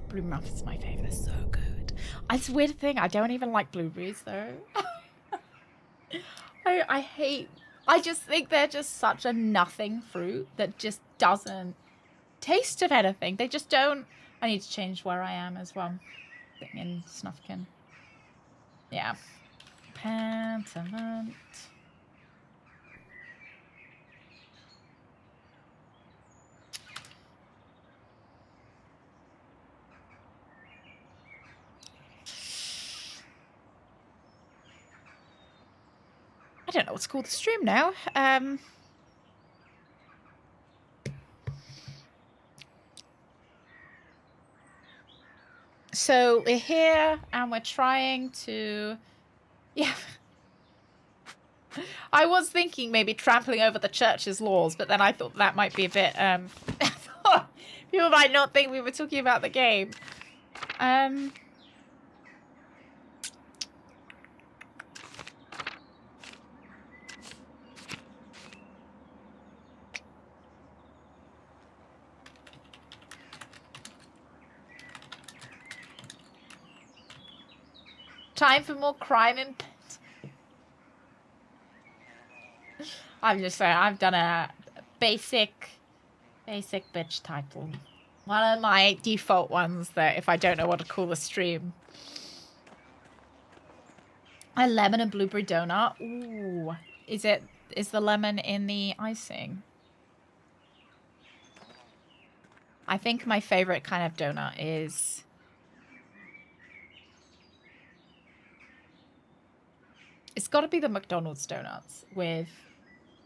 Blueberry muffin's my favourite. They're so good. It's a weird thing. I don't even like blueberries, though. I hate... I just think they're just such a nothing fruit that just doesn't taste of anything. They just don't... I need to change where I am as well. Sitting in Snufkin. Yeah. Pentiment. I don't know what to call the stream now. So we're here and we're trying to... Yeah. I was thinking maybe trampling over the church's laws, but then I thought that might be a bit... people might not think we were talking about the game. Time for more crime in... I'm just saying, I've done a basic bitch title. One of my default ones that if I don't know what to call the stream. A lemon and blueberry donut. Ooh. Is the lemon in the icing? I think my favorite kind of donut is... It's got to be the McDonald's donuts with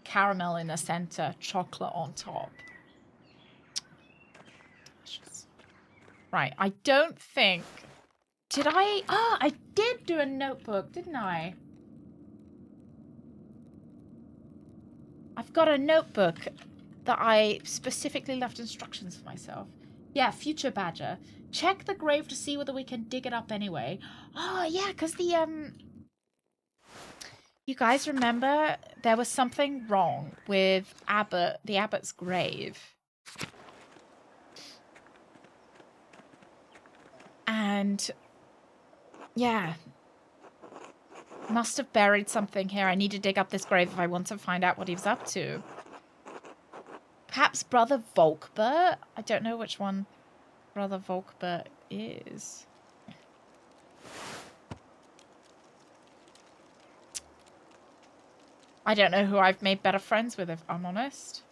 caramel in the center, chocolate on top. Right, I don't think... Did I... Oh, I did do a notebook, didn't I? I've got a notebook that I specifically left instructions for myself. Yeah, future badger. Check the grave to see whether we can dig it up anyway. Oh, yeah, because the, You guys remember there was something wrong with the abbot's grave. And yeah, must have buried something here. I need to dig up this grave if I want to find out what he was up to. Perhaps Brother Volkbert? I don't know which one Brother Volkbert is. I don't know who I've made better friends with, if I'm honest.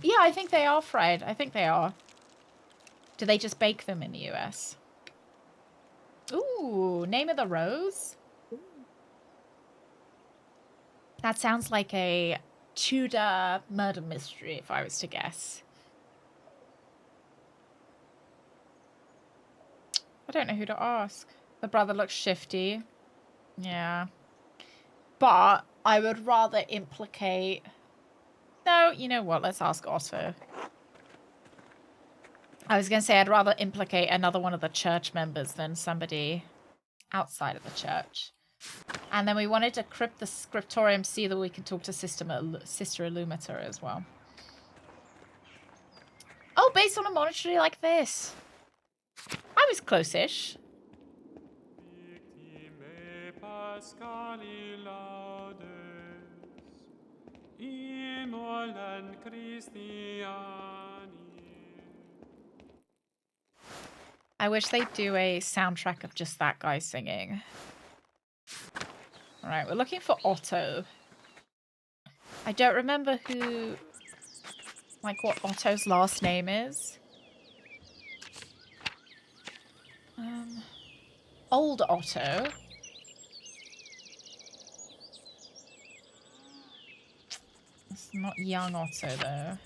Yeah, I think they are fried. I think they are. Do they just bake them in the US? Ooh, name of the rose? That sounds like a Tudor murder mystery, if I was to guess. I don't know who to ask. The brother looks shifty. Yeah. But I would rather implicate... No, you know what? Let's ask Otto. I was going to say I'd rather implicate another one of the church members than somebody outside of the church. And then we wanted to crypt the scriptorium, see that we can talk to Sister Illumiter as well. Oh, based on a monastery like this. I was close-ish. I wish they'd do a soundtrack of just that guy singing. All right, we're looking for Otto. I don't remember who, like, what Otto's last name is. Old Otto. It's not young Otto, though.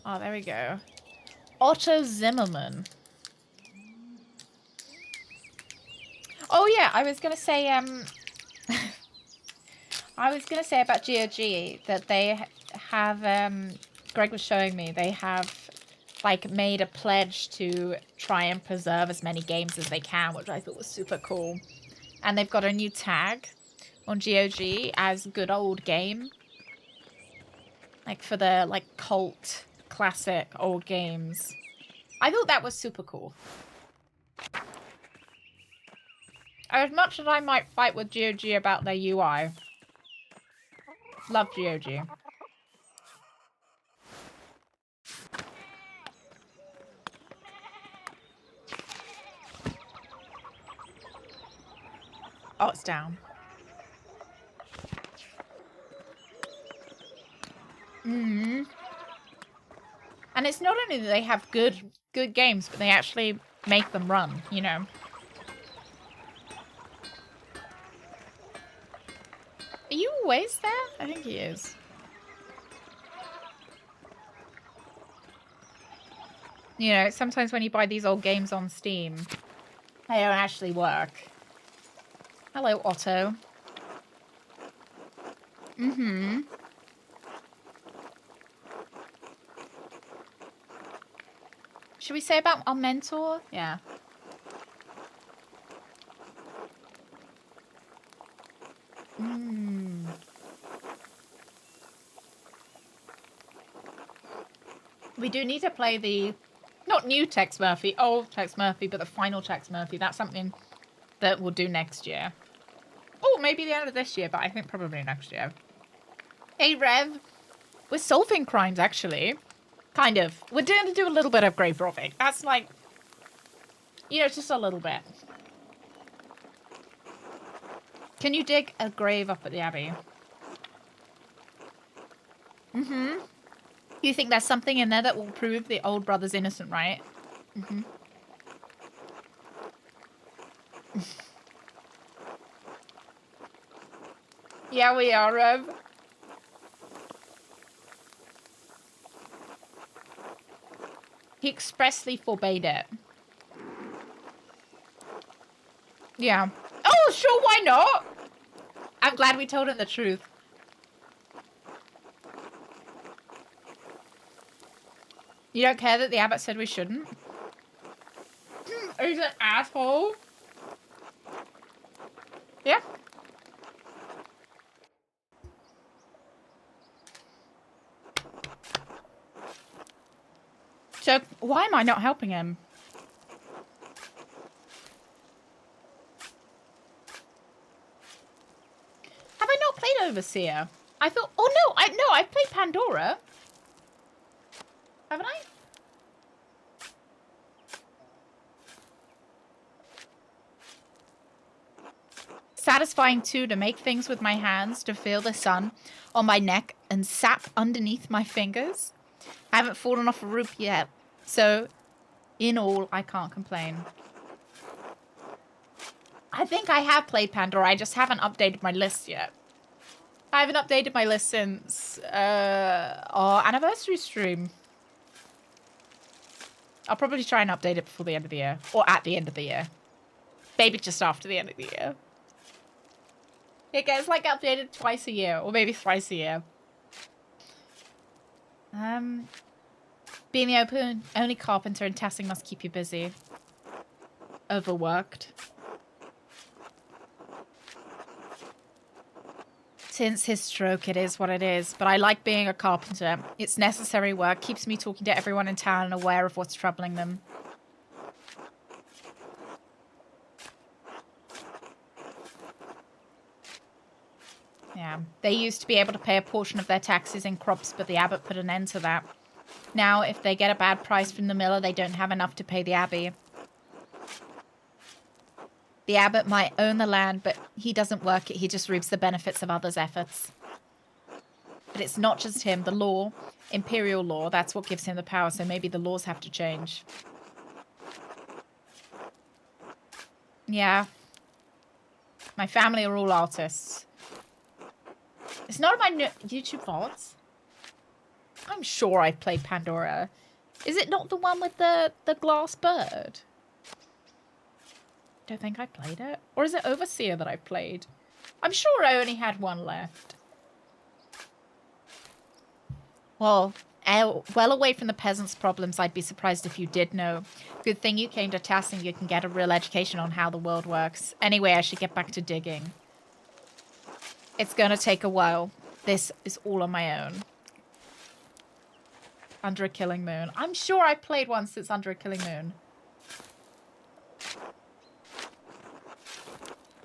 Oh, there we go. Otto Zimmerman. Oh yeah, I was gonna say I was gonna say about GOG that they have Greg was showing me they have like made a pledge to try and preserve as many games as they can, which I thought was super cool. And they've got a new tag on GOG as good old game. Like for the like cult classic old games. I thought that was super cool. As much as I might fight with GOG about their UI. Love GOG. Oh, it's down. And it's not only that they have good games, but they actually make them run, you know. Are you always there? I think he is. You know, sometimes when you buy these old games on Steam, they don't actually work. Hello, Otto. Should we say about our mentor? Yeah. We do need to play the, not new Tex Murphy, old Tex Murphy, but the final Tex Murphy. That's something that we'll do next year. Oh, maybe the end of this year, but I think probably next year. Hey, Rev. We're solving crimes, actually. Kind of. We're going to do a little bit of grave robbing. That's like, you know, just a little bit. Can you dig a grave up at the Abbey? You think there's something in there that will prove the old brother's innocent, right? Yeah, we are, Rev. He expressly forbade it. Yeah. Oh, sure, why not? I'm glad we told him the truth. You don't care that the abbot said we shouldn't? He's an asshole. Yeah. So, why am I not helping him? Have I not played Overseer? I thought, oh no, I've played Pandora. Haven't I? Satisfying too to make things with my hands, to feel the sun on my neck and sap underneath my fingers. I haven't fallen off a roof yet, so in all, I can't complain. I think I have played Pandora, I just haven't updated my list yet. I haven't updated my list since our anniversary stream. I'll probably try and update it before the end of the year. Or at the end of the year. Maybe just after the end of the year. It gets like updated twice a year. Or maybe thrice a year. Being the only carpenter in testing must keep you busy. Overworked. Since his stroke, it is what it is. But I like being a carpenter. It's necessary work. Keeps me talking to everyone in town and aware of what's troubling them. Yeah. They used to be able to pay a portion of their taxes in crops, but the abbot put an end to that. Now, if they get a bad price from the miller, they don't have enough to pay the abbey. The abbot might own the land, but he doesn't work it. He just reaps the benefits of others' efforts. But it's not just him. The law, imperial law, that's what gives him the power. So maybe the laws have to change. Yeah. My family are all artists. It's not my YouTube VODs. I'm sure I've played Pandora. Is it not the one with the glass bird? Don't think I played it. Or is it Overseer that I played? I'm sure I only had one left. Well away from the peasants' problems, I'd be surprised if you did know. Good thing you came to Tass and you can get a real education on how the world works. Anyway, I should get back to digging. It's gonna take a while. This is all on my own. Under a Killing Moon. I'm sure I played one since Under a Killing Moon.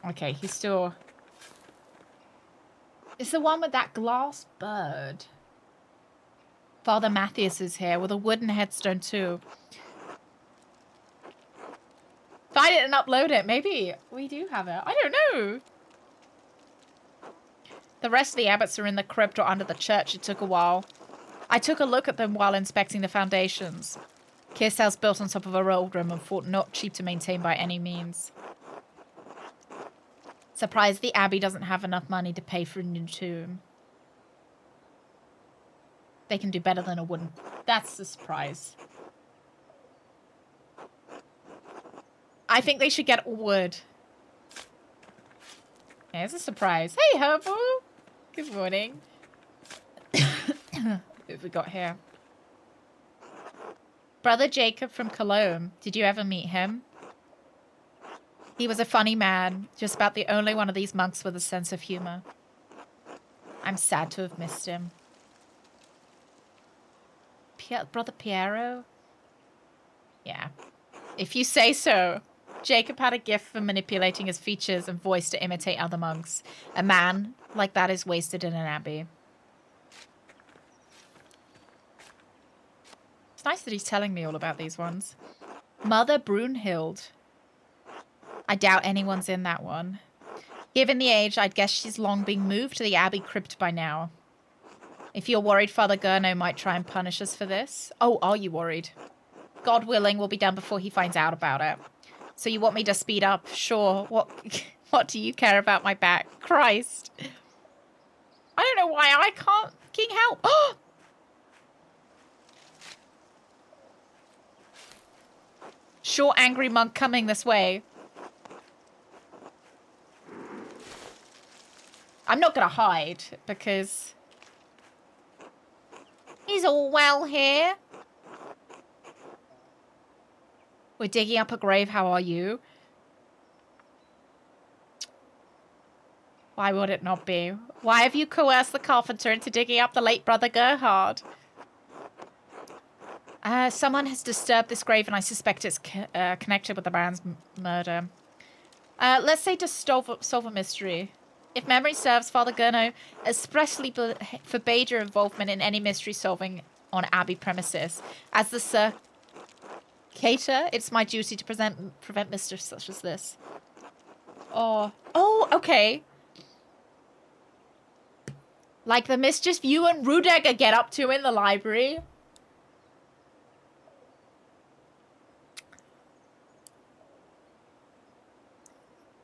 Okay, he's still... It's the one with that glass bird. Father Matthias is here with a wooden headstone too. Find it and upload it. Maybe we do have it. I don't know. The rest of the abbots are in the crypt or under the church. It took a while. I took a look at them while inspecting the foundations. Kirsthal's built on top of a old room and thought not cheap to maintain by any means. Surprised the abbey doesn't have enough money to pay for a new tomb. They can do better than a wooden... That's the surprise. I think they should get all wood. Yeah, it's a surprise. Hey, Herbal! Good morning. What have we got here? Brother Jacob from Cologne. Did you ever meet him? He was a funny man. Just about the only one of these monks with a sense of humor. I'm sad to have missed him. Brother Piero? Yeah. If you say so. Jacob had a gift for manipulating his features and voice to imitate other monks. A man like that is wasted in an abbey. It's nice that he's telling me all about these ones. Mother Brunhild. I doubt anyone's in that one. Given the age, I'd guess she's long been moved to the abbey crypt by now. If you're worried Father Gurno might try and punish us for this... Oh, are you worried? God willing, we'll be done before he finds out about it. So you want me to speed up? Sure. What do you care about my back? Christ. I don't know why I can't... King, help! Sure, angry monk coming this way. I'm not going to hide because... He's all well here. We're digging up a grave. How are you? Why would it not be? Why have you coerced the carpenter into digging up the late brother Gerhard? Someone has disturbed this grave and I suspect it's connected with the Baron's murder. Let's say to solve a mystery. If memory serves, Father Gurno expressly forbade your involvement in any mystery solving on Abbey premises. As the Cater, it's my duty to prevent mischief such as this. Oh, okay. Like the mischief you and Rudeger get up to in the library.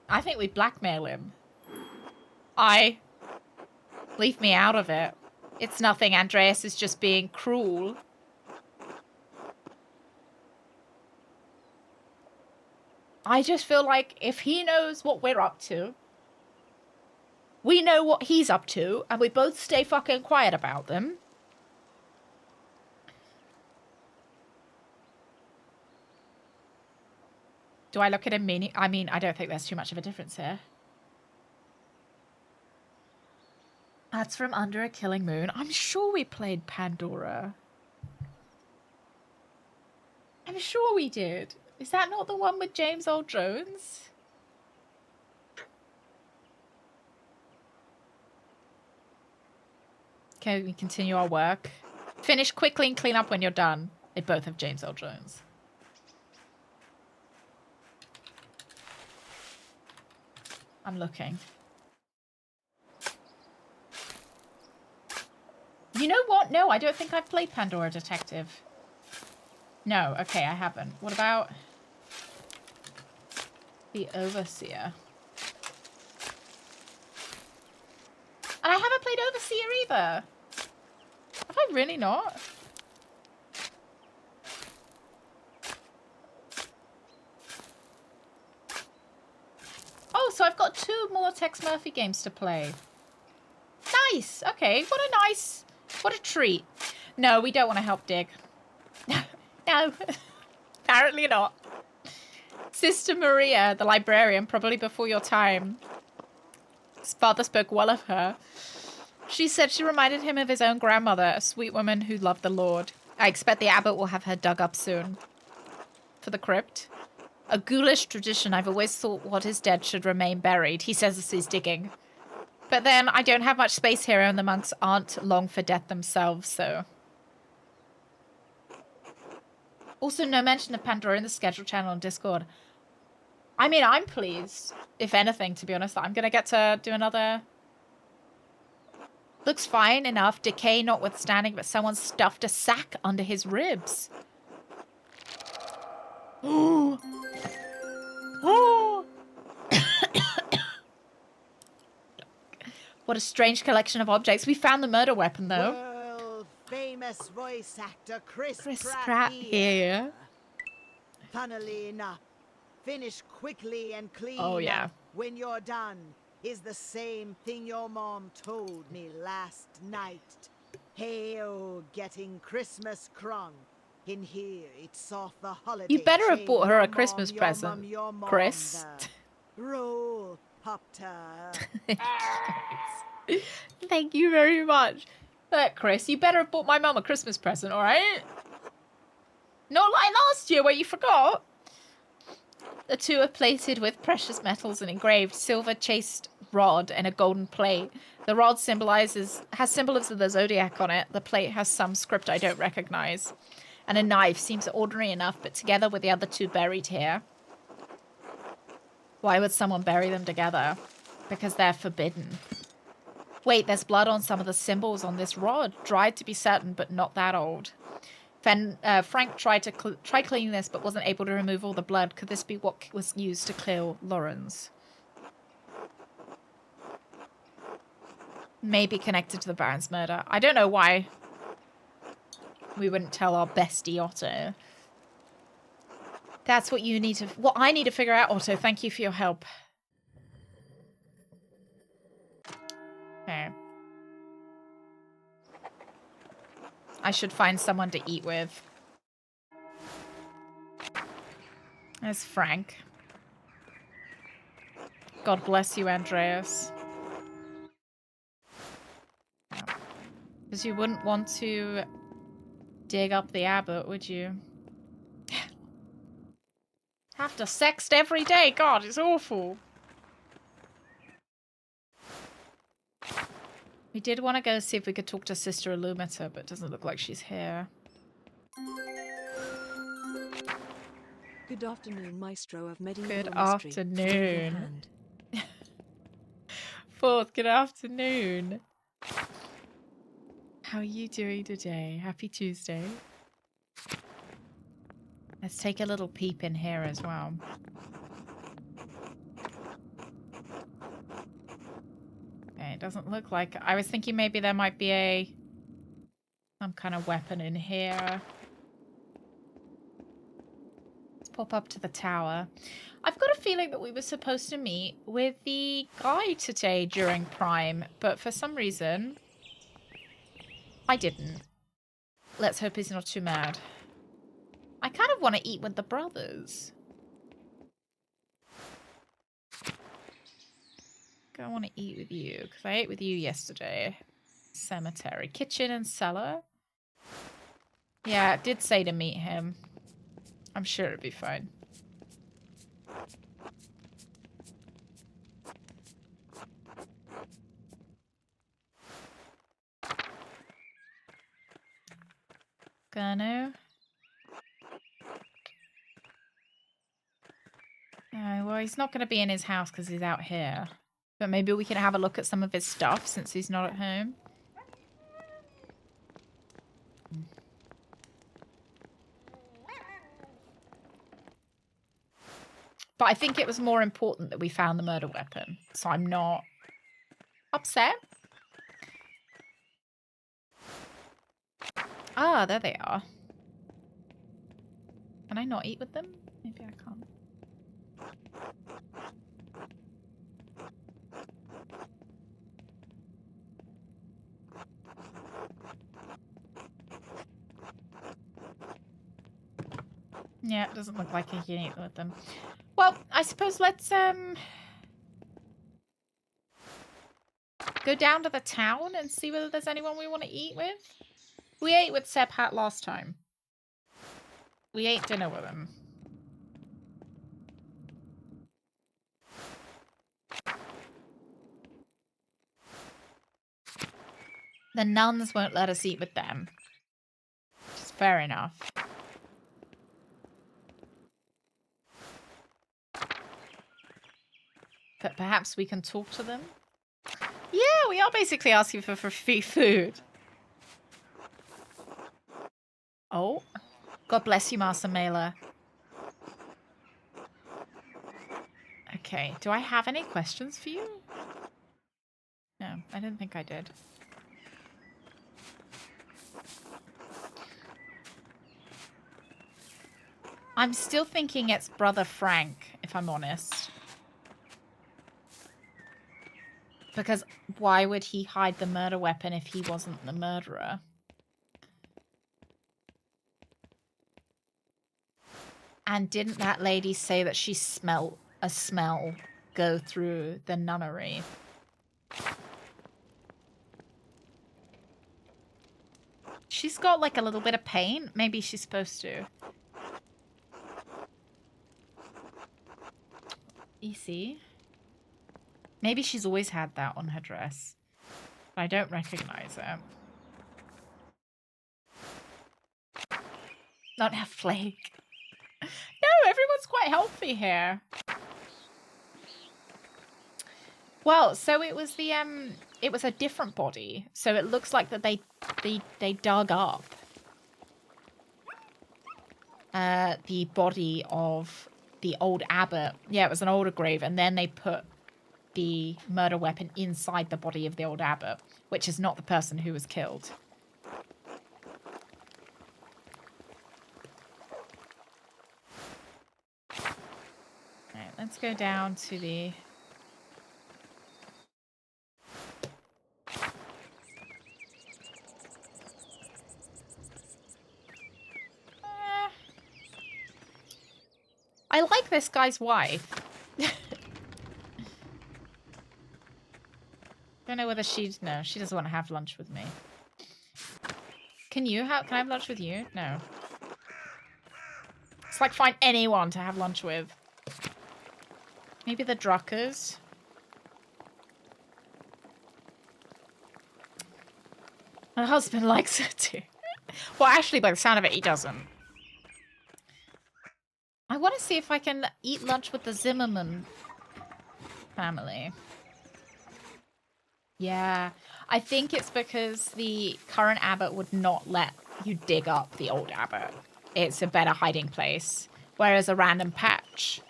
I think we blackmail him. Leave me out of it. It's nothing. Andreas is just being cruel. I just feel like if he knows what we're up to, we know what he's up to, and we both stay fucking quiet about them. Do I look at him meaning? I mean, I don't think there's too much of a difference here. That's from Under a Killing Moon. I'm sure we played Pandora. I'm sure we did. Is that not the one with James Earl Jones? Okay, we continue our work. Finish quickly and clean up when you're done. They both have James Earl Jones. I'm looking. You know what? No, I don't think I've played Pandora Detective. No, okay, I haven't. What about the Overseer? And I haven't played Overseer either. Have I really not? Oh, so I've got 2 more Tex Murphy games to play. Nice. Okay, what a treat. No, we don't want to help dig. No, apparently not. Sister Maria, the librarian, probably before your time. His father spoke well of her. She said she reminded him of his own grandmother, a sweet woman who loved the Lord. I expect the abbot will have her dug up soon. For the crypt. A ghoulish tradition. I've always thought what is dead should remain buried. He says as he's digging. But then I don't have much space here and the monks aren't long for death themselves, so... Also, no mention of Pandora in the schedule channel on Discord. I mean, I'm pleased, if anything, to be honest, that I'm going to get to do another... Looks fine enough, decay notwithstanding, but someone stuffed a sack under his ribs. Ooh. Oh. What a strange collection of objects. We found the murder weapon, though. World famous voice actor Chris Pratt here. Funnily enough, finish quickly and clean. Oh, yeah. When you're done, is the same thing your mom told me last night. Hey-oh, getting Christmas crunk. In here, it's off the holiday. You better have bought her a Christmas your present, mom, Chris. Roll, Pop-Tart. Thank you very much. Look, Chris, you better have bought my mum a Christmas present, alright? Not like last year where you forgot. The two are plated with precious metals and engraved silver chased rod and a golden plate. The rod has symbols of the zodiac on it. The plate has some script I don't recognize. And a knife seems ordinary enough, but together with the other two buried here. Why would someone bury them together? Because they're forbidden. Wait, there's blood on some of the symbols on this rod. Dried to be certain, but not that old. Frank tried to cleaning this, but wasn't able to remove all the blood. Could this be what was used to kill Lawrence? Maybe connected to the Baron's murder. I don't know why we wouldn't tell our bestie Otto. That's what you need to... What I need to figure out, Otto. Thank you for your help. Okay. I should find someone to eat with. There's Frank. God bless you, Andreas. Because you wouldn't want to dig up the abbot, would you? Have to sext every day. God, it's awful. We did want to go see if we could talk to Sister Illumita, but it doesn't look like she's here. Good afternoon, Maestro of Medieval Good Mystery. afternoon. Fourth, good afternoon. How are you doing today? Happy Tuesday. Let's take a little peep in here as well. Okay, it doesn't look like... I was thinking maybe there might be some kind of weapon in here. Let's pop up to the tower. I've got a feeling that we were supposed to meet with the guy today during Prime, but for some reason, I didn't. Let's hope he's not too mad. I kind of want to eat with the brothers. I want to eat with you, because I ate with you yesterday. Cemetery. Kitchen and cellar. Yeah, it did say to meet him. I'm sure it'd be fine. Gonna. Well, he's not going to be in his house because he's out here. But maybe we can have a look at some of his stuff since he's not at home. But I think it was more important that we found the murder weapon. So I'm not upset. Ah, there they are. Can I not eat with them? Maybe I can't. Yeah, it doesn't look like he can eat with them. Well, I suppose let's go down to the town and see whether there's anyone we want to eat with? We ate with Sephat last time. We ate dinner with him. The nuns won't let us eat with them. Which is fair enough. But perhaps we can talk to them? Yeah, we are basically asking for free food. Oh. God bless you, Master Mailer. Okay, do I have any questions for you? No, I didn't think I did. I'm still thinking it's Brother Frank, if I'm honest. Because why would he hide the murder weapon if he wasn't the murderer? And didn't that lady say that she smelled a smell go through the nunnery? She's got like a little bit of paint. Maybe she's supposed to. You see? Maybe she's always had that on her dress. But I don't recognize it. Not have flake. No, everyone's quite healthy here. Well, so it was the it was a different body. So it looks like that they dug up the body of the old abbot. Yeah, it was an older grave, and then they put the murder weapon inside the body of the old abbot, which is not the person who was killed. Alright, let's go down to the... I like this guy's wife. Don't know whether she's... No, she doesn't want to have lunch with me. Can you have... Can I have lunch with you? No. It's like find anyone to have lunch with. Maybe the Druckers. My husband likes it too. Well, actually, by the sound of it, he doesn't. I want to see if I can eat lunch with the Zimmerman family. Yeah. I think it's because the current abbot would not let you dig up the old abbot. It's a better hiding place. Whereas a random patch...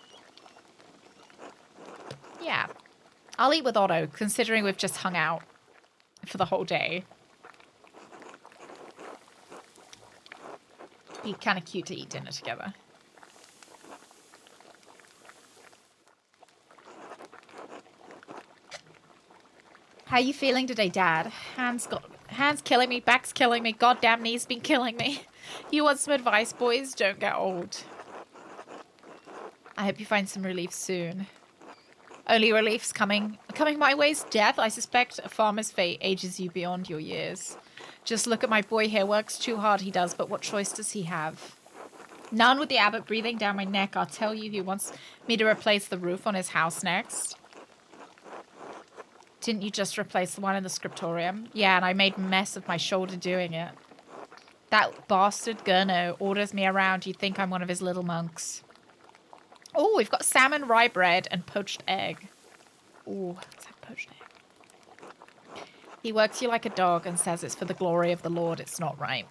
Yeah. I'll eat with Otto, considering we've just hung out for the whole day. Be kind of cute to eat dinner together. How you feeling today, Dad? Hands killing me, back's killing me, goddamn knees been killing me. You want some advice, boys? Don't get old. I hope you find some relief soon. Only relief's coming my way's death. I suspect a farmer's fate ages you beyond your years. Just look at my boy here. Works too hard, he does, but what choice does he have? None with the abbot breathing down my neck. I'll tell you, he wants me to replace the roof on his house next. Didn't you just replace the one in the scriptorium? Yeah, and I made a mess of my shoulder doing it. That bastard Gurno orders me around. You'd think I'm one of his little monks. Oh, we've got salmon, rye bread, and poached egg. Oh, let's have poached egg. He works you like a dog and says it's for the glory of the Lord. It's not right.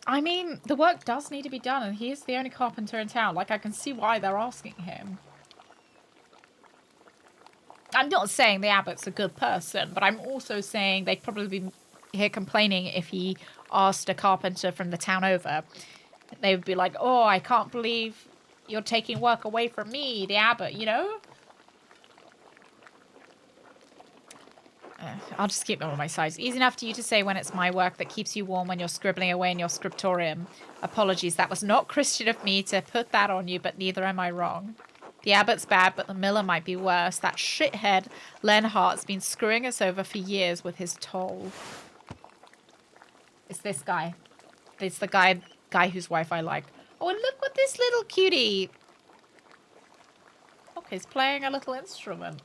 I mean, the work does need to be done, and he is the only carpenter in town. Like, I can see why they're asking him. I'm not saying the abbot's a good person, but I'm also saying they'd probably be here complaining if he asked a carpenter from the town over. They would be like, oh, I can't believe you're taking work away from me, the abbot, you know? I'll just keep them on my sides. Easy enough for you to say when it's my work that keeps you warm when you're scribbling away in your scriptorium. Apologies, that was not Christian of me to put that on you, but neither am I wrong. The abbot's bad, but the miller might be worse. That shithead Lenhart's been screwing us over for years with his toll. It's this guy. It's the guy whose wife I like. Oh, and look what this little cutie. Look, he's playing a little instrument.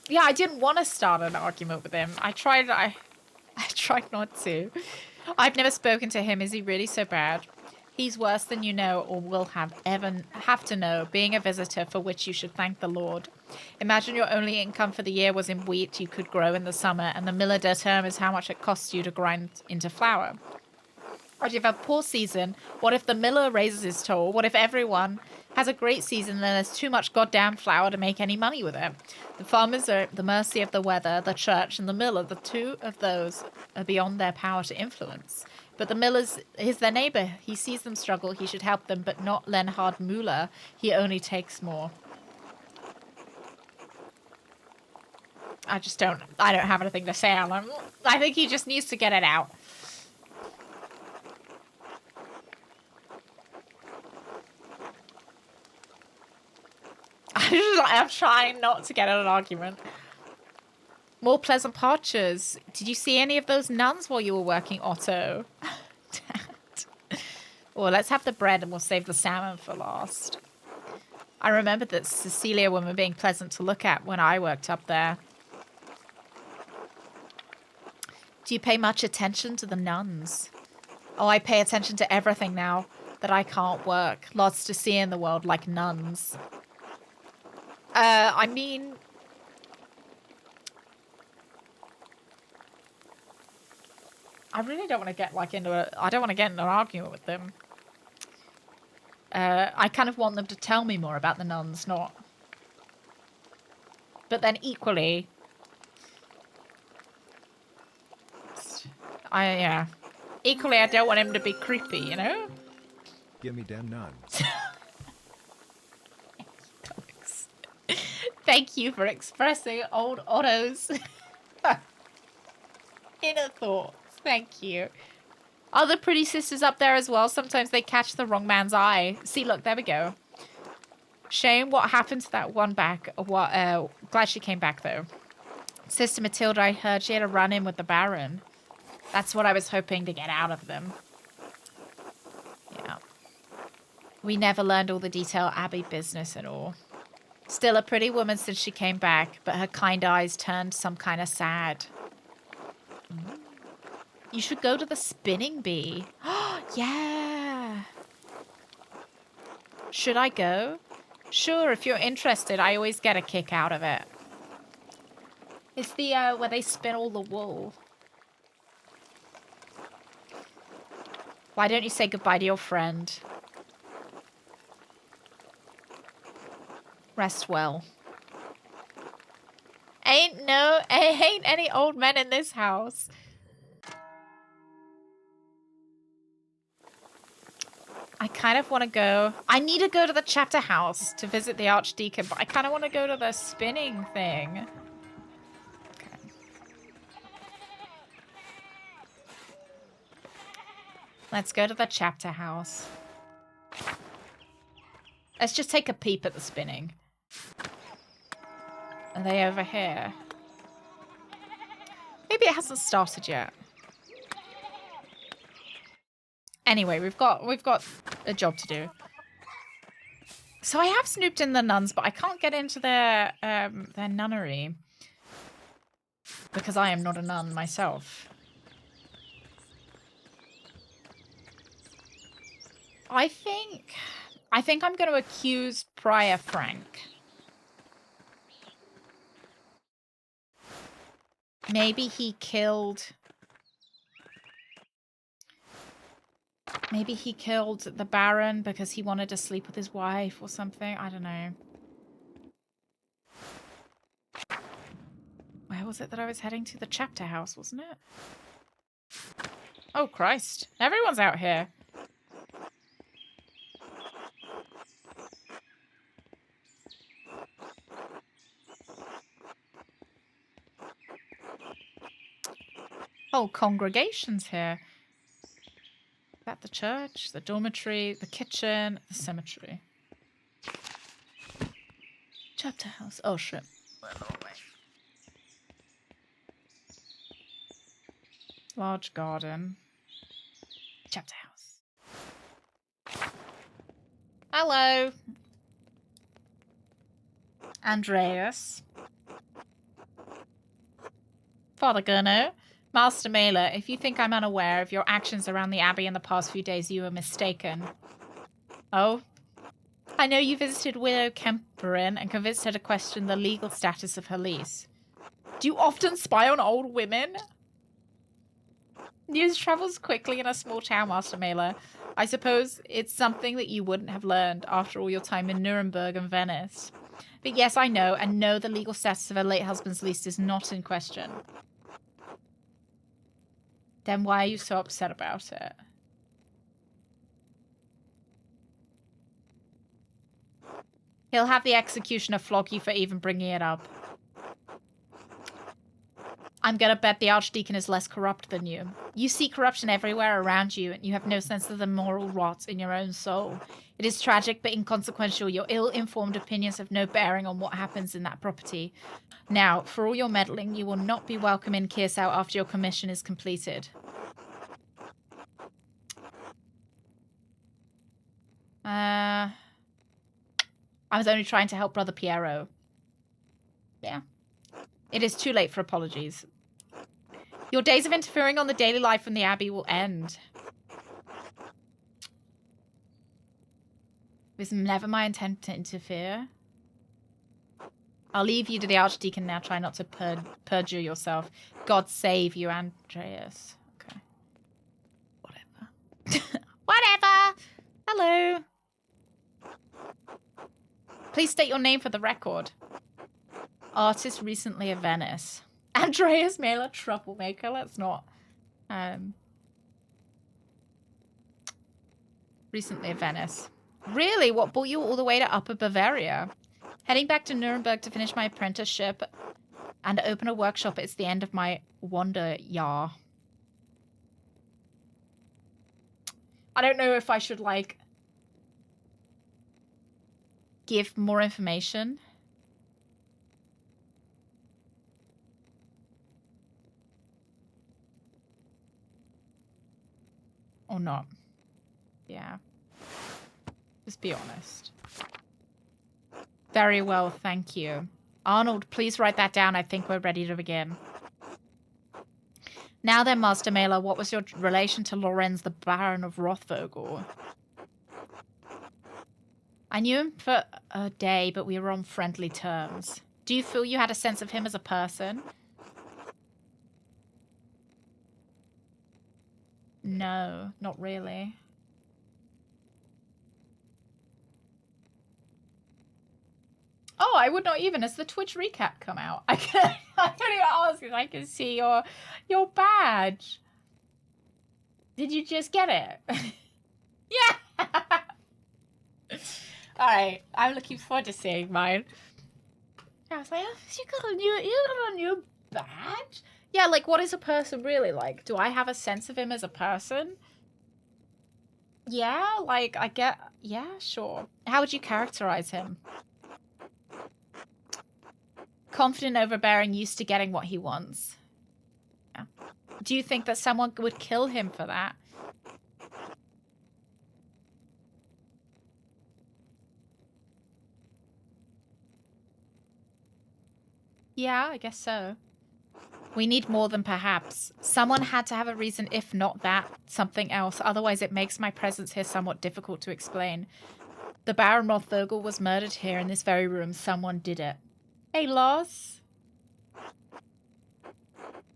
Yeah, I didn't want to start an argument with him. I tried not to. I've never spoken to him. Is he really so bad? He's worse than you know or will have to know, being a visitor for which you should thank the Lord. Imagine your only income for the year was in wheat you could grow in the summer, and the miller determines how much it costs you to grind into flour. Or if you have a poor season, what if the miller raises his toll? What if everyone has a great season and there's too much goddamn flour to make any money with it? The farmers are at the mercy of the weather, the church, and the miller. The two of those are beyond their power to influence. But the miller's is their neighbor. He sees them struggle. He should help them, but not Lenhard Müller. He only takes more. I don't have anything to say, Alan. I think he just needs to get it out. I'm trying not to get in an argument. More pleasant partures. Did you see any of those nuns while you were working, Otto? Dad. Well, let's have the bread and we'll save the salmon for last. I remember that Cecilia woman being pleasant to look at when I worked up there. Do you pay much attention to the nuns? Oh, I pay attention to everything now that I can't work. Lots to see in the world, like nuns. I mean... I really don't want to get, I don't want to get in an argument with them. I kind of want them to tell me more about the nuns, not... But then equally... yeah. Equally, I don't want him to be creepy, you know? Give me them nuns. Thank you for expressing old Otto's inner thoughts. Thank you. Are the pretty sisters up there as well? Sometimes they catch the wrong man's eye. See, look, there we go. Shame what happened to that one back. Glad she came back, though. Sister Matilda, I heard she had a run-in with the Baron. That's what I was hoping to get out of them. Yeah. We never learned all the detail Abbey business and all. Still a pretty woman since she came back, but her kind eyes turned some kind of sad. You should go to the spinning bee. Yeah. Should I go? Sure, if you're interested. I always get a kick out of it. It's the, where they spin all the wool. Why don't you say goodbye to your friend? Rest well. Ain't any old men in this house. I kind of want to go. I need to go to the chapter house to visit the Archdeacon, but I kind of want to go to the spinning thing. Okay. Let's go to the chapter house. Let's just take a peep at the spinning. Are they over here? Maybe it hasn't started yet. Anyway, we've got a job to do. So I have snooped in the nuns, but I can't get into their nunnery because I am not a nun myself. I think I'm going to accuse Prior Frank. Maybe he killed the Baron because he wanted to sleep with his wife or something. I don't know. Where was it that I was heading to? The chapter house, wasn't it? Oh, Christ. Everyone's out here. Whole congregations here. Is that the church, the dormitory, the kitchen, the cemetery? Chapter house. Oh, shit. We're the wrong way. Large garden. Chapter house. Hello. Andreas. Father Gurno. Master Mailer, if you think I'm unaware of your actions around the Abbey in the past few days, you are mistaken. Oh? I know you visited Widow Kemperin and convinced her to question the legal status of her lease. Do you often spy on old women? News travels quickly in a small town, Master Mailer. I suppose it's something that you wouldn't have learned after all your time in Nuremberg and Venice. But yes, I know, and know the legal status of her late husband's lease is not in question. Then why are you so upset about it? He'll have the executioner flog you for even bringing it up. I'm gonna bet the Archdeacon is less corrupt than you. You see corruption everywhere around you, and you have no sense of the moral rot in your own soul. It is tragic but inconsequential. Your ill-informed opinions have no bearing on what happens in that property. Now, for all your meddling, you will not be welcome in Kearsau after your commission is completed. I was only trying to help Brother Piero. Yeah. It is too late for apologies. Your days of interfering on the daily life from the Abbey will end. It was never my intent to interfere. I'll leave you to the Archdeacon now. Try not to perjure yourself. God save you, Andreas. Okay. Whatever. Whatever! Hello. Please state your name for the record. Artist recently at Venice. Andreas Mailer, troublemaker. Let's not. Recently at Venice. Really? What brought you all the way to Upper Bavaria? Heading back to Nuremberg to finish my apprenticeship and open a workshop. It's the end of my Wanderjahr. I don't know if I should, like, give more information. Or not. Yeah. Just be honest. Very well, thank you. Arnold, please write that down. I think we're ready to begin. Now then, Master Mailer, what was your relation to Lorenz, the Baron of Rothvogel? I knew him for a day, but we were on friendly terms. Do you feel you had a sense of him as a person? No, not really. Oh, I would not even. Has the Twitch recap come out? I don't even ask because I can see your badge. Did you just get it? Yeah. All right. I'm looking forward to seeing mine. I was like, oh, you got a new badge? Yeah, like, what is a person really like? Do I have a sense of him as a person? Yeah, like, yeah, sure. How would you characterize him? Confident, overbearing, used to getting what he wants. Yeah. Do you think that someone would kill him for that? Yeah, I guess so. We need more than perhaps. Someone had to have a reason, if not that, something else. Otherwise, it makes my presence here somewhat difficult to explain. The Baron Rothvogel was murdered here in this very room. Someone did it. Hey, Lars.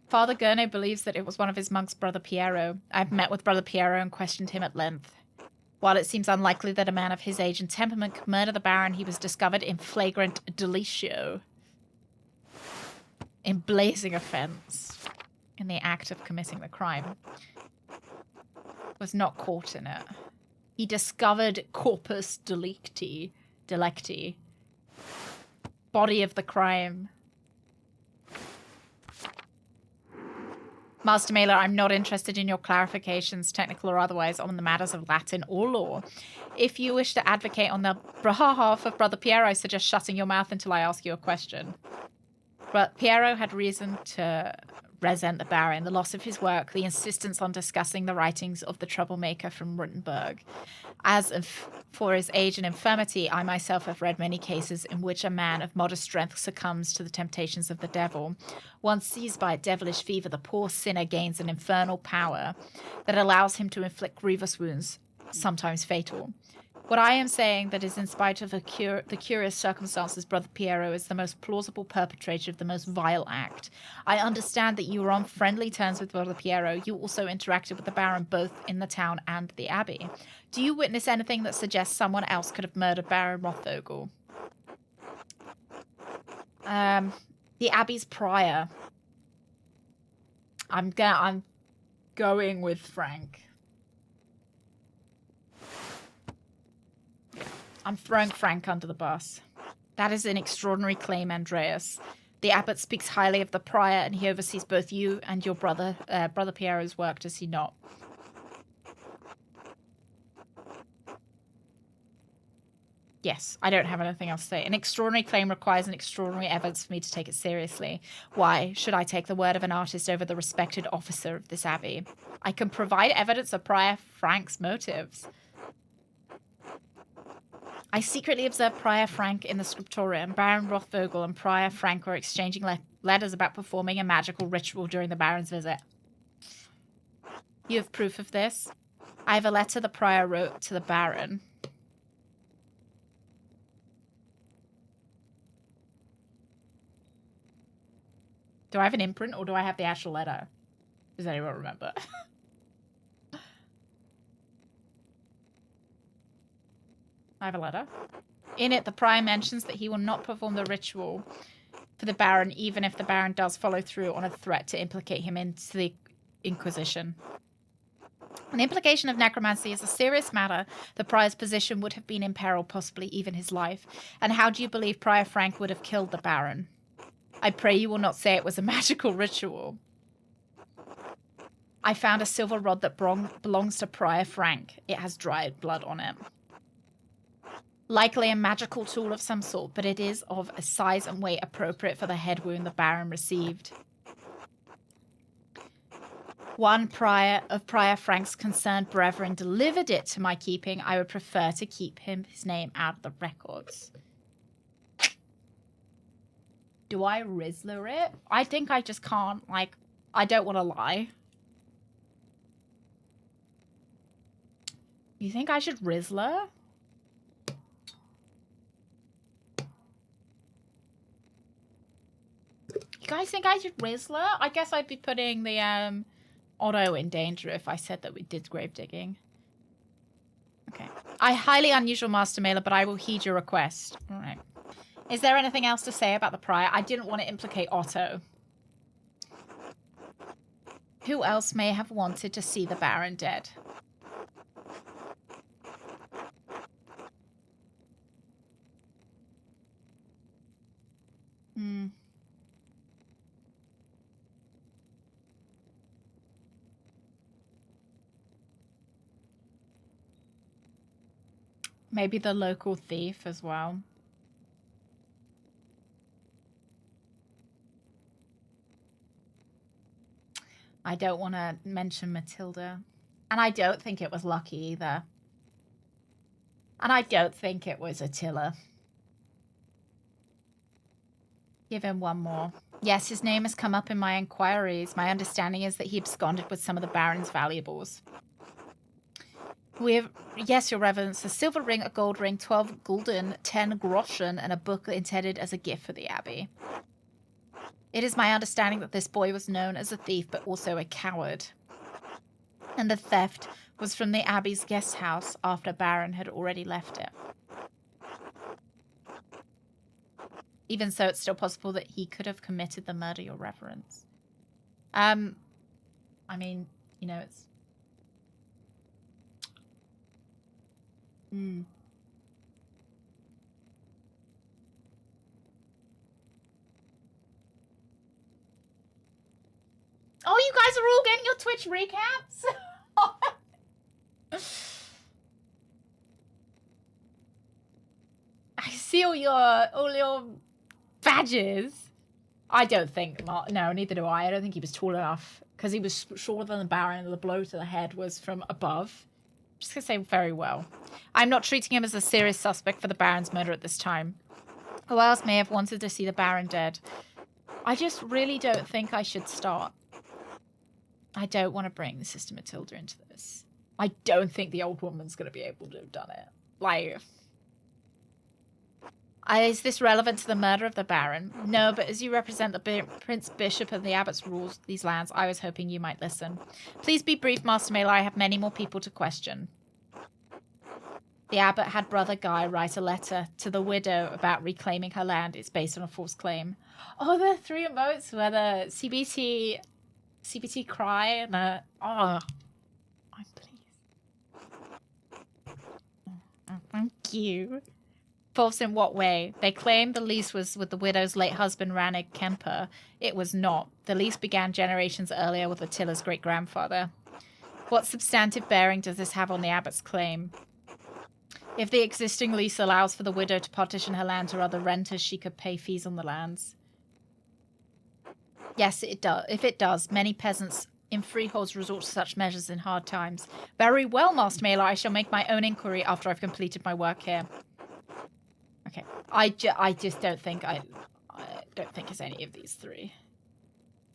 Father Gurno believes that it was one of his monks, Brother Piero. I've met with Brother Piero and questioned him at length. While it seems unlikely that a man of his age and temperament could murder the Baron, he was discovered in flagrant delictio. In blazing offense. In the act of committing the crime. Was not caught in it. He discovered corpus delicti. Body of the crime. Master Mailer, I'm not interested in your clarifications, technical or otherwise, on the matters of Latin or law. If you wish to advocate on the behalf of Brother Piero, I suggest shutting your mouth until I ask you a question. But Piero had reason to resent the Baron, the loss of his work, the insistence on discussing the writings of the troublemaker from Ruttenburg. For his age and infirmity, I myself have read many cases in which a man of modest strength succumbs to the temptations of the devil. Once seized by a devilish fever, the poor sinner gains an infernal power that allows him to inflict grievous wounds, sometimes fatal. What I am saying that is in spite of the curious circumstances, Brother Piero is the most plausible perpetrator of the most vile act. I understand that you were on friendly terms with Brother Piero. You also interacted with the Baron both in the town and the Abbey. Do you witness anything that suggests someone else could have murdered Baron Rothvogel? The Abbey's prior. I'm going with Frank. I'm throwing Frank under the bus. That is an extraordinary claim, Andreas. The abbot speaks highly of the prior, and he oversees both you and your brother, Brother Piero's work, does he not? Yes, I don't have anything else to say. An extraordinary claim requires an extraordinary evidence for me to take it seriously. Why should I take the word of an artist over the respected officer of this abbey? I can provide evidence of Prior Frank's motives. I secretly observed Prior Frank in the scriptorium. Baron Rothvogel and Prior Frank were exchanging letters about performing a magical ritual during the Baron's visit. You have proof of this? I have a letter the Prior wrote to the Baron. Do I have an imprint or do I have the actual letter? Does anyone remember? I have a letter. In it, the Prior mentions that he will not perform the ritual for the Baron, even if the Baron does follow through on a threat to implicate him into the Inquisition. An implication of necromancy is a serious matter. The Prior's position would have been in peril, possibly even his life. And how do you believe Prior Frank would have killed the Baron? I pray you will not say it was a magical ritual. I found a silver rod that belongs to Prior Frank. It has dried blood on it. Likely a magical tool of some sort, but it is of a size and weight appropriate for the head wound the Baron received. One Prior of Prior Frank's concerned brethren delivered it to my keeping. I would prefer to keep his name out of the records. Do I Rizzler it? I think I just can't, like, I don't want to lie. You think I should Rizzler? You guys think I should Rizzler? I guess I'd be putting the Otto in danger if I said that we did grave digging. Okay. I highly unusual Master Mailer, but I will heed your request. All right. Is there anything else to say about the Prior? I didn't want to implicate Otto. Who else may have wanted to see the Baron dead? Maybe the local thief as well. I don't want to mention Matilda. And I don't think it was Lucky either. And I don't think it was Attila. Give him one more. Yes, his name has come up in my inquiries. My understanding is that he absconded with some of the Baron's valuables. We have, yes, your reverence, a silver ring, a gold ring, 12 gulden, 10 groschen, and a book intended as a gift for the abbey. It is my understanding that this boy was known as a thief, but also a coward. And the theft was from the abbey's guest house after Baron had already left it. Even so, it's still possible that he could have committed the murder, your reverence. I mean, you know, it's... Oh, you guys are all getting your Twitch recaps? I see all your badges. I don't think, no, neither do I. I don't think he was tall enough. Because he was shorter than the Baron and the blow to the head was from above. I'm just going to say very well. I'm not treating him as a serious suspect for the Baron's murder at this time. Who else may have wanted to see the Baron dead? I just really don't think I should start. I don't want to bring the Sister Matilda into this. I don't think the old woman's going to be able to have done it. Like... is this relevant to the murder of the Baron? No, but as you represent the Prince Bishop of the Abbot's rules these lands, I was hoping you might listen. Please be brief, Master Mela. I have many more people to question. The Abbot had Brother Guy write a letter to the widow about reclaiming her land. It's based on a false claim. Oh, the 3 emotes where the CBT cry and the... Oh, I'm pleased. Oh, thank you. False in what way? They claimed the lease was with the widow's late husband, Rannig Kemper. It was not. The lease began generations earlier with Attila's great-grandfather. What substantive bearing does this have on the Abbot's claim? If the existing lease allows for the widow to partition her land to other renters, she could pay fees on the lands. Yes, it does. If it does, many peasants in freeholds resort to such measures in hard times. Very well, Master Mela. I shall make my own inquiry after I've completed my work here. Okay, I just don't think I don't think it's any of these 3.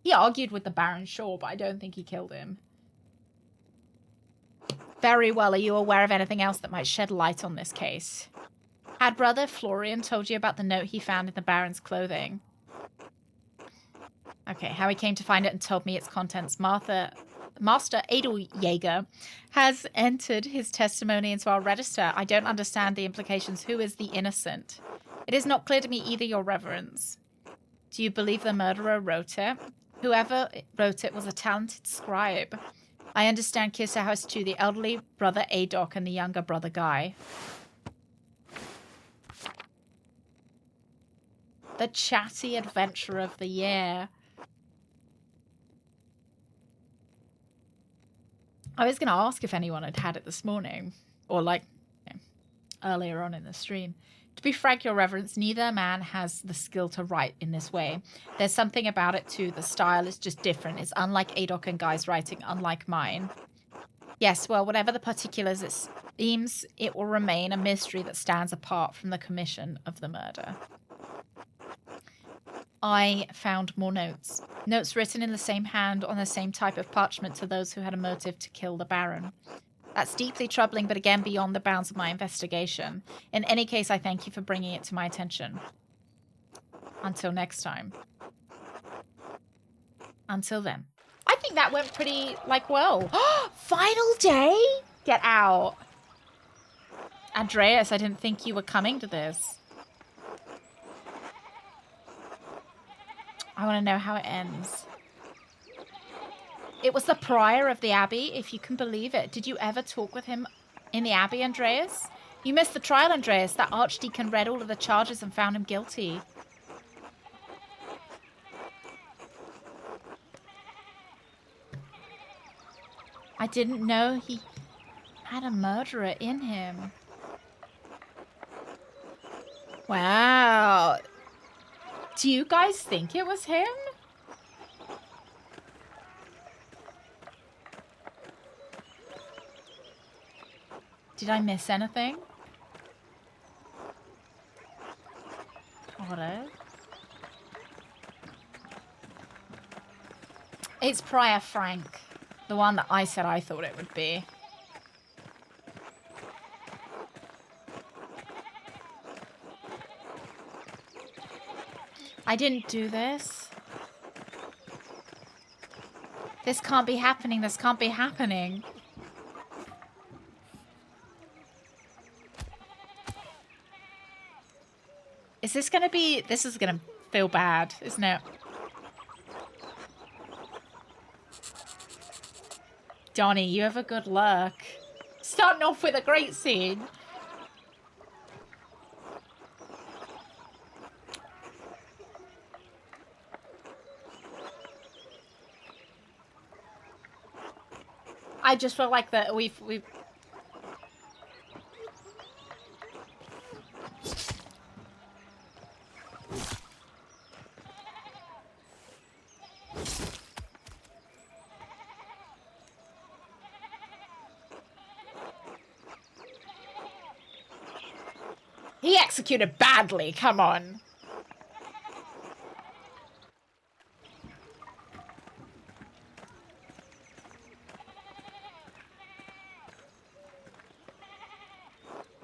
He argued with the Baron, sure, but I don't think he killed him. Very well. Are you aware of anything else that might shed light on this case? Had Brother Florian told you about the note he found in the Baron's clothing? Okay, how he came to find it and told me its contents. Master Edeljäger has entered his testimony into our register. I don't understand the implications. Who is the innocent? It is not clear to me either, Your Reverence. Do you believe the murderer wrote it? Whoever wrote it was a talented scribe. I understand Kirsa has 2, the elderly brother Adok and the younger brother Guy. The chatty adventurer of the year. I was going to ask if anyone had had it this morning, or like earlier on in the stream. To be frank, Your Reverence, neither man has the skill to write in this way. There's something about it too. The style is just different. It's unlike Adok and Guy's writing, unlike mine. Yes, well, whatever the particulars, it seems it will remain a mystery that stands apart from the commission of the murder. I found more notes. Notes written in the same hand on the same type of parchment to those who had a motive to kill the Baron. That's deeply troubling, but again beyond the bounds of my investigation. In any case, I thank you for bringing it to my attention. Until next time. Until then. I think that went pretty, well. Final day? Get out. Andreas, I didn't think you were coming to this. I want to know how it ends. It was the prior of the Abbey, if you can believe it. Did you ever talk with him in the Abbey, Andreas? You missed the trial, Andreas. That archdeacon read all of the charges and found him guilty. I didn't know he had a murderer in him. Wow. Do you guys think it was him? Did I miss anything? Auto. It's Prior Frank. The one that I said I thought it would be. I didn't do this. This can't be happening. This can't be happening. Is this going to be... This is going to feel bad, isn't it? Donnie, you have a good luck. Starting off with a great scene. I just feel like that we've He executed badly, come on.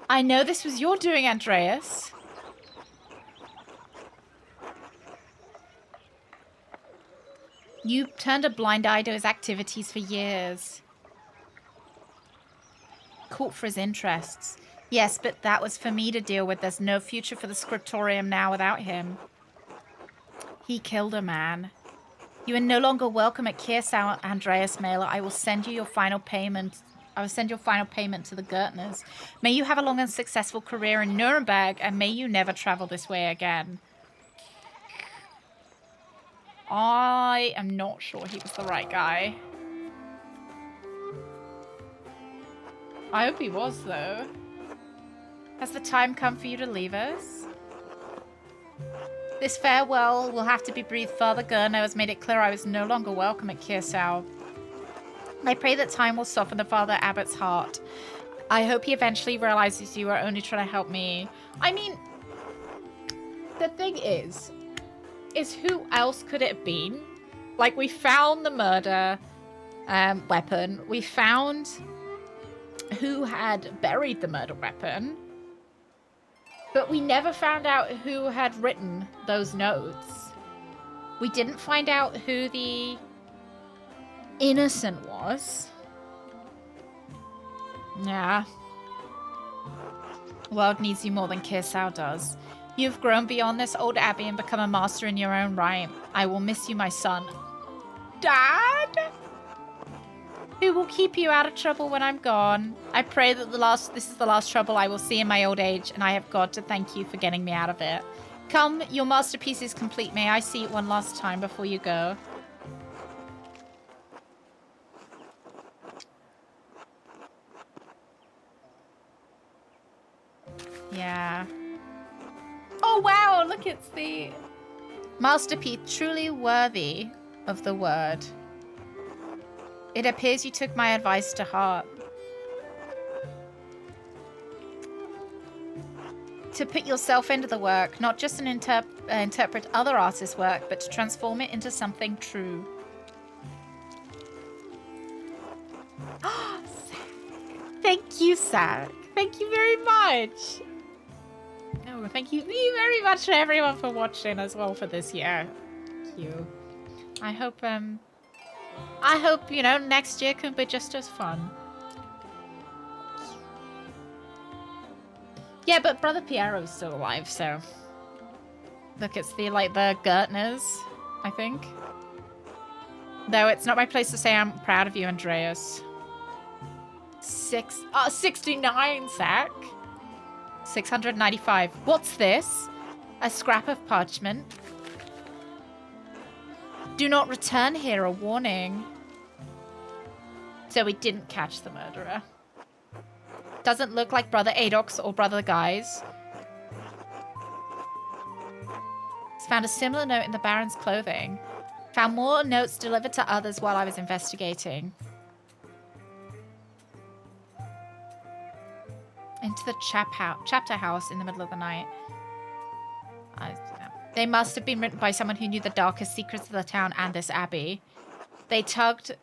I know this was your doing, Andreas. You turned a blind eye to his activities for years. Caught for his interests. Yes, but that was for me to deal with. There's no future for the scriptorium now without him. He killed a man. You are no longer welcome at Kiersau, Andreas Mailer. I will send you your final payment. I will send your final payment to the Gertners. May you have a long and successful career in Nuremberg, and may you never travel this way again. I am not sure he was the right guy. I hope he was, though. Has the time come for you to leave us? This farewell will have to be breathed. Father Gurno has made it clear I was no longer welcome at Kiersau. I pray that time will soften the Father Abbot's heart. I hope he eventually realizes you are only trying to help me. I mean, the thing is who else could it have been? Like, we found the murder weapon. We found who had buried the murder weapon. But we never found out who had written those notes. We didn't find out who the innocent was. Yeah. The world needs you more than Kiersau does. You've grown beyond this old abbey and become a master in your own right. I will miss you, my son. Dad? Who will keep you out of trouble when I'm gone? I pray that this is the last trouble I will see in my old age, and I have God to thank you for getting me out of it. Come, your masterpiece is complete. May I see it one last time before you go? Yeah. Oh, wow, look, it's the masterpiece, truly worthy of the word. It appears you took my advice to heart. To put yourself into the work, not just interpret other artists' work, but to transform it into something true. Thank you, Sarah. Thank you very much. Oh, thank you very much to everyone for watching as well for this year. Thank you. I hope, you know, next year can be just as fun. Yeah, but Brother Piero's still alive, so... Look, it's the Gertners, I think. Though it's not my place to say I'm proud of you, Andreas. 69, Zach. 695. What's this? A scrap of parchment. Do not return here, a warning. So we didn't catch the murderer. Doesn't look like Brother Adolf's or Brother Guy's. Found a similar note in the Baron's clothing. Found more notes delivered to others while I was investigating. Into the chapter house in the middle of the night. They must have been written by someone who knew the darkest secrets of the town and this abbey. They tugged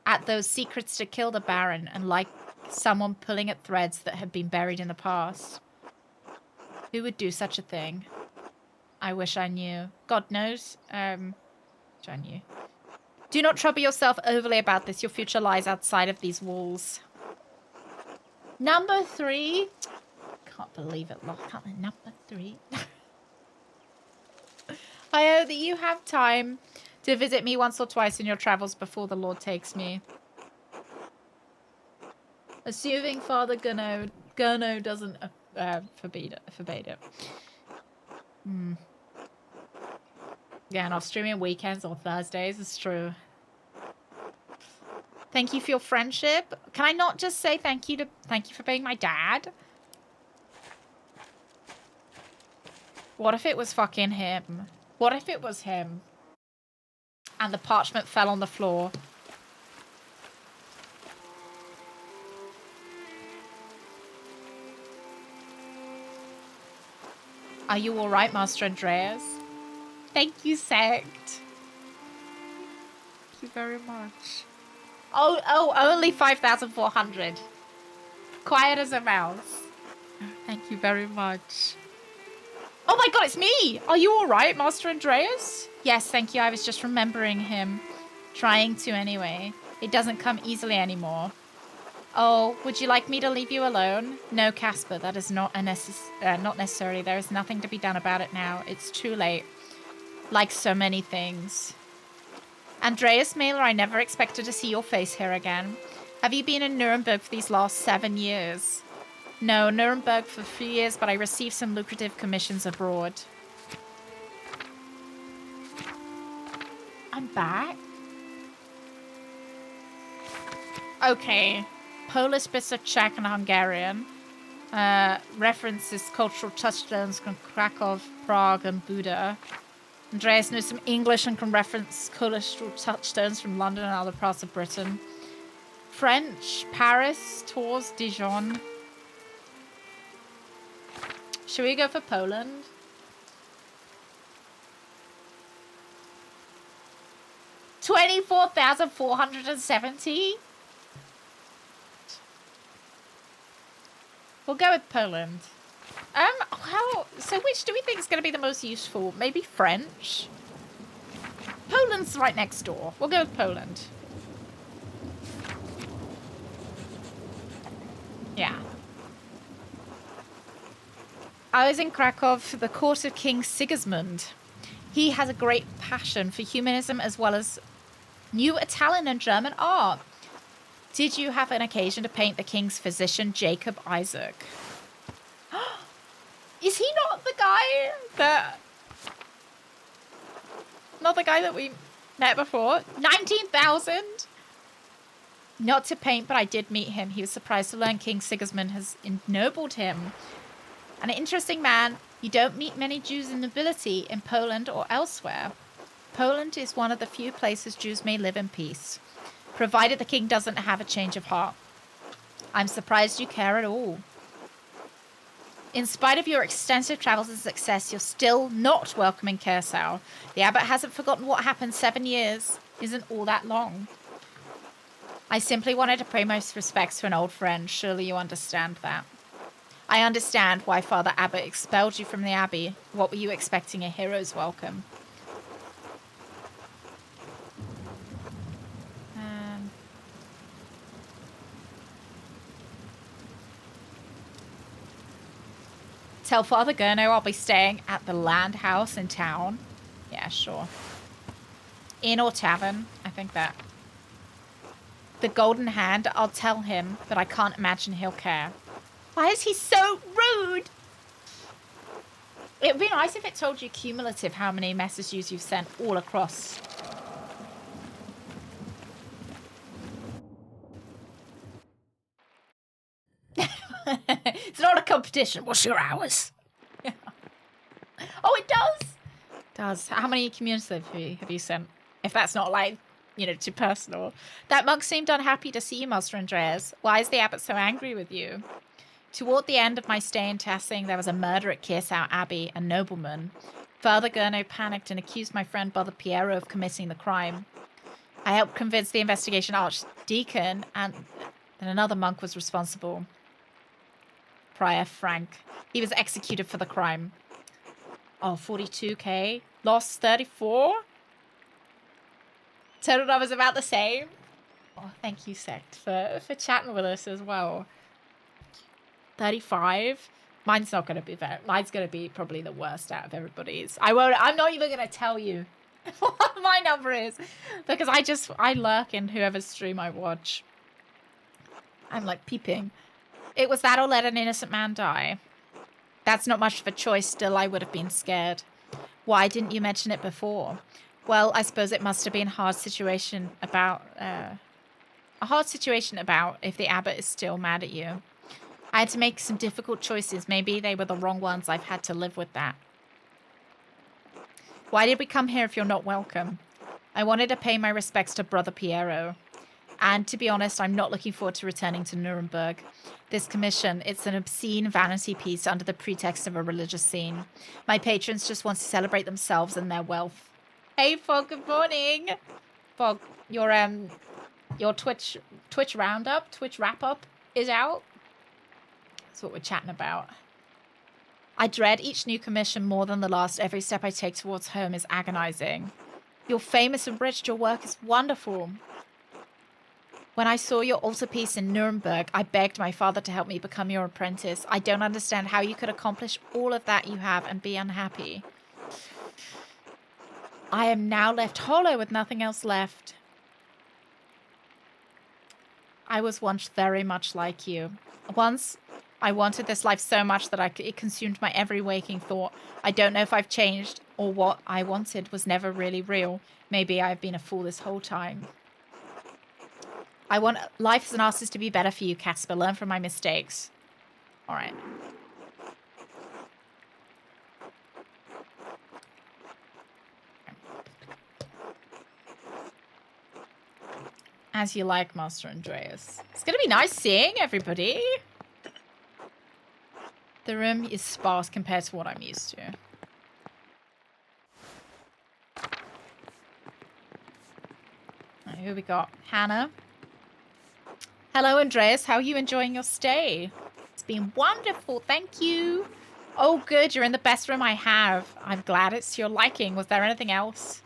at those secrets to kill the Baron, and like someone pulling at threads that had been buried in the past. Who would do such a thing? I wish I knew. God knows. Wish I knew. Do not trouble yourself overly about this. Your future lies outside of these walls. Number 3. Can't believe it. Number 3. I hope that you have time to visit me once or twice in your travels before the Lord takes me. Assuming Father Gurno doesn't forbade it. Yeah, and I'm streaming weekends or Thursdays, it's true. Thank you for your friendship. Can I not just say thank you for being my dad? What if it was fucking him? What if it was him? And the parchment fell on the floor. Are you alright, Master Andreas? Thank you, Sect. Thank you very much. Oh, only 5,400. Quiet as a mouse. Thank you very much. Oh my god, it's me! Are you alright, Master Andreas? Yes, thank you. I was just remembering him. Trying to anyway. It doesn't come easily anymore. Oh, would you like me to leave you alone? No, Casper, that is not necessary. There is nothing to be done about it now. It's too late. Like so many things. Andreas Mailer, I never expected to see your face here again. Have you been in Nuremberg for these last 7 years? No, Nuremberg for 3 years, but I received some lucrative commissions abroad. I'm back? Okay. Polish bits of Czech and Hungarian. References cultural touchstones from Krakow, Prague, and Buda. Andreas knows some English and can reference cultural touchstones from London and other parts of Britain. French, Paris, Tours, Dijon. Should we go for Poland? $24,470? We'll go with Poland. So which do we think is going to be the most useful? Maybe French? Poland's right next door. We'll go with Poland. Yeah. I was in Krakow for the court of King Sigismund. He has a great passion for humanism as well as new Italian and German art. Did you have an occasion to paint the king's physician, Jacob Isaac? Is he not the guy that... Not the guy that we met before? 19,000? Not to paint, but I did meet him. He was surprised to learn King Sigismund has ennobled him. An interesting man. You don't meet many Jews in nobility in Poland or elsewhere. Poland is one of the few places Jews may live in peace, provided the king doesn't have a change of heart. I'm surprised you care at all. In spite of your extensive travels and success, you're still not welcome in Kersau. The abbot hasn't forgotten what happened 7 years. Isn't all that long. I simply wanted to pay my respects to an old friend. Surely you understand that. I understand why Father Abbot expelled you from the abbey. What were you expecting? A hero's welcome? Tell Father Gurno I'll be staying at the Land House in town. Yeah, sure. Inn or tavern. I think that. The Golden Hand, I'll tell him, but I can't imagine he'll care. Why is he so rude? It would be nice if it told you cumulative how many messages you've sent all across. It's not a competition. What's your hours? Yeah. Oh, it does. It does. How many cumulative have you sent? If that's not like, too personal. That monk seemed unhappy to see you, Master Andreas. Why is the abbot so angry with you? Toward the end of my stay in Tassing, there was a murder at Kersau Abbey, a nobleman. Father Gurno panicked and accused my friend Brother Piero of committing the crime. I helped convince the investigation archdeacon, and then another monk was responsible. Prior Frank. He was executed for the crime. Oh, 42k. Lost 34? Total numbers about the same. Oh, thank you, Sect, for chatting with us as well. 35. Mine's not going to be very... Mine's going to be probably the worst out of everybody's. I'm not even going to tell you what my number is. Because I lurk in whoever's stream I watch. I'm like peeping. It was that or let an innocent man die. That's not much of a choice, still I would have been scared. Why didn't you mention it before? Well, I suppose it must have been a hard situation about... a hard situation about if the abbot is still mad at you. I had to make some difficult choices. Maybe they were the wrong ones. I've had to live with that. Why did we come here if you're not welcome? I wanted to pay my respects to Brother Piero. And to be honest, I'm not looking forward to returning to Nuremberg. This commission, it's an obscene vanity piece under the pretext of a religious scene. My patrons just want to celebrate themselves and their wealth. Hey, Fog, good morning. Fog, your Twitch roundup, Twitch wrap-up is out. That's what we're chatting about. I dread each new commission more than the last. Every step I take towards home is agonizing. You're famous and rich. Your work is wonderful. When I saw your altarpiece in Nuremberg, I begged my father to help me become your apprentice. I don't understand how you could accomplish all of that you have and be unhappy. I am now left hollow with nothing else left. I was once very much like you. Once, I wanted this life so much that it consumed my every waking thought. I don't know if I've changed or what I wanted was never really real. Maybe I've been a fool this whole time. I want life as an artist to be better for you, Casper. Learn from my mistakes. All right. As you like, Master Andreas. It's going to be nice seeing everybody. The room is sparse compared to what I'm used to. Right, who we got? Hannah. Hello, Andreas. How are you enjoying your stay? It's been wonderful. Thank you. Oh, good. You're in the best room I have. I'm glad it's to your liking. Was there anything else?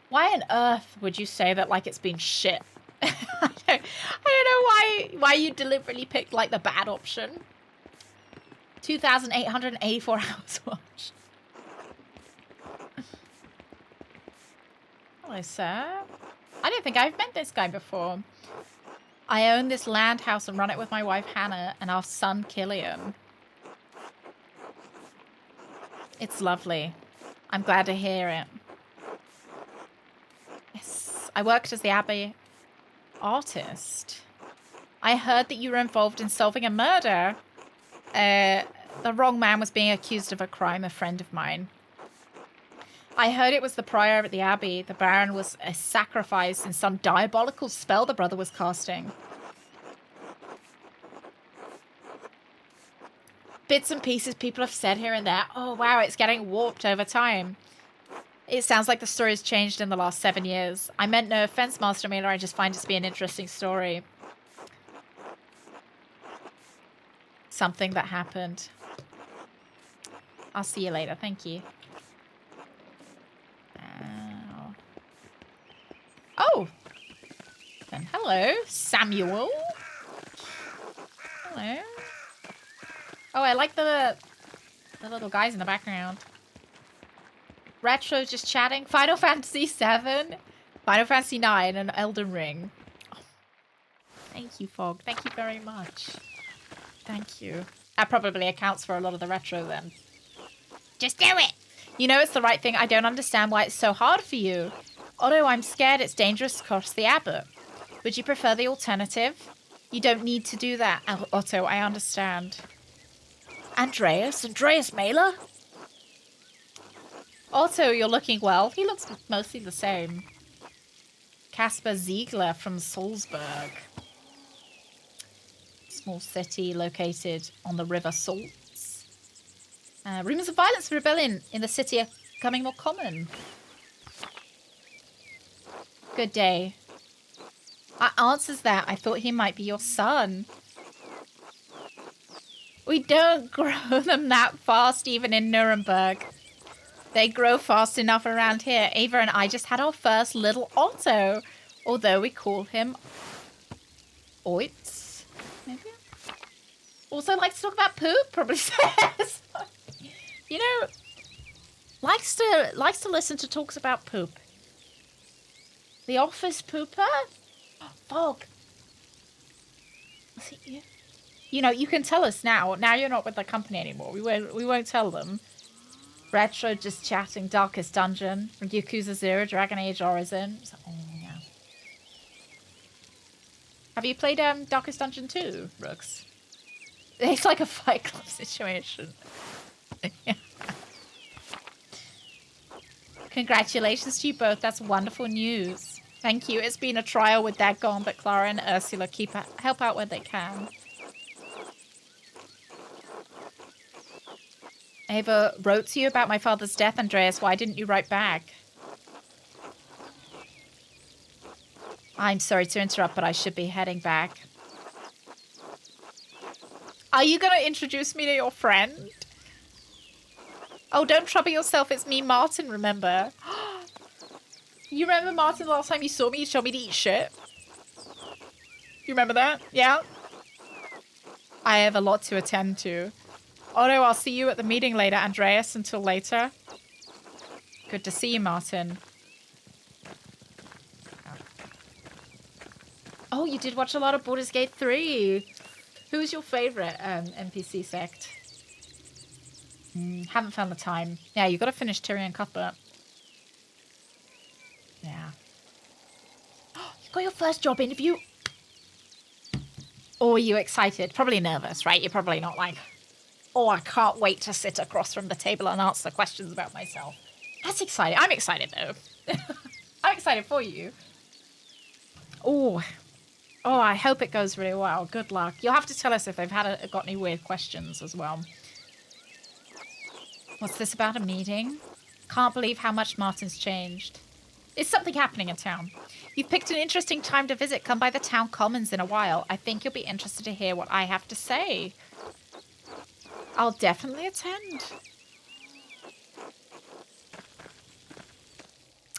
Why on earth would you say that like it's been shit? I don't know why you deliberately picked like the bad option. 2,884 hours watched. Hello, sir. I don't think I've met this guy before. I own this land house and run it with my wife Hannah and our son Killian. It's lovely. I'm glad to hear it. Yes, I worked as the Abbey artist. I heard that you were involved in solving a murder. The wrong man was being accused of a crime, a friend of mine. I heard it was the prior at the Abbey. The Baron was a sacrifice in some diabolical spell the brother was casting. Bits and pieces people have said here and there. Oh, wow, it's getting warped over time. It sounds like the story has changed in the last 7 years. I meant no offense, Master Mailer. I just find it to be an interesting story. Something that happened. I'll see you later. Thank you. Oh. Then hello, Samuel. Hello. Oh, I like the little guys in the background. Retro just chatting. Final Fantasy 7, Final Fantasy 9, and Elden Ring. Oh, thank you, Fog. Thank you very much. Thank you. That probably accounts for a lot of the retro then. Just do it! You know it's the right thing. I don't understand why it's so hard for you. Although I'm scared it's dangerous to cross the abbot. Would you prefer the alternative? You don't need to do that, Otto. I understand. Andreas Mailer? Otto, you're looking well. He looks mostly the same. Caspar Ziegler from Salzburg. Small city located on the River Salts. Rumours of violence and rebellion in the city are becoming more common. Good day. Answers that. I thought he might be your son. We don't grow them that fast, even in Nuremberg. They grow fast enough around here. Ava and I just had our first little Otto, although we call him Oitz, maybe? Also likes to talk about poop, probably says. You know, likes to listen to talks about poop. The office pooper? Fog. Was it you? You know, you can tell us now. Now you're not with the company anymore. We won't tell them. Retro just chatting. Darkest Dungeon. Yakuza 0. Dragon Age Origin. Oh, yeah. Have you played Darkest Dungeon 2, Rooks? It's like a Fight Club situation. Congratulations to you both. That's wonderful news. Thank you. It's been a trial with Dagon, but Clara and Ursula help out where they can. Ava wrote to you about my father's death, Andreas. Why didn't you write back? I'm sorry to interrupt, but I should be heading back. Are you going to introduce me to your friend? Oh, don't trouble yourself. It's me, Martin, remember? You remember, Martin, the last time you saw me, you showed me to eat shit? You remember that? Yeah? I have a lot to attend to. Oh no, I'll see you at the meeting later, Andreas. Until later. Good to see you, Martin. Oh, you did watch a lot of Baldur's Gate 3. Who's your favorite NPC sect? Haven't found the time. Yeah, you got to finish Tyrion Cuthbert. Yeah. You got your first job interview. Oh, are you excited? Probably nervous, right? You're probably not like, oh, I can't wait to sit across from the table and answer questions about myself. That's exciting. I'm excited, though. I'm excited for you. Oh, I hope it goes really well. Good luck. You'll have to tell us if they've got any weird questions as well. What's this about a meeting? Can't believe how much Martin's changed. Is something happening in town? You've picked an interesting time to visit. Come by the town commons in a while. I think you'll be interested to hear what I have to say. I'll definitely attend.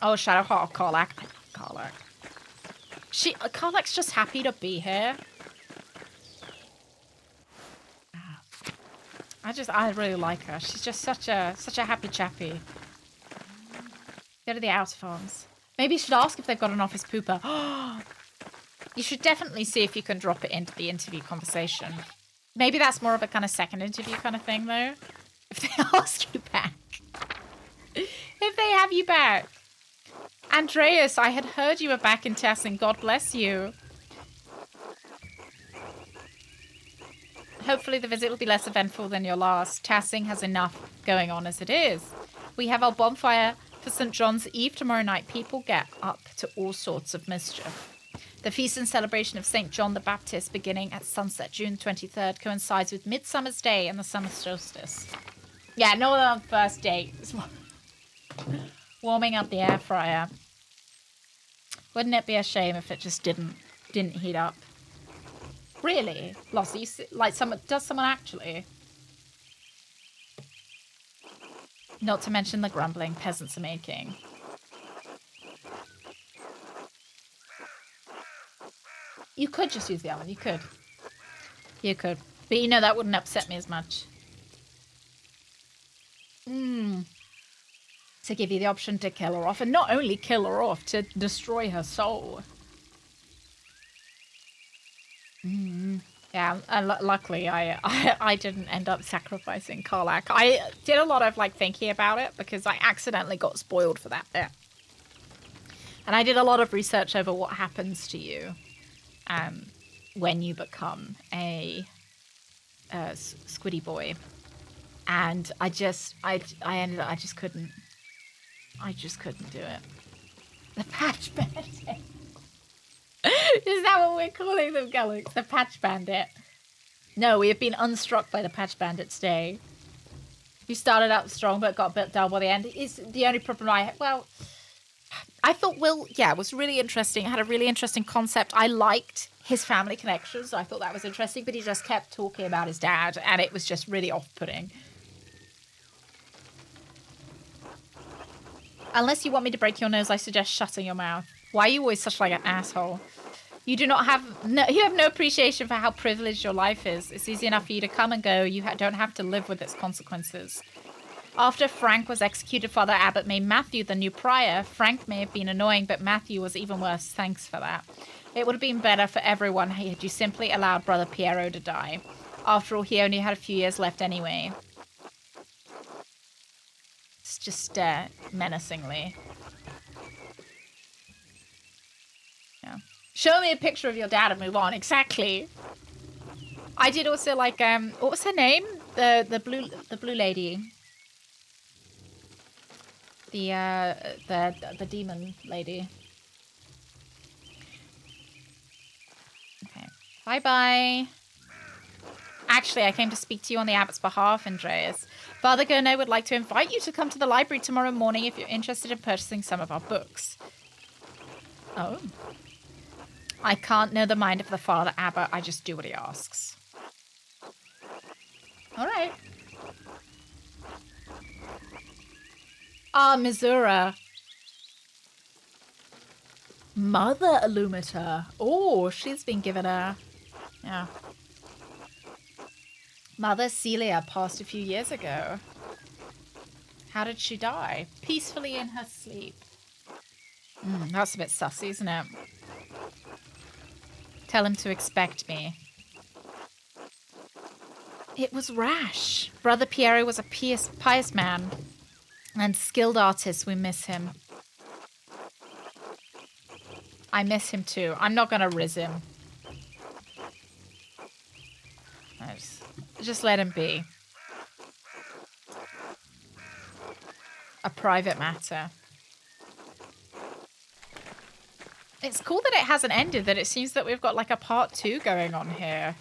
Oh, Shadowheart, Karlach. I love Karlach. Karlach's just happy to be here. I really like her. She's just such a happy chappy. Go to the outer farms. Maybe you should ask if they've got an office pooper. You should definitely see if you can drop it into the interview conversation. Maybe that's more of a kind of second interview kind of thing, though. If they ask you back. If they have you back. Andreas, I had heard you were back in Tessin. God bless you. Hopefully the visit will be less eventful than your last. Tassing has enough going on as it is. We have our bonfire for St. John's Eve tomorrow night. People get up to all sorts of mischief. The feast and celebration of St. John the Baptist, beginning at sunset June 23rd, coincides with Midsummer's Day and the summer solstice. Yeah, no one on the first date. Warming up the air fryer. Wouldn't it be a shame if it just didn't heat up? Really? Lossie, like does someone actually? Not to mention the grumbling peasants are making. You could just use the oven. You could. You could. But you know that wouldn't upset me as much. To give you the option to kill her off. And not only kill her off, to destroy her soul. Yeah, luckily I didn't end up sacrificing Karlach. I did a lot of thinking about it because I accidentally got spoiled for that bit. And I did a lot of research over what happens to you when you become a squiddy boy. And I just couldn't do it. The patch bandit. Is that what we're calling them, Gallux? The patch bandit. No, we have been unstruck by the patch bandit today. You started out strong but got a bit dull by the end. Is the only problem I had. Well, I thought Will, was really interesting. It had a really interesting concept. I liked his family connections. I thought that was interesting, but he just kept talking about his dad, and it was just really off-putting. Unless you want me to break your nose, I suggest shutting your mouth. Why are you always such an asshole? You have no appreciation for how privileged your life is. It's easy enough for you to come and go. You don't have to live with its consequences. After Frank was executed, Father Abbott made Matthew the new prior. Frank may have been annoying, but Matthew was even worse. Thanks for that. It would have been better for everyone had you simply allowed Brother Piero to die. After all, he only had a few years left anyway. It's just menacingly. Yeah. Show me a picture of your dad and move on. Exactly. I did also like what was her name? The blue lady. The demon lady. Okay. Bye-bye. Actually, I came to speak to you on the abbot's behalf, Andreas. Father Gurney would like to invite you to come to the library tomorrow morning if you're interested in purchasing some of our books. Oh. I can't know the mind of the Father Abbot. I just do what he asks. All right. Ah, Missoura. Mother Illumiter. Oh, she's been given a... Yeah. Mother Celia passed a few years ago. How did she die? Peacefully in her sleep. That's a bit sussy, isn't it? Tell him to expect me. It was rash. Brother Piero was a pious man and skilled artist. We miss him. I miss him too. I'm not going to riz him. Just let him be. A private matter. It's cool that it hasn't ended, that it seems that we've got like a part 2 going on here.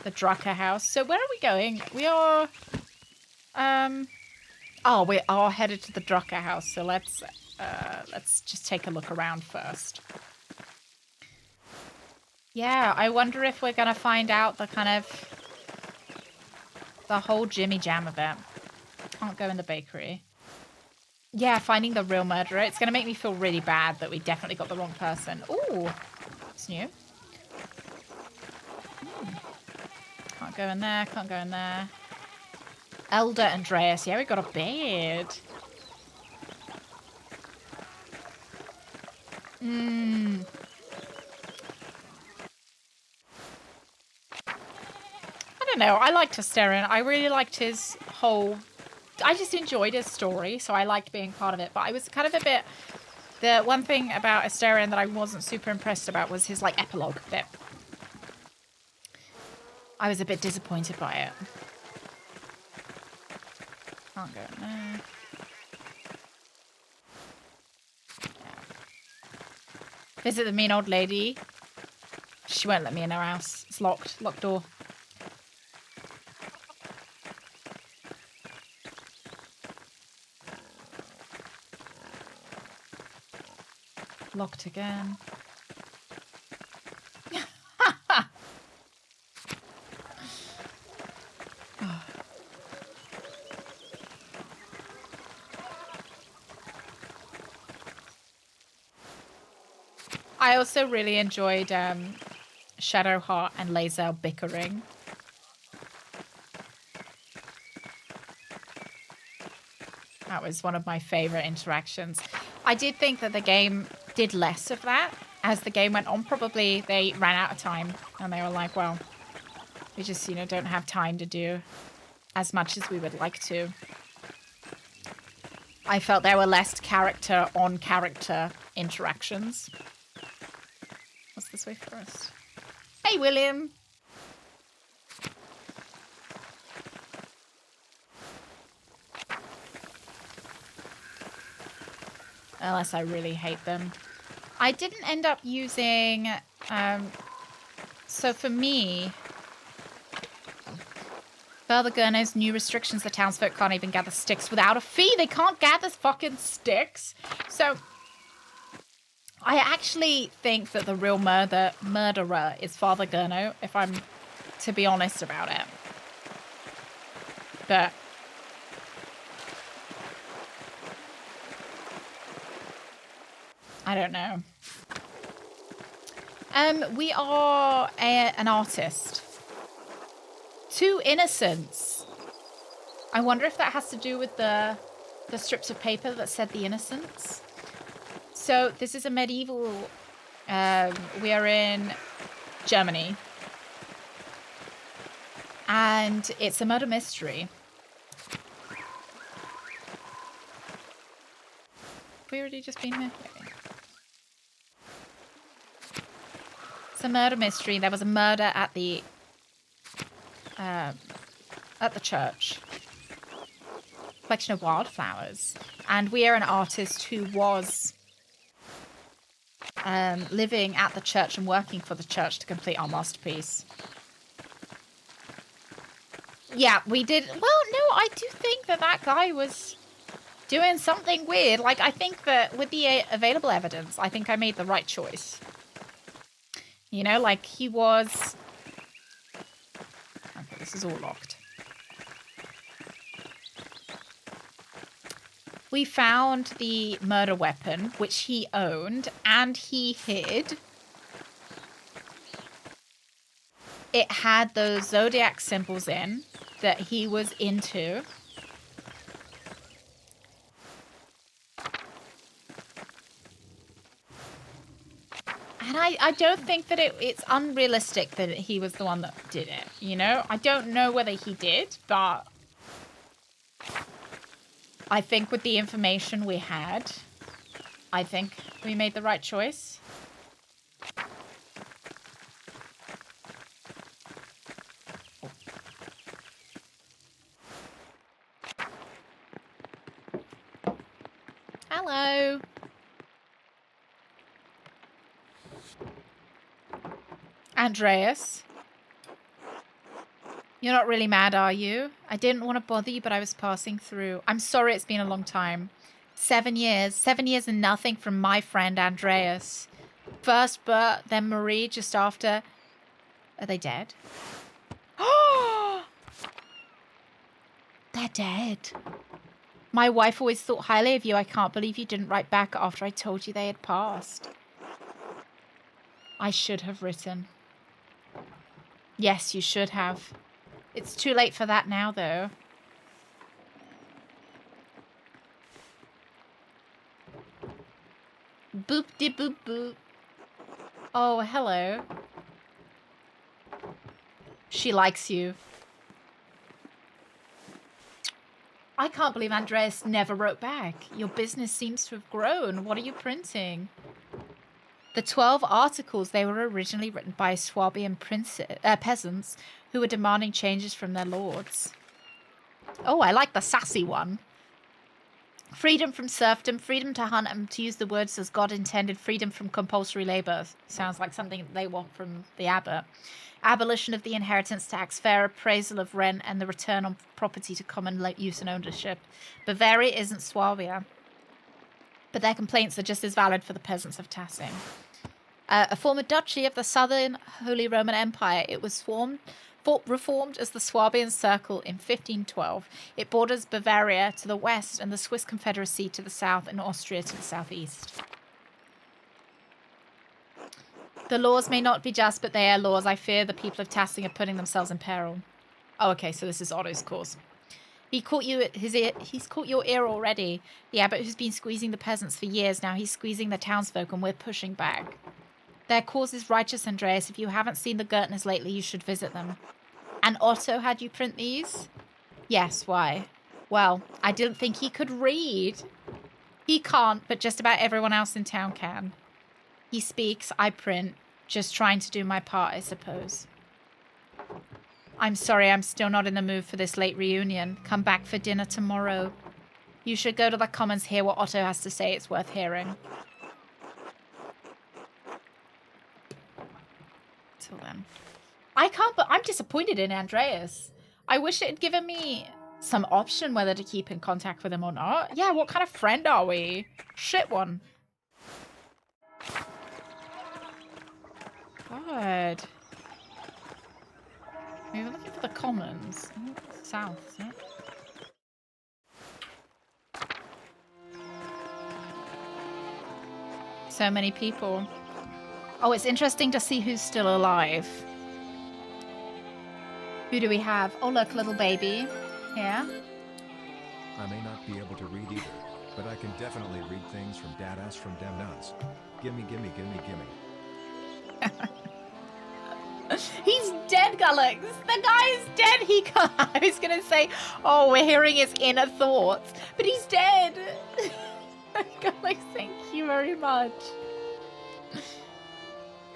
The Drucker house. So where are we going? We are... Oh, we are headed to the Drucker house. So let's just take a look around first. Yeah, I wonder if we're going to find out the kind of... the whole Jimmy Jam of it. Can't go in the bakery. Yeah, finding the real murderer. It's going to make me feel really bad that we definitely got the wrong person. Ooh, it's new. Can't go in there, can't go in there. Elder Andreas. Yeah, we got a bed. I don't know. I liked Asterion. I really liked his whole... I just enjoyed his story, so I liked being part of it. But I was kind of a bit... The one thing about Asterion that I wasn't super impressed about was his, like, epilogue bit. I was a bit disappointed by it. Can't go in there. Yeah. Visit the mean old lady. She won't let me in her house. It's locked. Locked door. Locked again. I also really enjoyed Shadowheart and Lae'zel bickering. That was one of my favorite interactions. I did think that the game did less of that as the game went on. Probably they ran out of time and they were like, well, we just, don't have time to do as much as we would like to. I felt there were less character-on-character interactions. What's this way first? Hey, William! Unless I really hate them. I didn't end up using... so for me... Father Gurney's new restrictions, the townsfolk can't even gather sticks without a fee. They can't gather fucking sticks. So... I actually think that the real murderer is Father Gurney, if I'm to be honest about it. But... I don't know. We are an artist. 2 innocents. I wonder if that has to do with the strips of paper that said the innocents. So this is a medieval... we are in Germany. And it's a murder mystery. Have we already just been here? Okay. It's a murder mystery. There was a murder at the church. Collection of wildflowers. And we are an artist who was living at the church and working for the church to complete our masterpiece. Yeah, we did. Well, no, I do think that that guy was doing something weird. Like, I think that with the available evidence, I think I made the right choice. You know, like, he was... Okay, this is all locked. We found the murder weapon, which he owned, and he hid. It had those zodiac symbols in that he was into. And I don't think that it's unrealistic that he was the one that did it, you know? I don't know whether he did, but I think with the information we had, I think we made the right choice. Hello. Andreas. You're not really mad, are you? I didn't want to bother you, but I was passing through. I'm sorry it's been a long time. 7 years. 7 years and nothing from my friend Andreas. First Bert, then Marie, just after. Are they dead? Oh! They're dead. My wife always thought highly of you. I can't believe you didn't write back after I told you they had passed. I should have written. Yes, you should have. It's too late for that now, though. Boop de boop boop. Oh, hello. She likes you. I can't believe Andreas never wrote back. Your business seems to have grown. What are you printing? The 12 articles, they were originally written by Swabian peasants who were demanding changes from their lords. Oh, I like the sassy one. Freedom from serfdom, freedom to hunt and to use the words as God intended, freedom from compulsory labor. Sounds like something they want from the abbot. Abolition of the inheritance tax, fair appraisal of rent, and the return on property to common use and ownership. Bavaria isn't Swabia, but their complaints are just as valid for the peasants of Tassing. A former duchy of the Southern Holy Roman Empire, it was reformed as the Swabian Circle in 1512. It borders Bavaria to the west and the Swiss Confederacy to the south and Austria to the southeast. The laws may not be just, but they are laws. I fear the people of Tassing are putting themselves in peril. Oh, okay, so this is Otto's cause. He caught you at his ear. He's caught your ear already. The abbot who's been squeezing the peasants for years now. He's squeezing the townsfolk, and we're pushing back. Their cause is righteous, Andreas. If you haven't seen the Gertners lately, you should visit them. And Otto had you print these? Yes, why? Well, I didn't think he could read. He can't, but just about everyone else in town can. He speaks, I print. Just trying to do my part, I suppose. I'm sorry, I'm still not in the mood for this late reunion. Come back for dinner tomorrow. You should go to the Commons, hear what Otto has to say. It's worth hearing. Till then. I can't, but I'm disappointed in Andreas. I wish it had given me some option whether to keep in contact with him or not. Yeah, what kind of friend are we? Shit one. God. We were looking for the Commons. Oh, south, isn't it? So many people. Oh, it's interesting to see who's still alive. Who do we have? Oh, look, little baby. Yeah. I may not be able to read either, but I can definitely read things from Dadass from Dem Nuns. Gimme, gimme, gimme, gimme. He's dead, Gullux. The guy is dead. He can't. I was going to say, oh, we're hearing his inner thoughts, but he's dead. Gullux, thank you very much.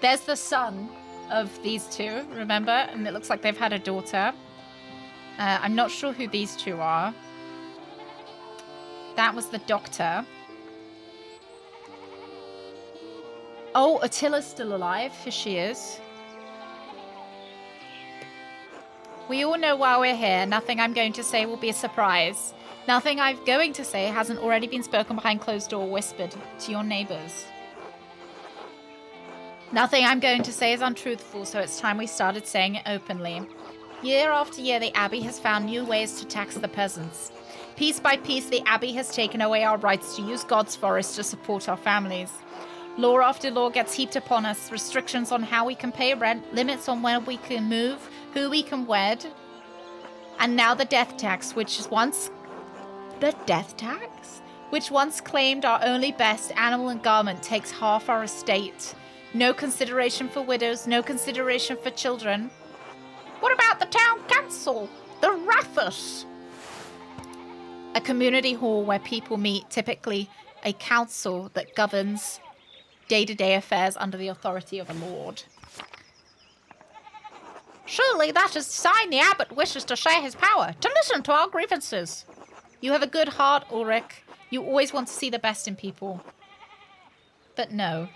There's the son of these two, remember? And it looks like they've had a daughter. I'm not sure who these two are. That was the doctor. Oh, Attila's still alive. Here she is. We all know why we're here. Nothing I'm going to say will be a surprise. Nothing I'm going to say hasn't already been spoken behind closed door, whispered to your neighbors. Nothing I'm going to say is untruthful, so it's time we started saying it openly. Year after year, the Abbey has found new ways to tax the peasants. Piece by piece, the Abbey has taken away our rights to use God's forest to support our families. Law after law gets heaped upon us, restrictions on how we can pay rent, limits on when we can move, who we can wed. And now the death tax, which once claimed our only best animal and garment, takes half our estate. No consideration for widows, no consideration for children. What about the town council? The Rathus? A community hall where people meet, typically a council that governs day-to-day affairs under the authority of a lord. Surely that is a sign the abbot wishes to share his power, to listen to our grievances. You have a good heart, Ulrich. You always want to see the best in people. But no.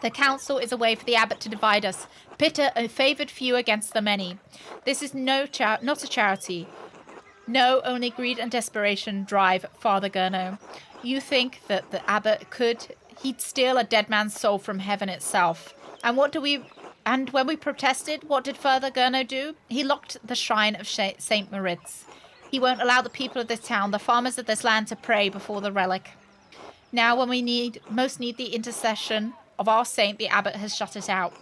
The council is a way for the abbot to divide us, pit a favoured few against the many. This is not a charity. No, only greed and desperation drive Father Gurno. You think that the abbot he'd steal a dead man's soul from heaven itself. And when we protested, what did Father Gurno do? He locked the shrine of St. Moritz. He won't allow the people of this town, the farmers of this land, to pray before the relic. Now, when we most need the intercession of our saint, the abbot has shut it out.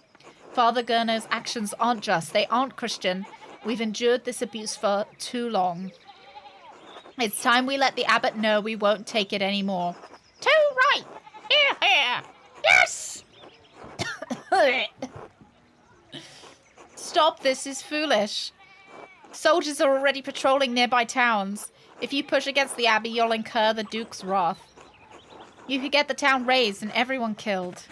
Father Gurno's actions aren't just. They aren't Christian. We've endured this abuse for too long. It's time we let the abbot know we won't take it anymore. Too right! Hear, hear! Yes! Stop, this is foolish. Soldiers are already patrolling nearby towns. If you push against the abbey, you'll incur the Duke's wrath. You could get the town razed and everyone killed.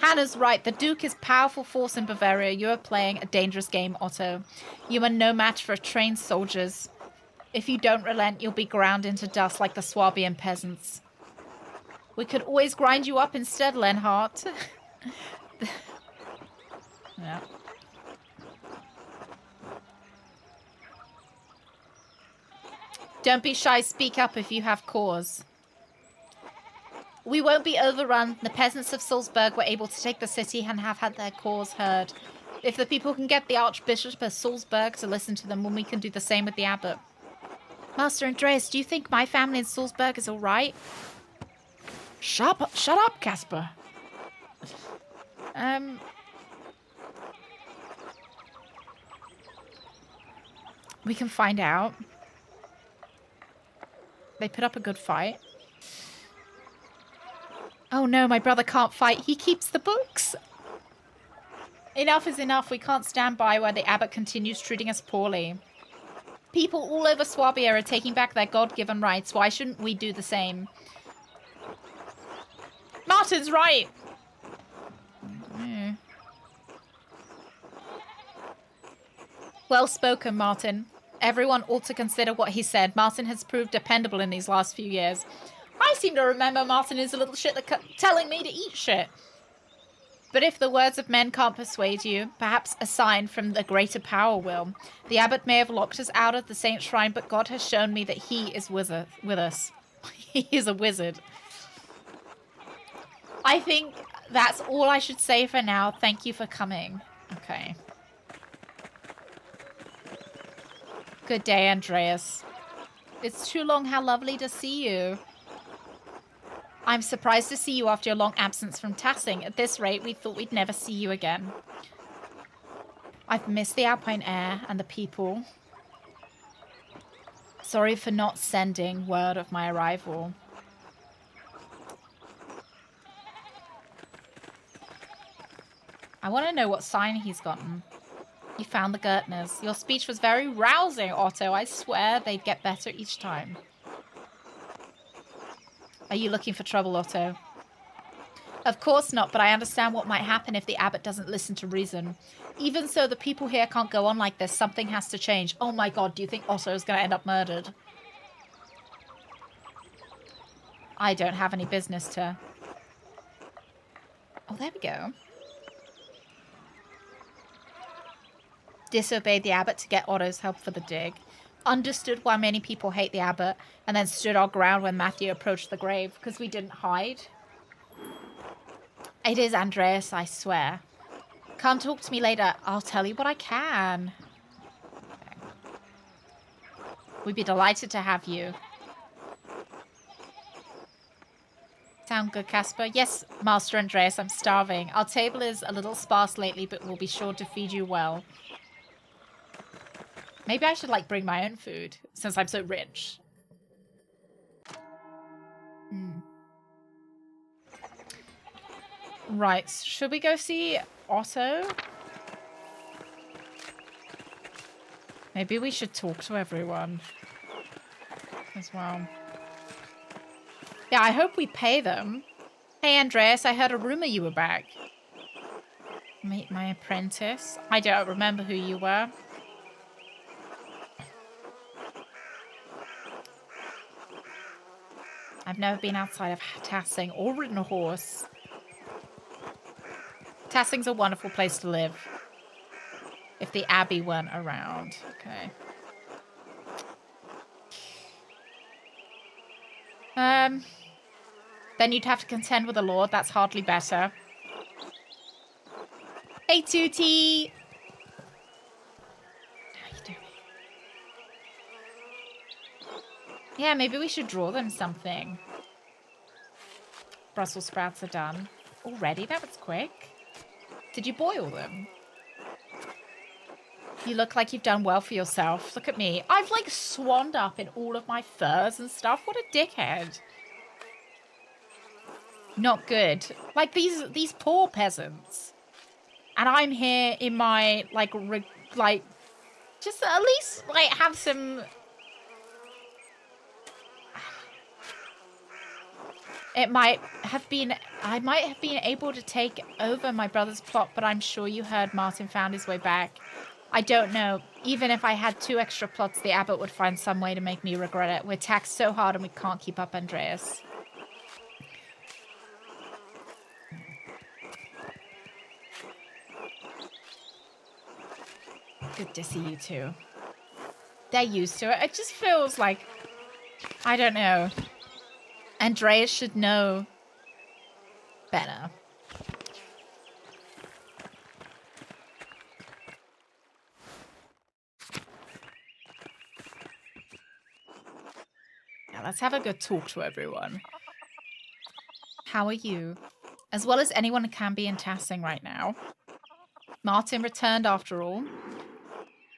Hannah's right. The Duke is a powerful force in Bavaria. You are playing a dangerous game, Otto. You are no match for trained soldiers. If you don't relent, you'll be ground into dust like the Swabian peasants. We could always grind you up instead, Lenhart. Yeah. Don't be shy. Speak up if you have cause. We won't be overrun. The peasants of Salzburg were able to take the city and have had their cause heard. If the people can get the Archbishop of Salzburg to listen to them, then we can do the same with the abbot. Master Andreas, do you think my family in Salzburg is all right? Shut up, Casper. We can find out. They put up a good fight. Oh no, my brother can't fight. He keeps the books. Enough is enough. We can't stand by while the abbot continues treating us poorly. People all over Swabia are taking back their God-given rights. Why shouldn't we do the same? Martin's right. Well spoken, Martin. Everyone ought to consider what he said. Martin has proved dependable in these last few years. I seem to remember Martin is a little shit that telling me to eat shit. But if the words of men can't persuade you, perhaps a sign from the greater power will. The abbot may have locked us out of the saint shrine, but God has shown me that he is with us. He is a wizard. I think that's all I should say for now. Thank you for coming. Okay. Good day, Andreas. It's too long. How lovely to see you. I'm surprised to see you after your long absence from Tassing. At this rate, we thought we'd never see you again. I've missed the Alpine air and the people. Sorry for not sending word of my arrival. I want to know what sign he's gotten. You found the Gertners. Your speech was very rousing, Otto. I swear they'd get better each time. Are you looking for trouble, Otto? Of course not, but I understand what might happen if the abbot doesn't listen to reason. Even so, the people here can't go on like this. Something has to change. Oh my god, do you think Otto is going to end up murdered? I don't have any business to... Oh, there we go. Disobeyed the abbot to get Otto's help for the dig. Understood why many people hate the abbot, and then stood our ground when Matthew approached the grave, because we didn't hide. It is Andreas, I swear. Come talk to me later. I'll tell you what I can. Okay. We'd be delighted to have you. Sound good, Casper? Yes, Master Andreas, I'm starving. Our table is a little sparse lately, but we'll be sure to feed you well. Maybe I should, like, bring my own food, since I'm so rich. Right, should we go see Otto? Maybe we should talk to everyone as well. Yeah, I hope we pay them. Hey, Andreas, I heard a rumor you were back. Meet my apprentice? I don't remember who you were. I've never been outside of Tassing or ridden a horse. Tassing's a wonderful place to live. If the Abbey weren't around. Okay. Then you'd have to contend with the Lord. That's hardly better. Hey, Tootie! How you doing? Yeah, maybe we should draw them something. Brussels sprouts are done. Already? That was quick. Did you boil them? You look like you've done well for yourself. Look at me. I've, like, swanned up in all of my furs and stuff. What a dickhead. Not good. Like, these poor peasants. And I'm here in my, like, just at least, like, have some... I might have been able to take over my brother's plot, but I'm sure you heard Martin found his way back. I don't know. Even if I had 2 extra plots, the abbot would find some way to make me regret it. We're taxed so hard and we can't keep up, Andreas. Good to see you two. They're used to it. It just feels like, I don't know. Andreas should know better. Now let's have a good talk to everyone. How are you? As well as anyone can be in Tassing right now. Martin returned after all.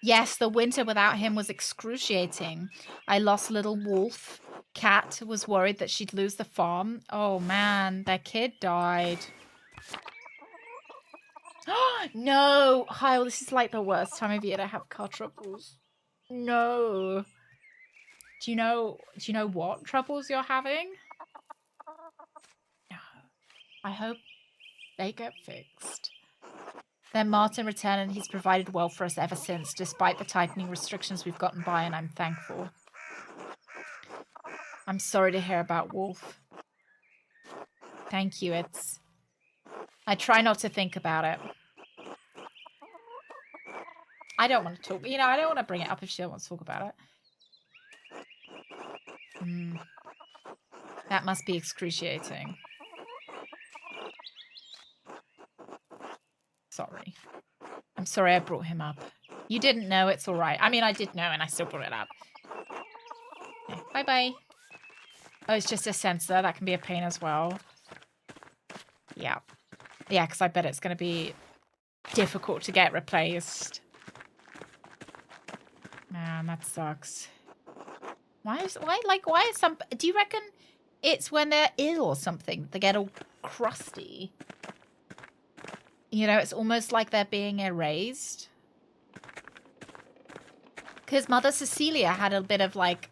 Yes, the winter without him was excruciating. I lost little Wolf. Kat was worried that she'd lose the farm. Oh man, their kid died. No! Kyle, this is like the worst time of year to have car troubles. No. Do you know what troubles you're having? No. I hope they get fixed. Then Martin returned and he's provided well for us ever since, despite the tightening restrictions we've gotten by, and I'm thankful. I'm sorry to hear about Wolf. Thank you, I try not to think about it. I don't want to talk, I don't want to bring it up if she don't want to talk about it. That must be excruciating. Sorry. I'm sorry I brought him up. You didn't know, it's alright. I mean, I did know and I still brought it up. Okay, bye-bye. Oh, it's just a sensor. That can be a pain as well. Yeah. Yeah, because I bet it's going to be difficult to get replaced. Man, that sucks. Why is some... Do you reckon it's when they're ill or something? They get all crusty. You know, it's almost like they're being erased. Because Mother Cecilia had a bit of, like,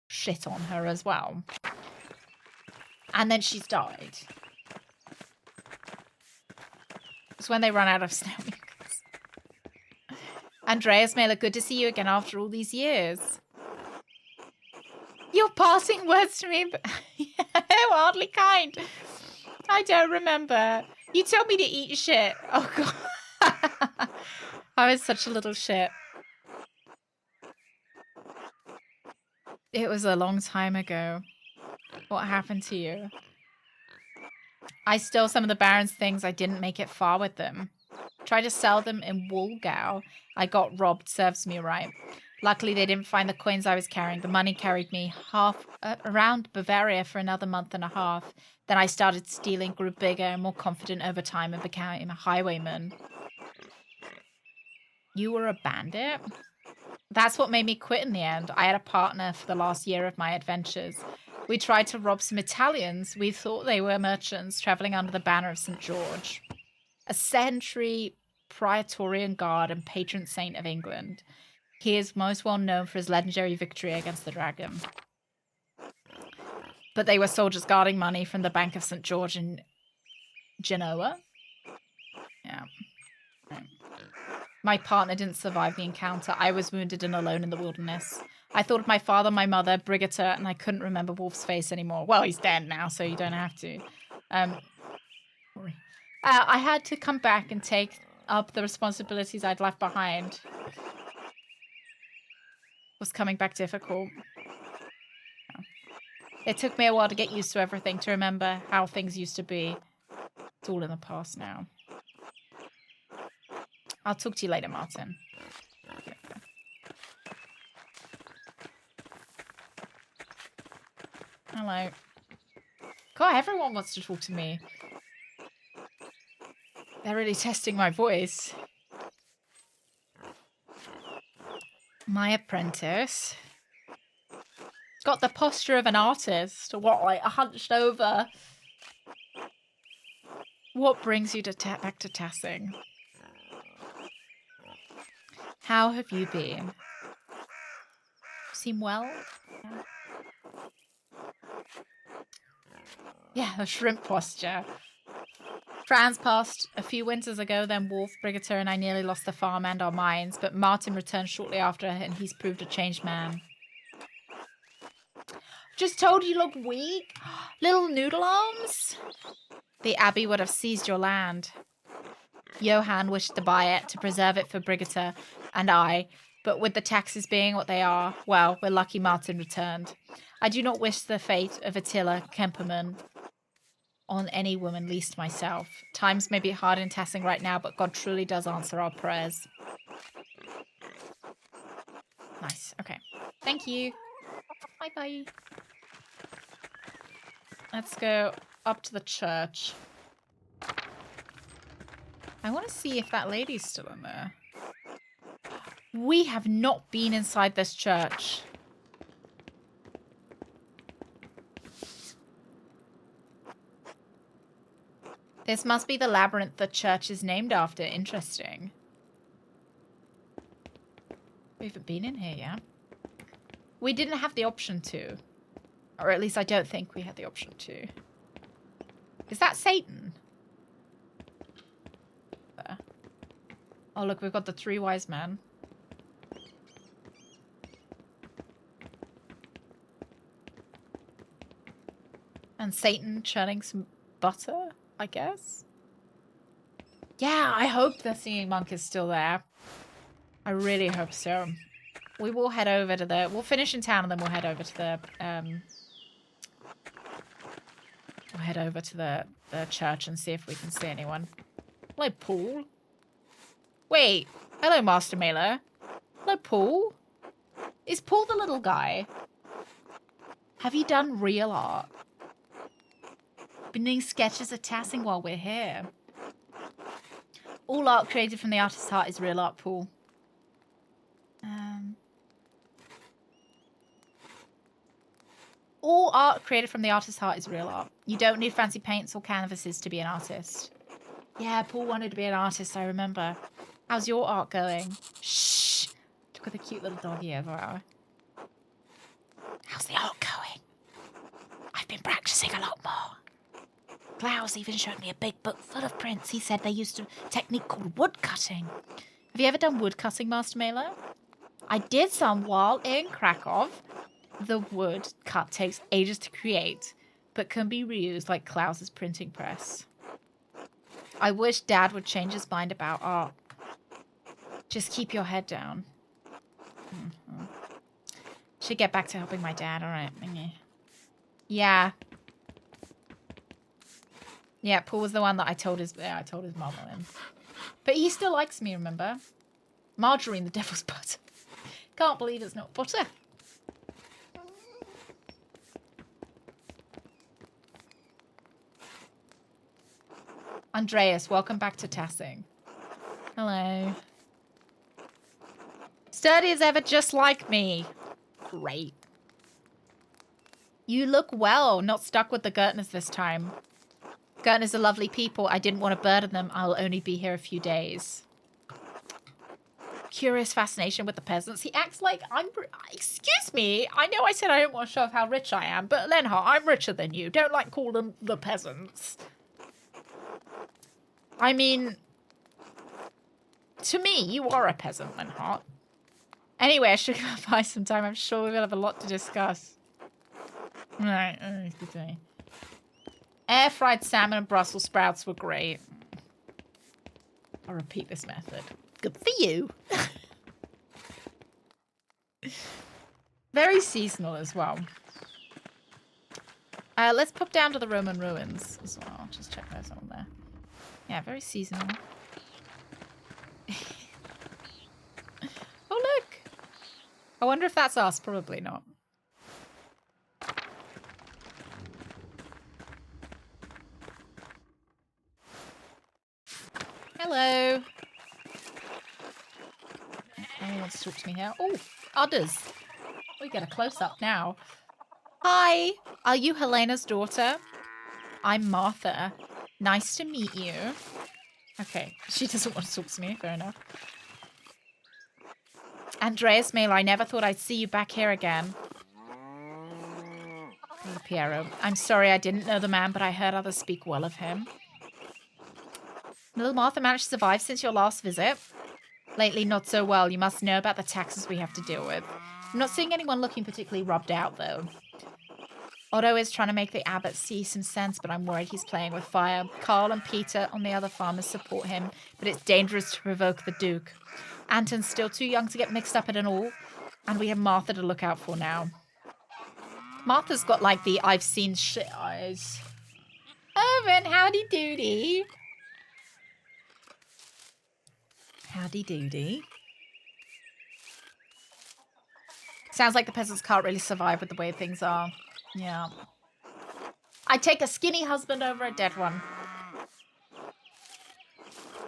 shit on her as well. And then she's died. It's when they run out of snow mucus. Andreas Mailer, good to see you again after all these years. Your passing words to me, but hardly kind. I don't remember. You told me to eat shit. Oh, God. I was such a little shit. It was a long time ago. What happened to you? I stole some of the Baron's things. I didn't make it far with them. Tried to sell them in Woolgau. I got robbed. Serves me right. Luckily, they didn't find the coins I was carrying. The money carried me around Bavaria for another month and a half. Then I started stealing, grew bigger and more confident over time, and became a highwayman. You were a bandit? That's what made me quit in the end. I had a partner for the last year of my adventures. We tried to rob some Italians. We thought they were merchants traveling under the banner of St. George, a century Praetorian Guard and patron saint of England. He is most well known for his legendary victory against the dragon. But they were soldiers guarding money from the Bank of St. George in Genoa. Yeah. My partner didn't survive the encounter. I was wounded and alone in the wilderness. I thought of my father, my mother, Brigitte, and I couldn't remember Wolf's face anymore. Well, he's dead now, so you don't have to. I had to come back and take up the responsibilities I'd left behind. Was coming back difficult. It took me a while to get used to everything, to remember how things used to be. It's all in the past now. I'll talk to you later, Martin. Hello. God, everyone wants to talk to me. They're really testing my voice. My apprentice. Got the posture of an artist. What, like hunched over? What brings you to back to Tassing? How have you been? Seem well? Yeah, the shrimp posture. Franz passed a few winters ago, then Wolf, Brigitte, and I nearly lost the farm and our mines, but Martin returned shortly after, and he's proved a changed man. Just told you look weak. Little noodle arms. The Abbey would have seized your land. Johann wished to buy it, to preserve it for Brigitte and I, but with the taxes being what they are, well, we're lucky Martin returned. I do not wish the fate of Attila Kemperman on any woman, least myself. Times may be hard in Tassing right now, but God truly does answer our prayers. Nice. Okay. Thank you. Bye-bye. Let's go up to the church. I want to see if that lady's still in there. We have not been inside this church. This must be the labyrinth the church is named after. Interesting. We haven't been in here yet. We didn't have the option to. Or at least I don't think we had the option to. Is that Satan? There. Oh, look, we've got the three wise men. And Satan churning some butter, I guess. Yeah, I hope the singing monk is still there. I really hope so. We will head over to the... We'll finish in town and then we'll head over to the... we'll head over to the church and see if we can see anyone. Hello, Paul. Wait. Hello, Master Mailer. Hello, Paul. Is Paul the little guy? Have you done real art? Been doing sketches of Tassing while we're here. All art created from the artist's heart is real art, Paul. All art created from the artist's heart is real art. You don't need fancy paints or canvases to be an artist. Yeah, Paul wanted to be an artist, I remember. How's your art going? Shh! Look at the cute little doggy over our... How's the art going? I've been practicing a lot more. Klaus even showed me a big book full of prints. He said they used a technique called wood cutting. Have you ever done wood cutting, Master Mailer? I did some while in Krakow. The wood cut takes ages to create, but can be reused like Klaus's printing press. I wish Dad would change his mind about art. Just keep your head down. Should get back to helping my dad, alright. Yeah. Yeah, Paul was the one that I told his mom on him. But he still likes me, remember? Margarine, the devil's butter. Can't believe it's not butter. Andreas, welcome back to Tassing. Hello. Sturdy as ever, just like me. Great. You look well, not stuck with the Gertners this time. Gertners are lovely people. I didn't want to burden them. I'll only be here a few days. Curious fascination with the peasants. He acts like I'm... Excuse me. I know I said I don't want to show off how rich I am, but Lenhart, I'm richer than you. Don't like call them the peasants. I mean... To me, you are a peasant, Lenhart. Anyway, I should go buy some time. I'm sure we'll have a lot to discuss. Right. Air-fried salmon and Brussels sprouts were great. I'll repeat this method. Good for you. Very seasonal as well. Let's pop down to the Roman ruins as well. Just check those on there. Yeah, very seasonal. Oh, look. I wonder if that's us. Probably not. Hello. Anyone wants to talk to me here? Oh, others. We get a close-up now. Hi. Are you Helena's daughter? I'm Martha. Nice to meet you. Okay. She doesn't want to talk to me. Fair enough. Andreas Mailer, I never thought I'd see you back here again. Oh, Piero. I'm sorry I didn't know the man, but I heard others speak well of him. Little Martha managed to survive since your last visit. Lately, not so well. You must know about the taxes we have to deal with. I'm not seeing anyone looking particularly rubbed out, though. Otto is trying to make the abbot see some sense, but I'm worried he's playing with fire. Carl and Peter on the other farmers support him, but it's dangerous to provoke the Duke. Anton's still too young to get mixed up in it all, and we have Martha to look out for now. Martha's got, like, the I've seen shit eyes. Owen, howdy doody. Howdy doody. Sounds like the peasants can't really survive with the way things are. Yeah. I take a skinny husband over a dead one.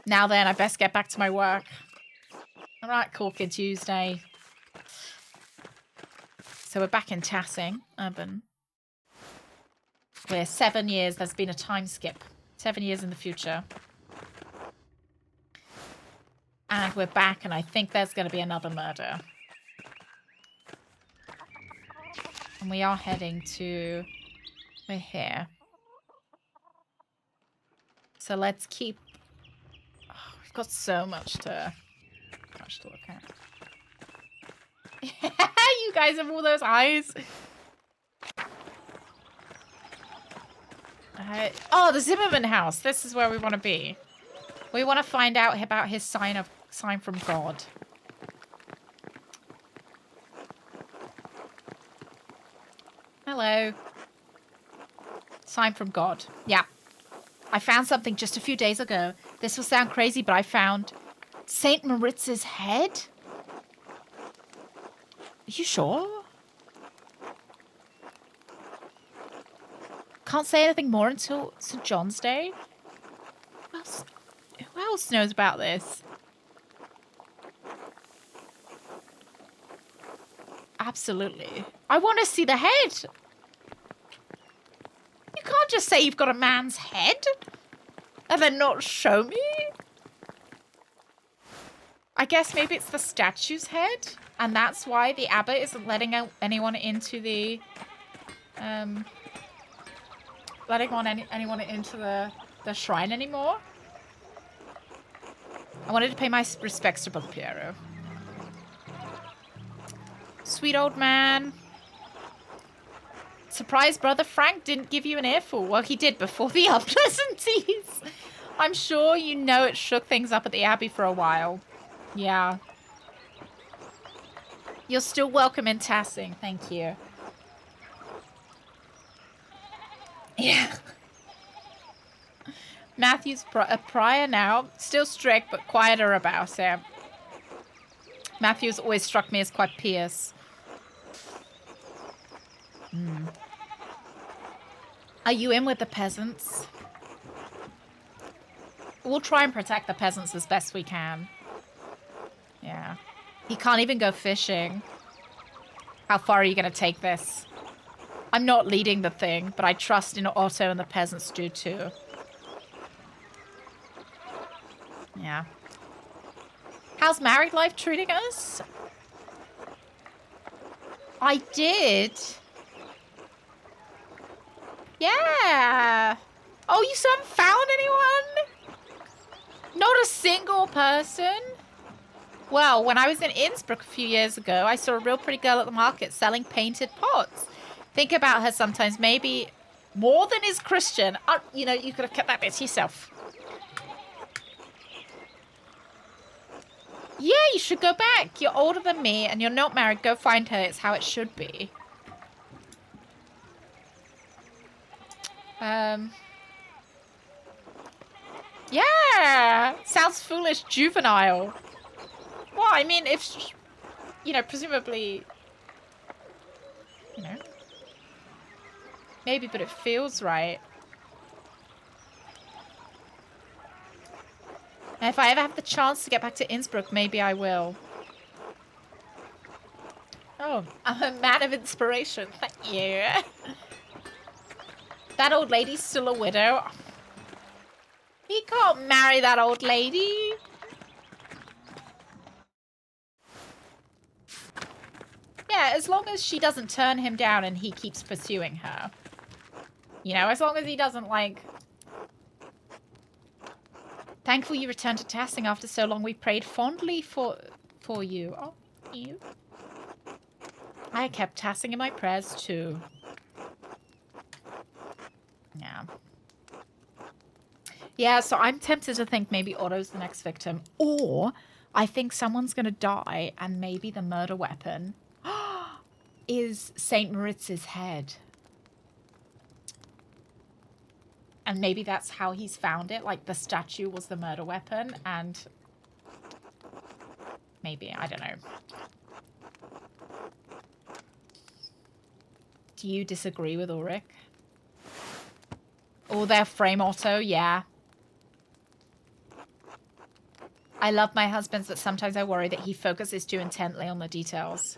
Now then, I best get back to my work. Alright, Corkin Tuesday. So we're back in Tassing, Urban. We're 7 years. There's been a time skip. 7 years in the future. And we're back, and I think there's going to be another murder. And we are heading to... We're here. So let's keep... Oh, we've got so much to look at. You guys have all those eyes. Oh, the Zimmerman house. This is where we want to be. We want to find out about his sign from God. Hello. Sign from God. Yeah. I found something just a few days ago. This will sound crazy, but I found Saint Maritz's head. Are you sure? Can't say anything more until St. John's Day. Who else knows about this? Absolutely. I want to see the head. You can't just say you've got a man's head and then not show me. I guess maybe it's the statue's head, and that's why the abbot isn't letting anyone into the letting anyone into the shrine anymore. I wanted to pay my respects to Brother Piero. Sweet old man. Surprised Brother Frank didn't give you an earful. Well, he did before the unpleasantries. I'm sure you know it shook things up at the Abbey for a while. Yeah. You're still welcome in Tassing. Thank you. Yeah. Matthew's a prior now. Still strict, but quieter about it. Matthew's always struck me as quite pious. Are you in with the peasants? We'll try and protect the peasants as best we can. Yeah. He can't even go fishing. How far are you going to take this? I'm not leading the thing, but I trust in Otto and the peasants do too. Yeah. How's married life treating us? I did. Yeah. Oh, you still haven't found anyone? Not a single person? Well, when I was in Innsbruck a few years ago, I saw a real pretty girl at the market selling painted pots. Think about her sometimes, maybe more than is Christian. You know, you could have kept that bit to yourself. Yeah, you should go back. You're older than me and you're not married. Go find her. It's how it should be. Yeah. Sounds foolish, juvenile. Well, I mean, if, you know, presumably, you know, maybe, but it feels right. And if I ever have the chance to get back to Innsbruck, maybe I will. Oh, I'm a man of inspiration. Thank you. That old lady's still a widow. He can't marry that old lady. Yeah, as long as she doesn't turn him down and he keeps pursuing her. You know, as long as he doesn't, like... Thankful you returned to Tassing after so long. We prayed fondly for you. Oh, you. I kept Tassing in my prayers, too. Yeah. Yeah, so I'm tempted to think maybe Otto's the next victim. Or I think someone's going to die and maybe the murder weapon is St. Moritz's head. And maybe that's how he's found it. Like the statue was the murder weapon and maybe, I don't know. Do you disagree with Ulrich? Oh, their frame Otto, yeah. I love my husband, but sometimes I worry that he focuses too intently on the details.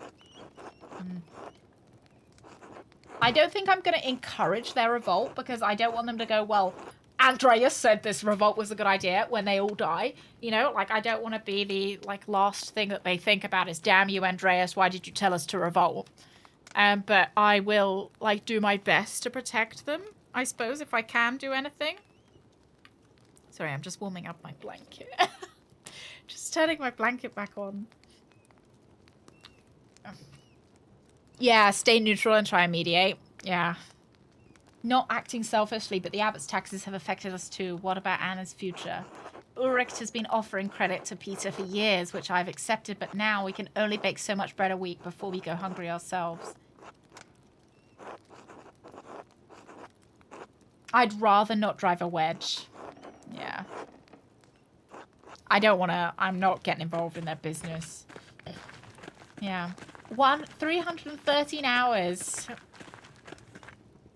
I don't think I'm going to encourage their revolt because I don't want them to go, well, Andreas said this revolt was a good idea when they all die. You know, like, I don't want to be the, like, last thing that they think about is, damn you, Andreas, why did you tell us to revolt? But I will, like, do my best to protect them, I suppose, if I can do anything. Sorry, I'm just warming up my blanket. Just turning my blanket back on. Yeah, stay neutral and try and mediate. Yeah. Not acting selfishly, but the Abbott's taxes have affected us too. What about Anna's future? Ulrich has been offering credit to Peter for years, which I've accepted, but now we can only bake so much bread a week before we go hungry ourselves. I'd rather not drive a wedge. Yeah. I don't want to... I'm not getting involved in their business. Yeah. 313 hours.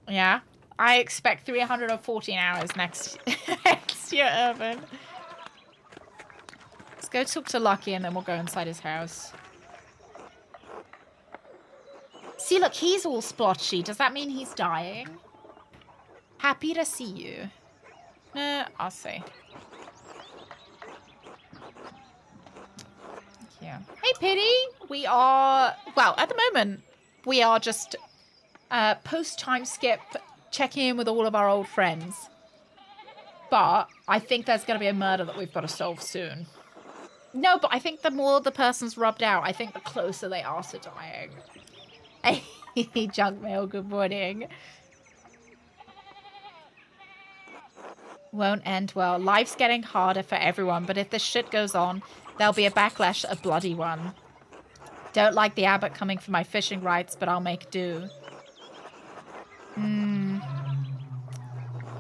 Yeah. I expect 314 hours next year, Urban. Let's go talk to Lucky and then we'll go inside his house. See, look, he's all splotchy. Does that mean he's dying? Happy to see you. I'll see. Yeah. Hey, Pity. We are, well, at the moment, we are just post time skip checking in with all of our old friends. But I think there's going to be a murder that we've got to solve soon. No, but I think the more the person's rubbed out, I think the closer they are to dying. Hey, junk mail, good morning. Won't end well. Life's getting harder for everyone, but if this shit goes on, there'll be a backlash, a bloody one. Don't like the abbot coming for my fishing rights, but I'll make do.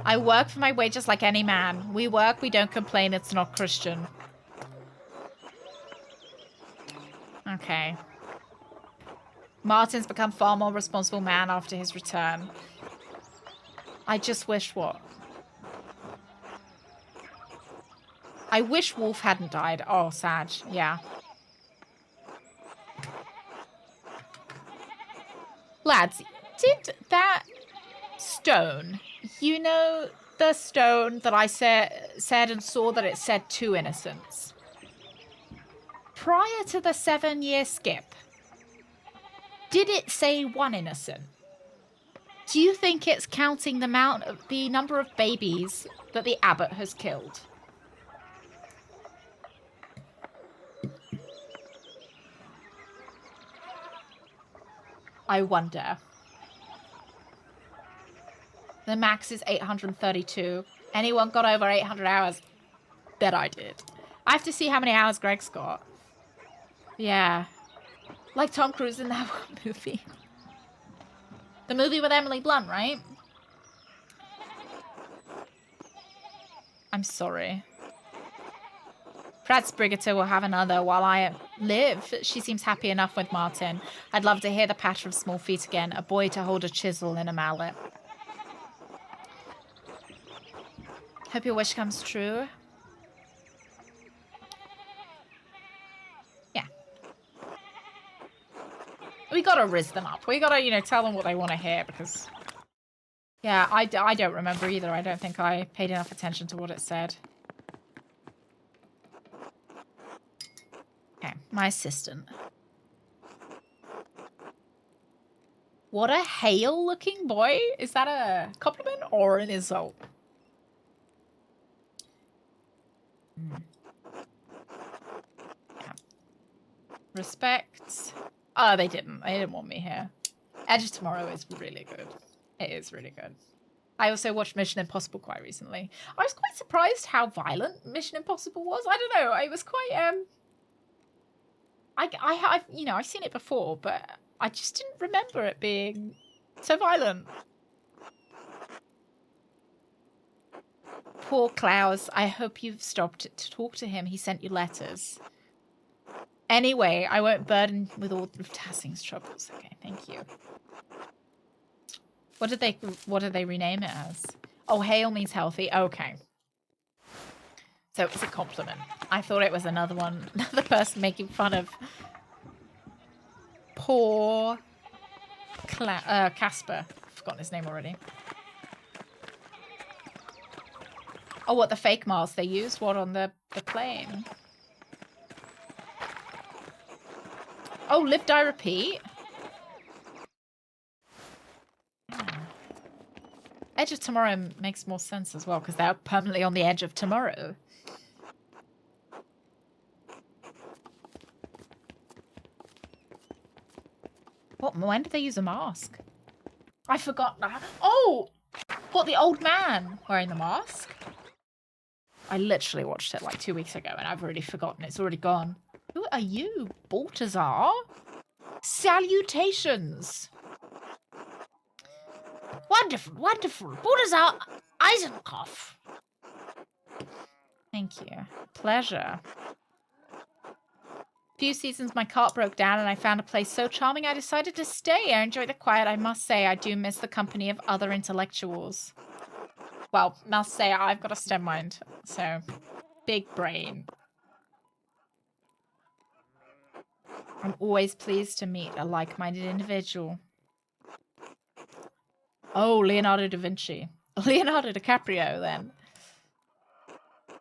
I work for my wages like any man. We work, we don't complain, it's not Christian. Okay. Martin's become far more responsible man after his return. I just wish what? I wish Wolf hadn't died. Oh, Sag. Yeah. Lads, did that stone, you know the stone that I said and saw that it said 2 innocents? Prior to the 7-year skip, did it say 1 innocent? Do you think it's counting the number of babies that the abbot has killed? I wonder. The max is 832. Anyone got over 800 hours? Bet I did. I have to see how many hours Greg's got. Yeah. Like Tom Cruise in that one movie. The movie with Emily Blunt, right? I'm sorry. Perhaps Brigitte will have another while I live. She seems happy enough with Martin. I'd love to hear the patter of small feet again. A boy to hold a chisel and a mallet. Hope your wish comes true. Yeah. We gotta riz them up. We gotta, you know, tell them what they want to hear because... Yeah, I don't remember either. I don't think I paid enough attention to what it said. Okay, my assistant. What a hale-looking boy. Is that a compliment or an insult? Yeah. Respect. Oh, they didn't. They didn't want me here. Edge of Tomorrow is really good. It is really good. I also watched Mission Impossible quite recently. I was quite surprised how violent Mission Impossible was. I don't know. I was quite I've seen it before, but I just didn't remember it being so violent. Poor Klaus. I hope you've stopped to talk to him. He sent you letters. Anyway, I won't burden with all of Tassing's troubles. Okay, thank you. What did they rename it as? Oh, hale means healthy. Okay. So it's a compliment. I thought it was another one. Another person making fun of poor Casper. I've forgotten his name already. Oh, what, the fake mask they used? What, on the plane? Oh, live, die, repeat. Yeah. Edge of Tomorrow makes more sense as well, because they're permanently on the edge of tomorrow. What? When did they use a mask? I forgot that. Oh! What, the old man wearing the mask? I literally watched it like 2 weeks ago and I've already forgotten. It's already gone. Who are you? Baltazar? Salutations! Wonderful, wonderful. Baltazar Eisenkopf. Thank you. Pleasure. Few seasons my cart broke down and I found a place so charming I decided to stay. I enjoy the quiet. I must say I do miss the company of other intellectuals. Well, must say I've got a STEM mind, so big brain. I'm always pleased to meet a like-minded individual. Oh, Leonardo da Vinci. Leonardo DiCaprio, then.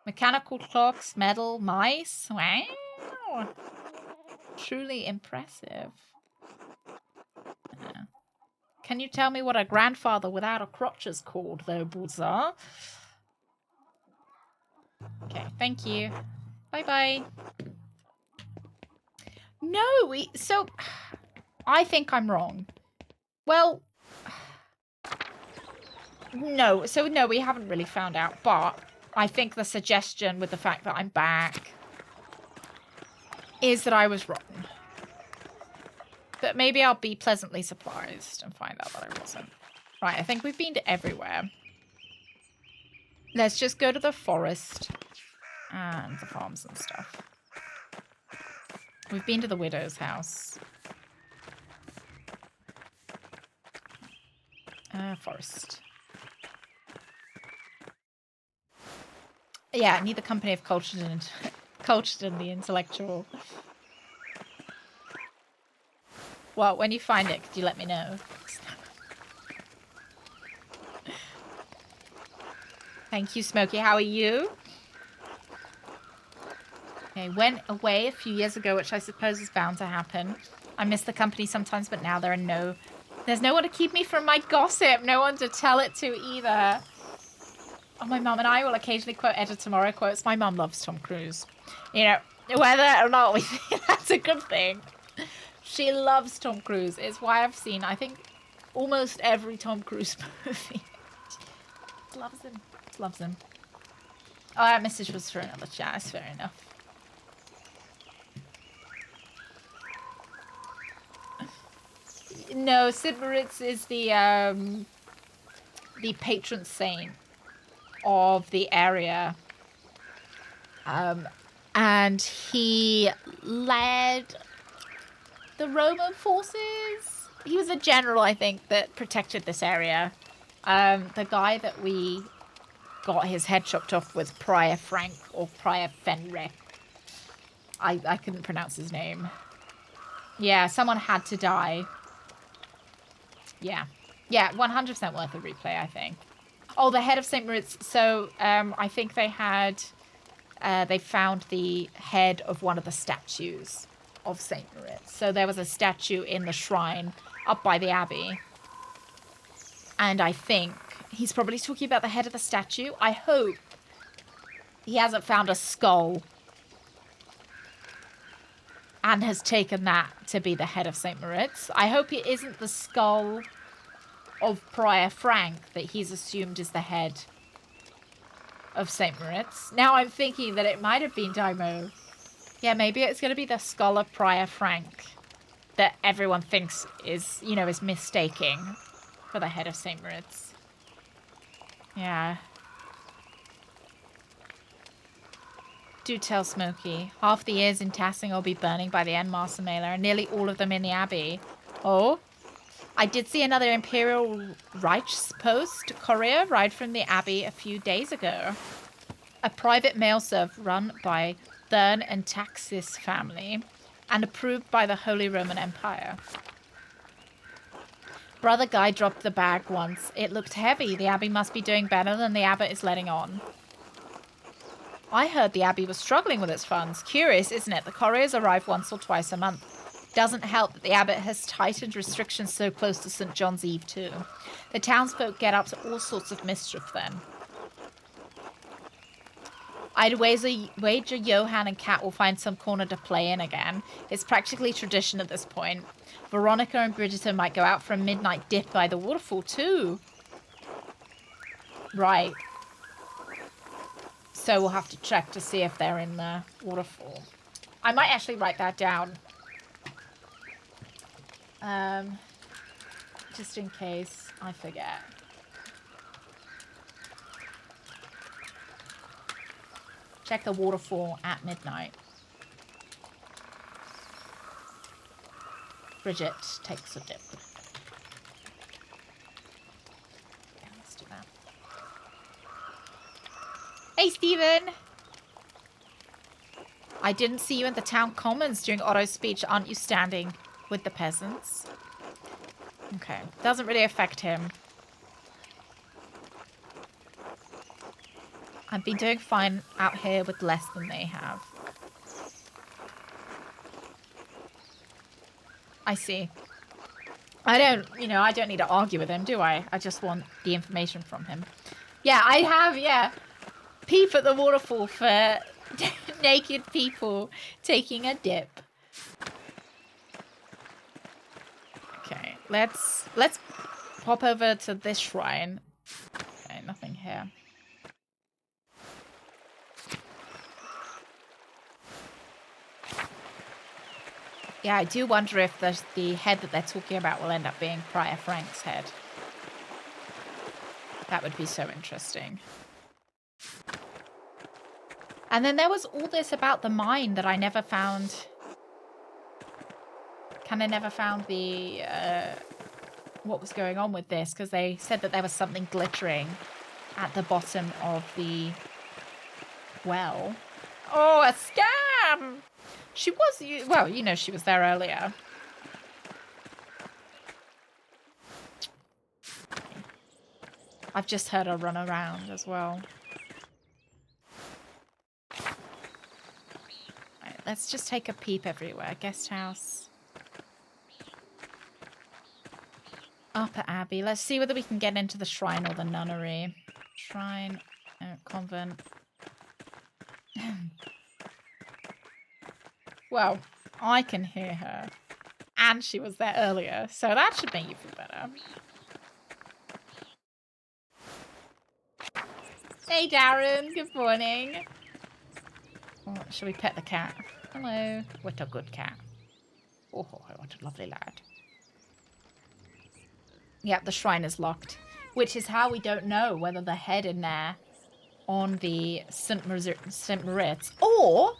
Mechanical clocks, metal, mice. Wow. Truly impressive. Can you tell me what a grandfather without a crotch is called, though, Buza? Okay, thank you. Bye-bye. No, so... I think I'm wrong. Well... No, so no, we haven't really found out, but I think the suggestion with the fact that I'm back is that I was wrong. But maybe I'll be pleasantly surprised and find out that I wasn't. Right, I think we've been to everywhere. Let's just go to the forest and the farms and stuff. We've been to the widow's house. Forest. Yeah, I need the company of cultured and the intellectual. Well, when you find it, could you let me know? Thank you, Smokey. How are you? Okay, went away a few years ago, which I suppose is bound to happen. I miss the company sometimes, but now there's no one to keep me from my gossip. No one to tell it to either. Oh, my mum and I will occasionally quote Edda Tomorrow quotes. My mum loves Tom Cruise. You know, whether or not we think that's a good thing. She loves Tom Cruise. It's why I've seen, I think, almost every Tom Cruise movie. She loves him. Loves him. Oh, that message was for another chat. It's fair enough. No, Sid Moritz is the patron saint of the area. And he led the Roman forces. He was a general, I think, that protected this area. The guy that we got his head chopped off with Prior Frank or Prior Fenric. I couldn't pronounce his name. Yeah, someone had to die. Yeah. Yeah, 100% worth a replay, I think. Oh, the head of St. Moritz. So, I think they had... they found the head of one of the statues of St. Moritz. So there was a statue in the shrine up by the abbey. And I think he's probably talking about the head of the statue. I hope he hasn't found a skull and has taken that to be the head of St. Moritz. I hope it isn't the skull of Prior Frank that he's assumed is the head of St. Moritz. Now I'm thinking that it might have been Daimo. Yeah, maybe it's going to be the skull of Prior Frank that everyone thinks is, you know, is mistaking for the head of St. Moritz. Yeah. Do tell Smokey. Half the ears in Tassing will be burning by the end Master Mailer, and nearly all of them in the Abbey. Oh? I did see another Imperial Reichspost courier ride from the Abbey a few days ago. A private mail serve run by Thurn and Taxis family and approved by the Holy Roman Empire. Brother Guy dropped the bag once. It looked heavy. The Abbey must be doing better than the Abbot is letting on. I heard the Abbey was struggling with its funds. Curious, isn't it? The couriers arrive once or twice a month. Doesn't help that the Abbot has tightened restrictions so close to St. John's Eve too. The townsfolk get up to all sorts of mischief then. I'd wager Johann and Kat will find some corner to play in again. It's practically tradition at this point. Veronica and Bridgerton might go out for a midnight dip by the waterfall too. Right. So we'll have to check to see if they're in the waterfall. I might actually write that down. Just in case I forget. Check the waterfall at midnight. Bridget takes a dip. Yeah, let's do that. Hey, Stephen! I didn't see you in the town commons during Otto's speech. Aren't you standing with the peasants? Okay. Doesn't really affect him. I've been doing fine out here with less than they have. I see. I don't need to argue with him, do I? I just want the information from him. Yeah, I have, yeah. Peep at the waterfall for naked people taking a dip. Okay, let's pop over to this shrine. Okay, nothing here. Yeah, I do wonder if the head that they're talking about will end up being Prior Frank's head. That would be so interesting. And then there was all this about the mine that I never found. Kind of never found the what was going on with this, because they said that there was something glittering at the bottom of the well. Oh, a scam! She was, well, she was there earlier. I've just heard her run around as well. Right, let's just take a peep everywhere. Guest house. Upper Abbey. Let's see whether we can get into the shrine or the nunnery. Shrine. Convent. Well, I can hear her. And she was there earlier, so that should make you feel better. Hey, Darren. Good morning. Oh, shall we pet the cat? Hello. What a good cat. Oh, what a lovely lad. Yep, the shrine is locked. Which is how we don't know whether the head in there on the St. Moritz, or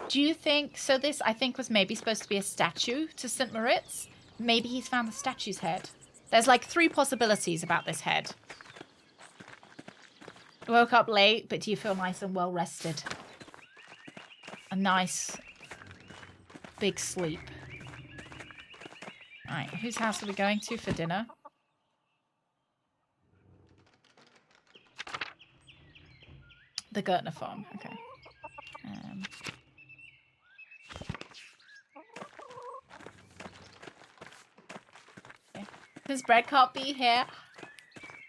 do you think, so this I think was maybe supposed to be a statue to St. Moritz? Maybe he's found the statue's head. There's like 3 possibilities about this head. Woke up late, but do you feel nice and well rested? A nice big sleep. Alright, whose house are we going to for dinner? The Gertner farm, okay. Okay. This bread can't be here.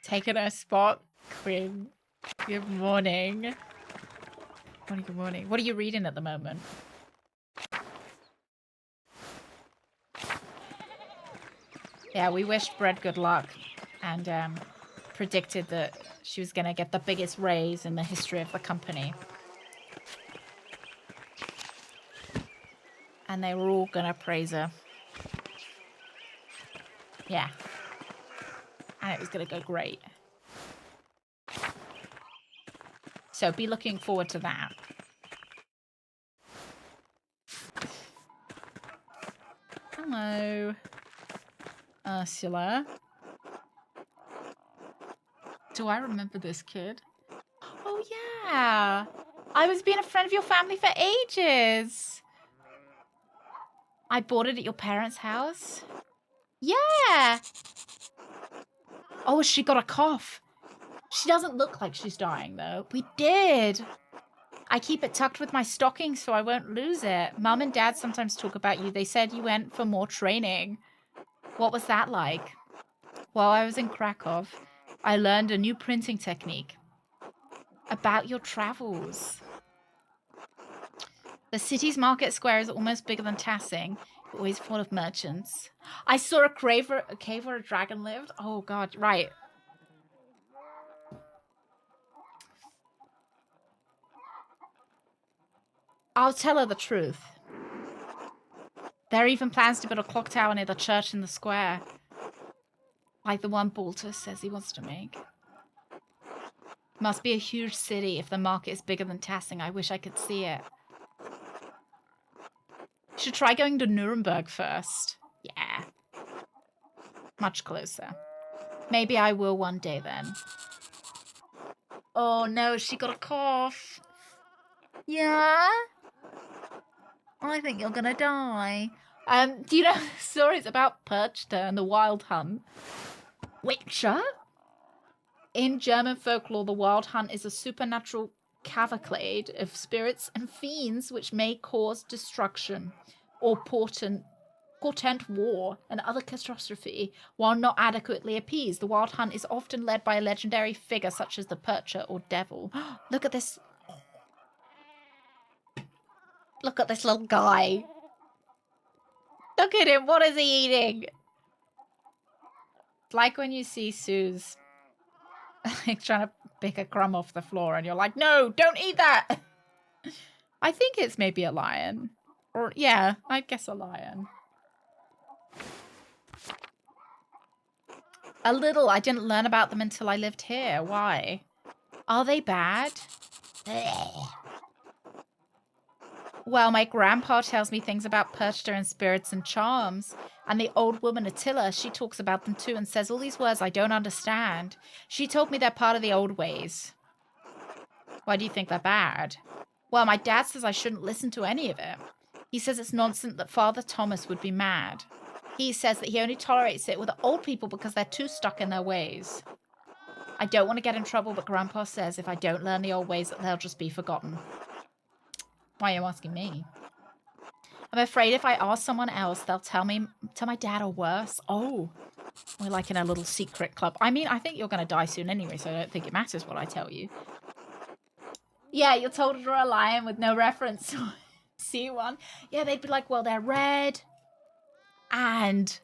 Taking her spot. Quinn. Good morning. Good morning. What are you reading at the moment? Yeah, we wished Bread good luck and predicted that she was going to get the biggest raise in the history of the company. And they were all going to praise her. Yeah. And it was going to go great. So be looking forward to that. Hello. Ursula. Do I remember this kid? Oh, yeah. I was being a friend of your family for ages. I bought it at your parents' house. Yeah. Oh, she got a cough. She doesn't look like she's dying, though. We did. I keep it tucked with my stocking so I won't lose it. Mum and Dad sometimes talk about you. They said you went for more training. What was that like? While I was in Krakow, I learned a new printing technique. About your travels. The city's market square is almost bigger than Tassing, always full of merchants. I saw a cave where a dragon lived. Oh, God, right. I'll tell her the truth. There are even plans to build a clock tower near the church in the square. Like the one Baltus says he wants to make. Must be a huge city if the market is bigger than Tassing. I wish I could see it. Should try going to Nuremberg first. Yeah. Much closer. Maybe I will one day then. Oh no, she got a cough. Yeah? I think you're gonna die. Do you know stories about Perchta and the Wild Hunt? Witcher? In German folklore, the Wild Hunt is a supernatural cavalcade of spirits and fiends which may cause destruction or portent portend war and other catastrophe, while not adequately appeased. The wild hunt is often led by a legendary figure such as the Percher or Devil. Look at this. Look at this little guy. Look at him. What is he eating? It's like when you see Suze like trying to pick a crumb off the floor and you're like, no, don't eat that. I think it's maybe a lion. Or, yeah, I guess a lion. A little. I didn't learn about them until I lived here. Why? Are they bad? Well, my grandpa tells me things about Perchta and spirits and charms. And the old woman Attila, she talks about them too and says all these words I don't understand. She told me they're part of the old ways. Why do you think they're bad? Well, my dad says I shouldn't listen to any of it. He says it's nonsense that Father Thomas would be mad. He says that he only tolerates it with old people because they're too stuck in their ways. I don't want to get in trouble, but Grandpa says if I don't learn the old ways, that they'll just be forgotten. Why are you asking me? I'm afraid if I ask someone else, they'll tell my dad or worse. Oh, we're like in a little secret club. I mean, I think you're going to die soon anyway, so I don't think it matters what I tell you. Yeah, you're told to draw a lion with no reference. See one? Yeah, they'd be like, well, they're red. And,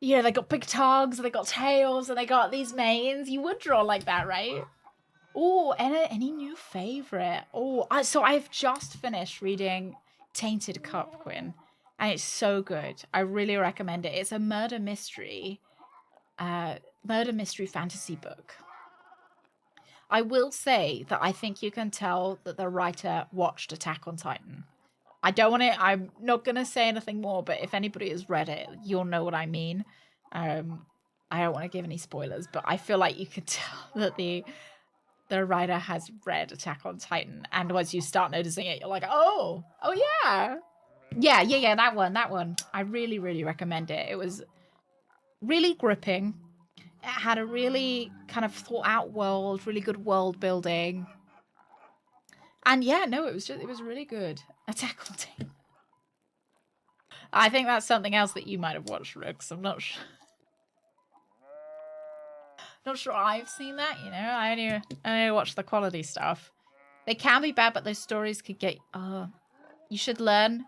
you know, they got big tongues, and they got tails, and they got these manes. You would draw like that, right? Oh, any new favorite? Oh, so I've just finished reading Tainted Cup, Quinn. And it's so good. I really recommend it. It's a murder mystery fantasy book. I will say that I think you can tell that the writer watched Attack on Titan. I'm not going to say anything more, but if anybody has read it, you'll know what I mean. I don't want to give any spoilers, but I feel like you can tell that the writer has read Attack on Titan. And once you start noticing it, you're like, oh yeah. Yeah, that one. I really, really recommend it. It was really gripping. It had a really kind of thought out world, really good world building. And yeah, no, it was really good. Attack on Titan. I think that's something else that you might have watched, Rooks. I'm not sure. Not sure I've seen that, you know. I only watch the quality stuff. They can be bad, but those stories could get you should learn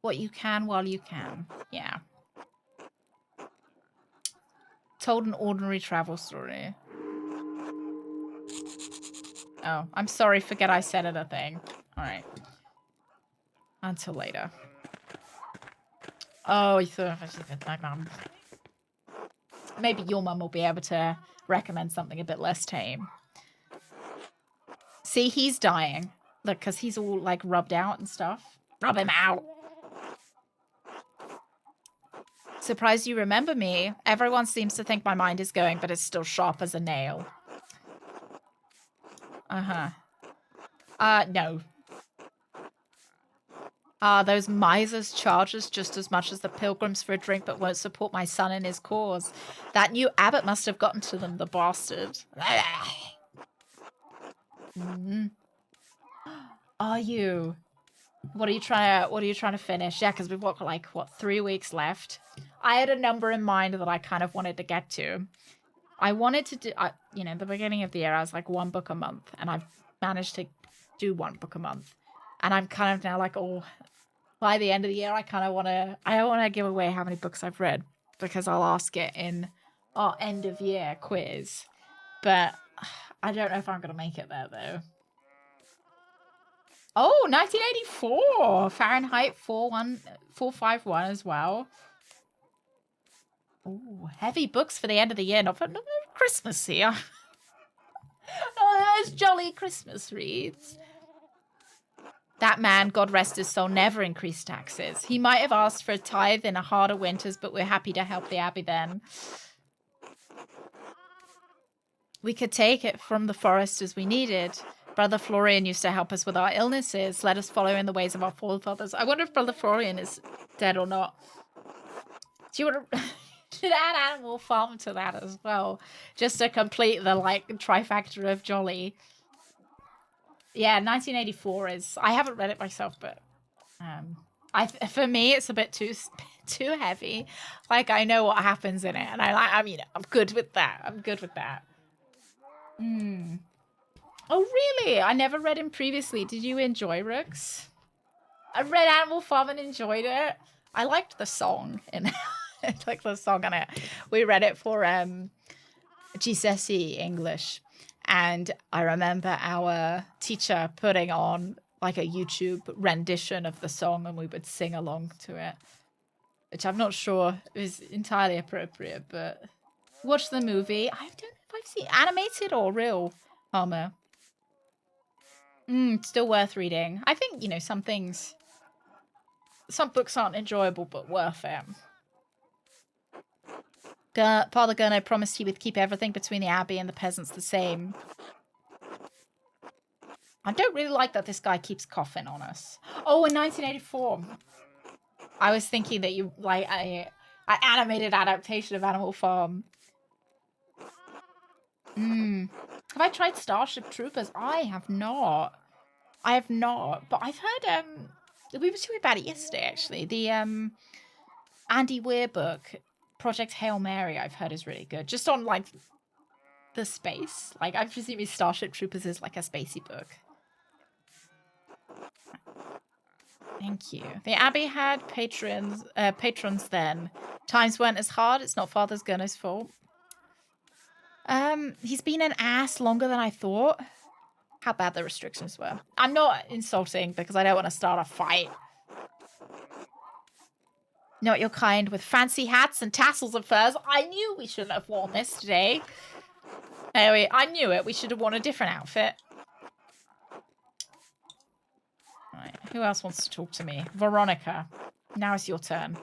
what you can while you can. Yeah. Told an ordinary travel story. Oh, I'm sorry. Forget I said it a thing. All right. Until later. Oh, you thought I said my mum. Maybe your mum will be able to recommend something a bit less tame. See, he's dying. Look, because he's all, like, rubbed out and stuff. Rub him out. Surprised you remember me. Everyone seems to think my mind is going, but it's still sharp as a nail. Uh-huh. No. Those misers charge us just as much as the pilgrims for a drink, but won't support my son in his cause. That new abbot must have gotten to them, the bastard. Mm-hmm. Are you? What are you trying to finish? Yeah, because we've got like 3 weeks left. I had a number in mind that I kind of wanted to get to. I wanted to do, you know, the beginning of the year I was like 1 book a month, and I've managed to do 1 book a month, and I'm kind of now like, oh, by the end of the year I don't want to give away how many books I've read because I'll ask it in our end of year quiz, but I don't know if I'm gonna make it there though. Oh, 1984! Fahrenheit 451 as well. Oh, heavy books for the end of the year. Not Christmas here. Oh, those jolly Christmas reads. That man, God rest his soul, never increased taxes. He might have asked for a tithe in a harder winters, but we're happy to help the abbey then. We could take it from the forest as we needed. Brother Florian used to help us with our illnesses. Let us follow in the ways of our forefathers. I wonder if Brother Florian is dead or not. Do you want to... should add Animal Farm to that as well. Just to complete the, like, trifecta of jolly. Yeah, 1984 is... I haven't read it myself, but... For me, it's a bit too heavy. Like, I know what happens in it, and I mean, I'm good with that. I'm good with that. Oh, really? I never read him previously. Did you enjoy Rooks? I read Animal Farm and enjoyed it. I liked the song in I liked the song on it. We read it for GCSE English, and I remember our teacher putting on like a YouTube rendition of the song, and we would sing along to it, which I'm not sure is entirely appropriate, but watch the movie. I don't know if I've seen animated or real Homer. Still worth reading. I think, some books aren't enjoyable, but worth it. Father Gurno promised he would keep everything between the Abbey and the peasants the same. I don't really like that this guy keeps coughing on us. Oh, in 1984. I was thinking that you like a animated adaptation of Animal Farm. Have I tried Starship Troopers? I have not. But I've heard we were talking about it yesterday actually. The Andy Weir book, Project Hail Mary, I've heard is really good. Just on like the space. Like I'm presuming Starship Troopers is like a spacey book. Thank you. The Abbey had patrons then. Times weren't as hard. It's not Father Gurno's fault. He's been an ass longer than I thought. How bad the restrictions were. I'm not insulting because I don't want to start a fight. Not your kind with fancy hats and tassels and furs. I knew we shouldn't have worn this today. Anyway, I knew it. We should have worn a different outfit. Right, who else wants to talk to me? Veronica, now it's your turn.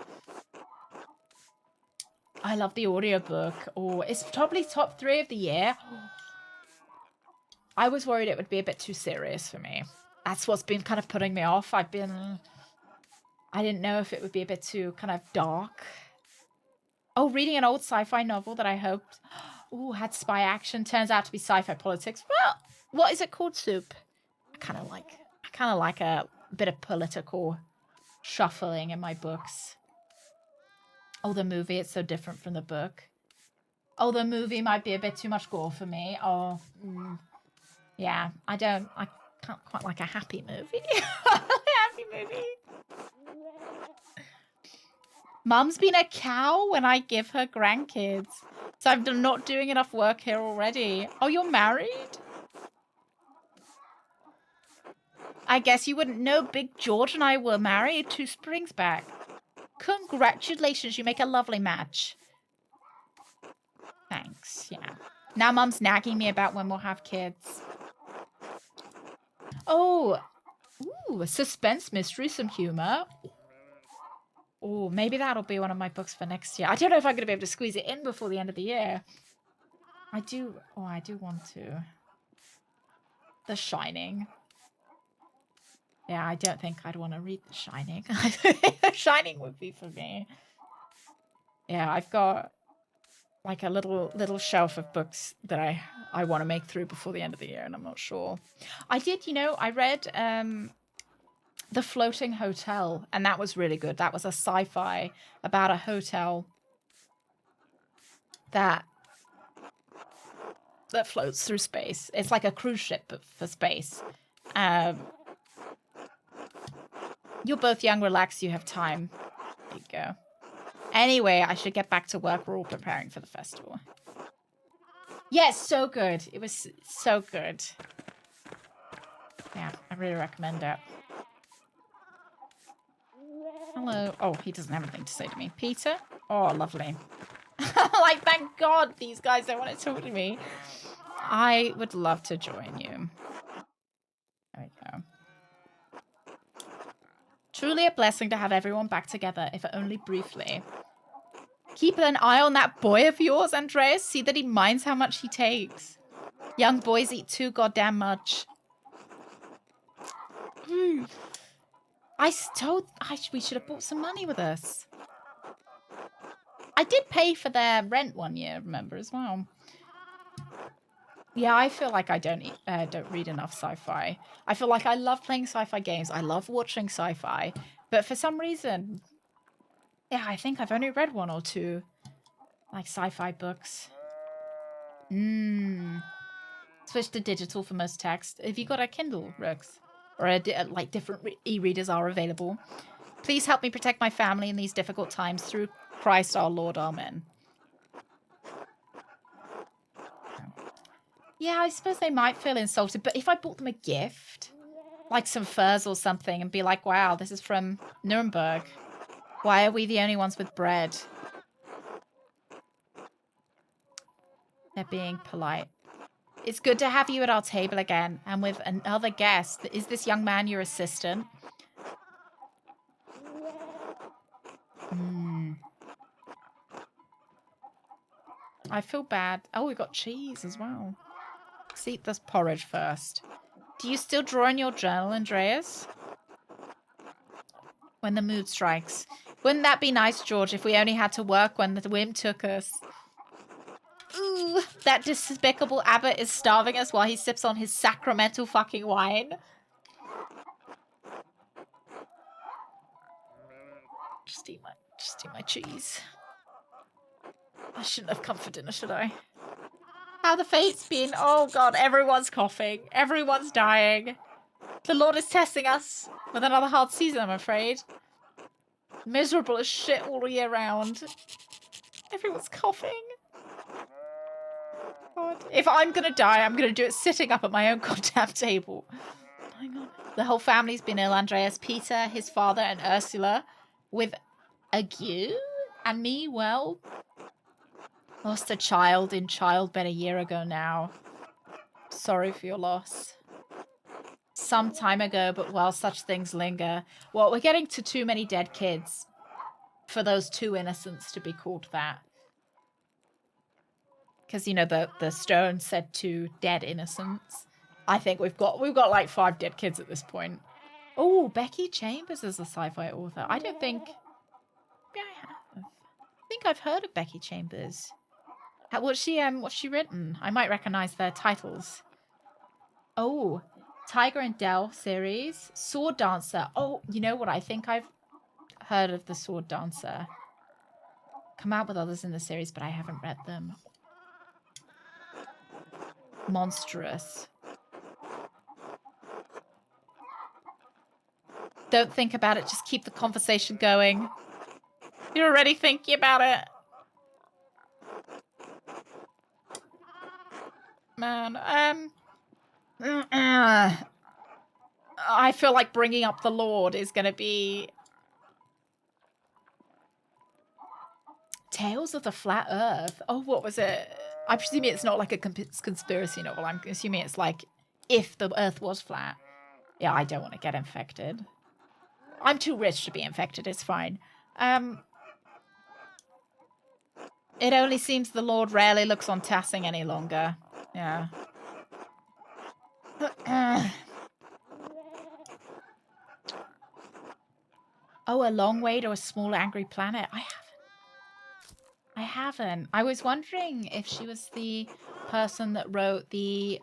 I love the audiobook. Oh, it's probably top 3 of the year. I was worried it would be a bit too serious for me. That's what's been kind of putting me off. I didn't know if it would be a bit too kind of dark. Oh, reading an old sci-fi novel that I hoped had spy action. Turns out to be sci-fi politics. Well, what is it called, Soup? I kind of like a bit of political shuffling in my books. Oh, the movie, it's so different from the book. Oh, the movie might be a bit too much gore for me. Oh, yeah, I can't quite like a happy movie. Happy movie. Mum's been a cow when I give her grandkids. So I'm not doing enough work here already. Oh, you're married? I guess you wouldn't know Big George and I were married 2 springs back. Congratulations, you make a lovely match. Thanks, yeah. Now Mum's nagging me about when we'll have kids. Oh, a suspense mystery, some humor. Oh, maybe that'll be one of my books for next year. I don't know if I'm going to be able to squeeze it in before the end of the year. I do want to. The Shining. Yeah, I don't think I'd want to read The Shining. The Shining would be for me. Yeah, I've got like a little shelf of books that I want to make through before the end of the year, and I'm not sure. I did, I read The Floating Hotel, and that was really good. That was a sci-fi about a hotel that floats through space. It's like a cruise ship but for space. You're both young, relaxed, you have time. There you go. Anyway, I should get back to work. We're all preparing for the festival. Yes, so good. It was so good. Yeah, I really recommend it. Hello. Oh, he doesn't have anything to say to me. Peter? Oh, lovely. Like, thank God these guys don't want to talk to me. I would love to join you. There we go. Truly a blessing to have everyone back together, if only briefly. Keep an eye on that boy of yours, Andreas. See that he minds how much he takes. Young boys eat too goddamn much. We should have brought some money with us. I did pay for their rent one year, remember, as well. Yeah, I feel like I don't read enough sci-fi. I feel like I love playing sci-fi games. I love watching sci-fi, but for some reason, yeah, I think I've only read one or two like sci-fi books. Switch to digital for most text. Have you got a Kindle, Rooks? Or like different e-readers are available. Please help me protect my family in these difficult times through Christ our Lord. Amen. Yeah, I suppose they might feel insulted, but if I bought them a gift, like some furs or something, and be like, wow, this is from Nuremberg. Why are we the only ones with bread? They're being polite. It's good to have you at our table again, and with another guest. Is this young man your assistant? I feel bad. Oh, we got cheese as well. Let's eat this porridge first. Do you still draw in your journal, Andreas? When the mood strikes. Wouldn't that be nice, George, if we only had to work when the whim took us? Ooh, that despicable abbot is starving us while he sips on his sacramental fucking wine. Just eat my cheese. I shouldn't have come for dinner, should I? How the fate's been. Oh god, everyone's coughing. Everyone's dying. The Lord is testing us with another hard season, I'm afraid. Miserable as shit all year round. Everyone's coughing. God. If I'm gonna die, I'm gonna do it sitting up at my own goddamn table. Hang on. The whole family's been ill, Andreas. Peter, his father, and Ursula with ague. And me, well, lost a child in childbed a year ago now. Sorry for your loss. Some time ago, but while such things linger. Well, we're getting to too many dead kids for those two innocents to be called that. Because, you know, the stone said two dead innocents. I think we've got like 5 dead kids at this point. Oh, Becky Chambers is a sci-fi author. I don't think... Yeah, I have. I think I've heard of Becky Chambers. What's she written? I might recognize their titles. Oh, Tiger and Dell series. Sword Dancer. Oh, you know what? I think I've heard of the Sword Dancer. Come out with others in the series, but I haven't read them. Monstrous. Don't think about it. Just keep the conversation going. You're already thinking about it. Man, I feel like bringing up the Lord is going to be... Tales of the Flat Earth. Oh, what was it? I'm presuming it's not like a conspiracy novel. I'm assuming it's like if the Earth was flat. Yeah, I don't want to get infected. I'm too rich to be infected. It's fine. It only seems the Lord rarely looks on Tassing any longer. Yeah. Oh, a long way to a small angry planet. I haven't. I was wondering if she was the person that wrote the...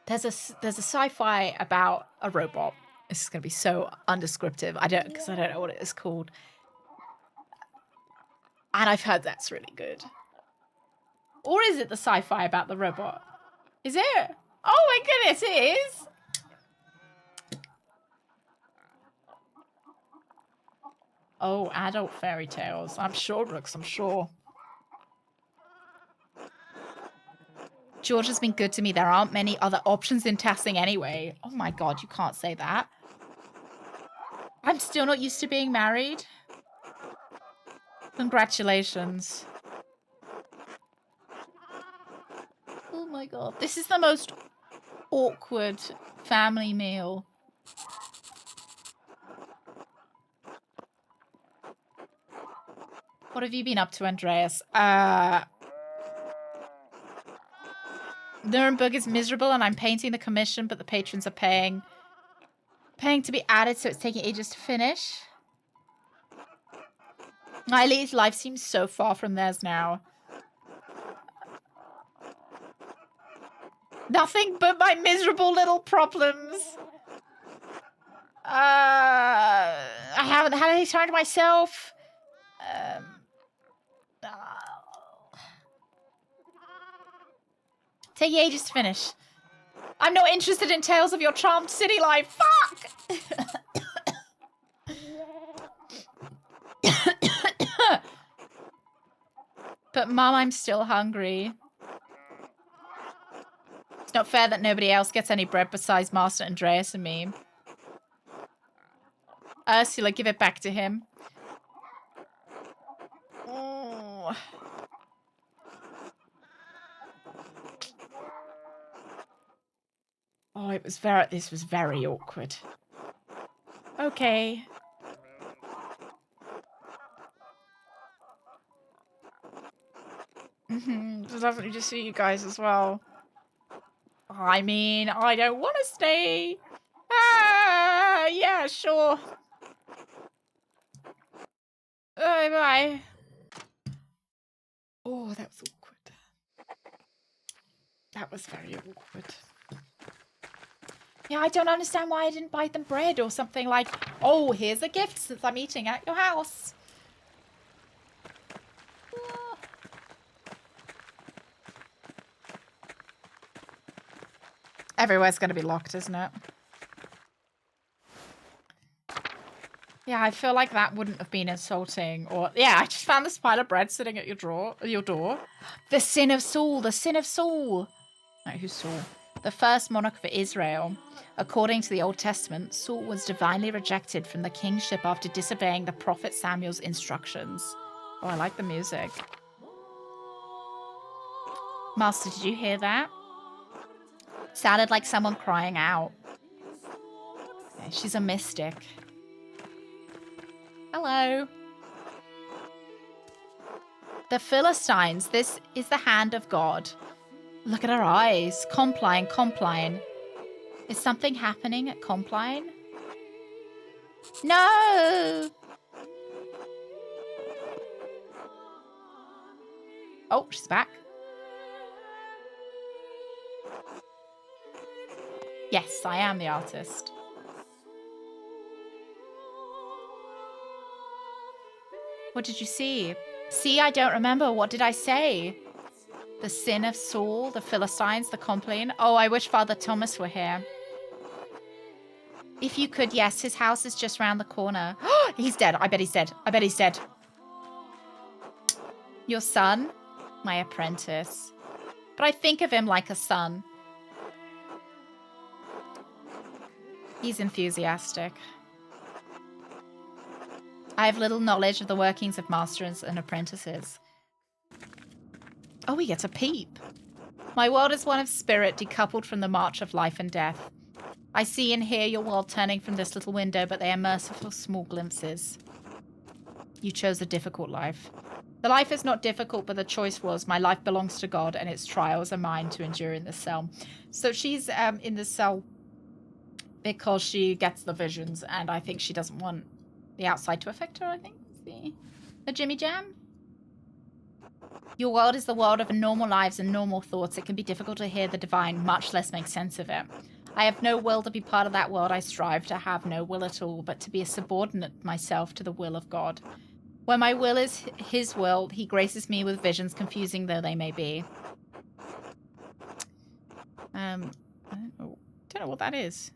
There's a sci-fi about a robot. This is going to be so undescriptive. Because I don't know what it is called. And I've heard that's really good. Or is it the sci-fi about the robot? Is it? Oh my goodness, it is. Oh, adult fairy tales. I'm sure, Brooks, I'm sure. George has been good to me. There aren't many other options in Tassing anyway. Oh my god, you can't say that. I'm still not used to being married. Congratulations. Oh my god. This is the most awkward family meal. What have you been up to, Andreas? Nuremberg is miserable and I'm painting the commission, but the patrons are paying to be added, so it's taking ages to finish. Eileen's life seems so far from theirs now. Nothing but my miserable little problems. I haven't had any time to myself. Take ages to finish. I'm not interested in tales of your charmed city life. Fuck! But Mum, I'm still hungry. It's not fair that nobody else gets any bread besides Master Andreas and me. Ursula, give it back to him. Oh. Oh, this was very awkward. Okay. It's lovely to see you guys as well. I mean, I don't want to stay. Ah, yeah, sure. Bye. Oh, that was awkward. That was very awkward. Yeah, I don't understand why I didn't buy them bread or something like, oh, here's a gift since I'm eating at your house. Everywhere's going to be locked, isn't it? Yeah, I feel like that wouldn't have been insulting. Or yeah, I just found this pile of bread sitting at your door. The sin of Saul. The sin of Saul. No, who's Saul? The first monarch of Israel. According to the Old Testament, Saul was divinely rejected from the kingship after disobeying the prophet Samuel's instructions. Oh, I like the music. Master, did you hear that? Sounded like someone crying out. Okay, she's a mystic. Hello. The Philistines. This is the hand of God. Look at her eyes. Compline. Is something happening at Compline? No! Oh, she's back. Yes, I am the artist. What did you see? See, I don't remember. What did I say? The sin of Saul, the Philistines, the Compline. Oh, I wish Father Thomas were here. If you could, yes, his house is just round the corner. He's dead. I bet he's dead. Your son? My apprentice. But I think of him like a son. He's enthusiastic. I have little knowledge of the workings of masters and apprentices. Oh, we get a peep. My world is one of spirit, decoupled from the march of life and death. I see and hear your world turning from this little window, but they are merciful small glimpses. You chose a difficult life. The life is not difficult, but the choice was, my life belongs to God, and its trials are mine to endure in this cell. So she's in this cell because she gets the visions, and I think she doesn't want the outside to affect her, I think. The Jimmy Jam? Your world is the world of normal lives and normal thoughts. It can be difficult to hear the divine, much less make sense of it. I have no will to be part of that world. I strive to have no will at all, but to be a subordinate myself to the will of God. When my will is his will, he graces me with visions, confusing though they may be. I don't know what that is.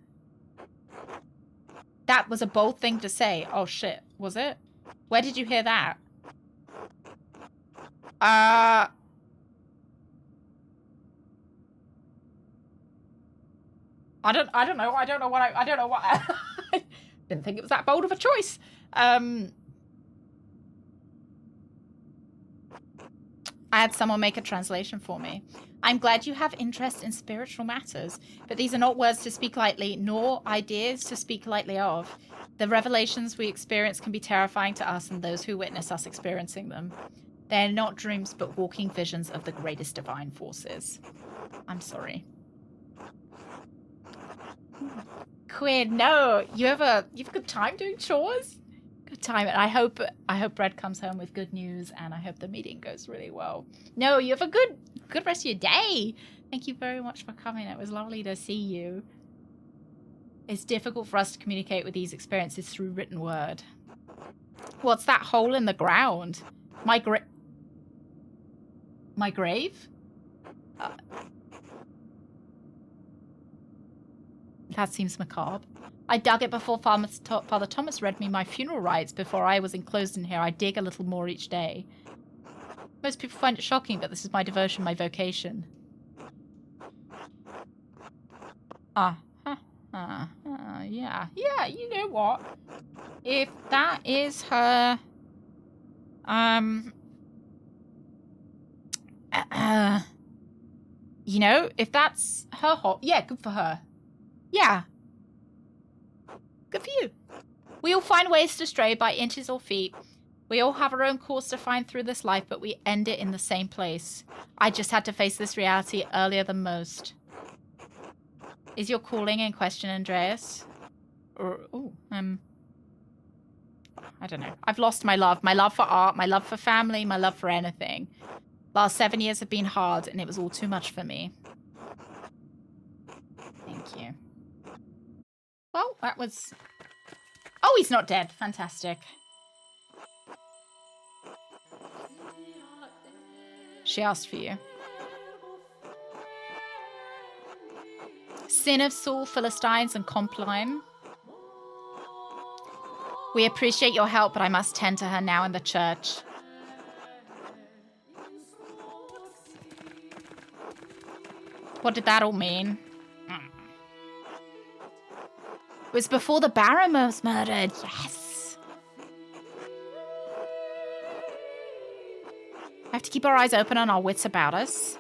That was a bold thing to say. Oh shit, was it? Where did you hear that? I don't know. I don't know what I didn't think it was that bold of a choice. I had someone make a translation for me. I'm glad you have interest in spiritual matters, but these are not words to speak lightly, nor ideas to speak lightly of. The revelations we experience can be terrifying to us and those who witness us experiencing them. They're not dreams, but walking visions of the greatest divine forces. I'm sorry. Quinn, no, you have a good time doing chores? Good time, and I hope Brett comes home with good news, and I hope the meeting goes really well. No, you have a good rest of your day. Thank you very much for coming. It was lovely to see you. It's difficult for us to communicate with these experiences through written word. What's that hole in the ground? My grave? That seems macabre. I dug it before Father Thomas read me my funeral rites. Before I was enclosed in here, I dig a little more each day. Most people find it shocking, but this is my devotion, my vocation. Yeah, you know what? If that is her, you know, if that's her yeah, good for her. Yeah. Good for you. We all find ways to stray by inches or feet. We all have our own course to find through this life, but we end it in the same place. I just had to face this reality earlier than most. Is your calling in question, Andreas? Or, I don't know. I've lost my love for art, my love for family, my love for anything. Last 7 years have been hard, and it was all too much for me. Thank you. Well, that was... Oh, he's not dead. Fantastic. She asked for you. Sin of Saul, Philistines, and Compline. We appreciate your help, but I must tend to her now in the church. What did that all mean? It was before the Baron was murdered. Yes. I have to keep our eyes open and our wits about us.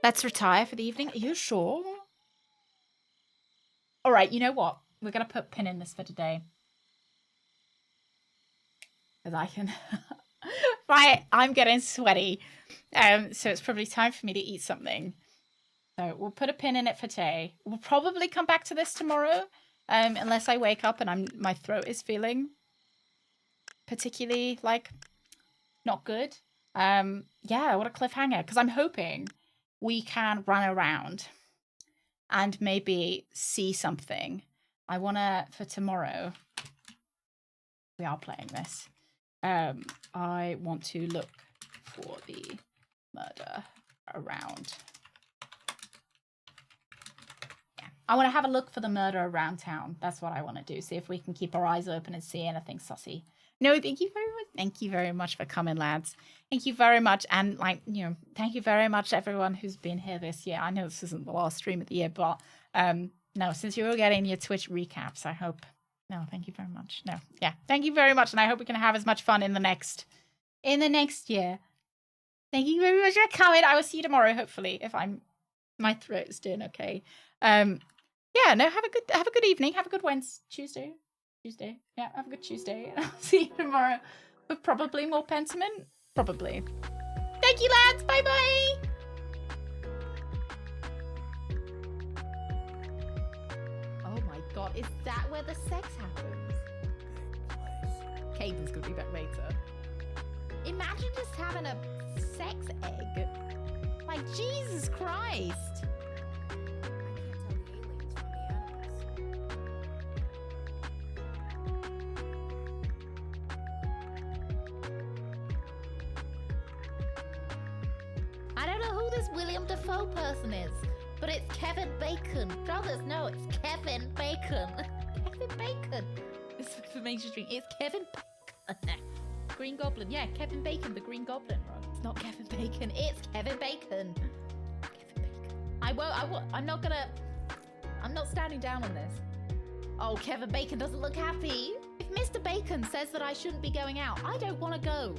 Let's retire for the evening. Are you sure? All right, you know what? We're going to put a pin in this for today. Because I can... Right, I'm getting sweaty. So it's probably time for me to eat something. So we'll put a pin in it for today. We'll probably come back to this tomorrow. Unless I wake up and my throat is feeling particularly, like, not good. Yeah, what a cliffhanger. Because I'm hoping we can run around and maybe see something. I want to, for tomorrow, we are playing this. I want to look for the murder around. Yeah, I want to have a look for the murder around town. That's what I want to do. See if we can keep our eyes open and see anything sussy. No, thank you very much. Thank you very much for coming, lads. Thank you very much. And, like, you know, thank you very much to everyone who's been here this year. I know this isn't the last stream of the year, but no, since you're all getting your Twitch recaps, I hope... No, thank you very much. No, yeah, thank you very much. And I hope we can have as much fun in the next year. Thank you very much for coming. I will see you tomorrow, hopefully, if my throat is doing okay. Yeah, no, have a good evening. Have a good Tuesday. Yeah, have a good Tuesday. And I'll see you tomorrow with probably more Pentiment. Probably. Thank you, lads. Bye-bye. Oh my god, is that where the sex happens? Caden's gonna be back later. Imagine just having a sex egg. Like, Jesus Christ. I don't know who this William Dafoe person is, but it's Kevin Bacon. Brothers, no, it's Kevin Bacon. Kevin Bacon. It's for mainstream. It's Kevin Bacon. Green Goblin. Yeah, Kevin Bacon, the Green Goblin. Right? It's not Kevin Bacon. It's Kevin Bacon. Kevin Bacon. I'm not standing down on this. Oh, Kevin Bacon doesn't look happy. If Mr. Bacon says that I shouldn't be going out, I don't want to go.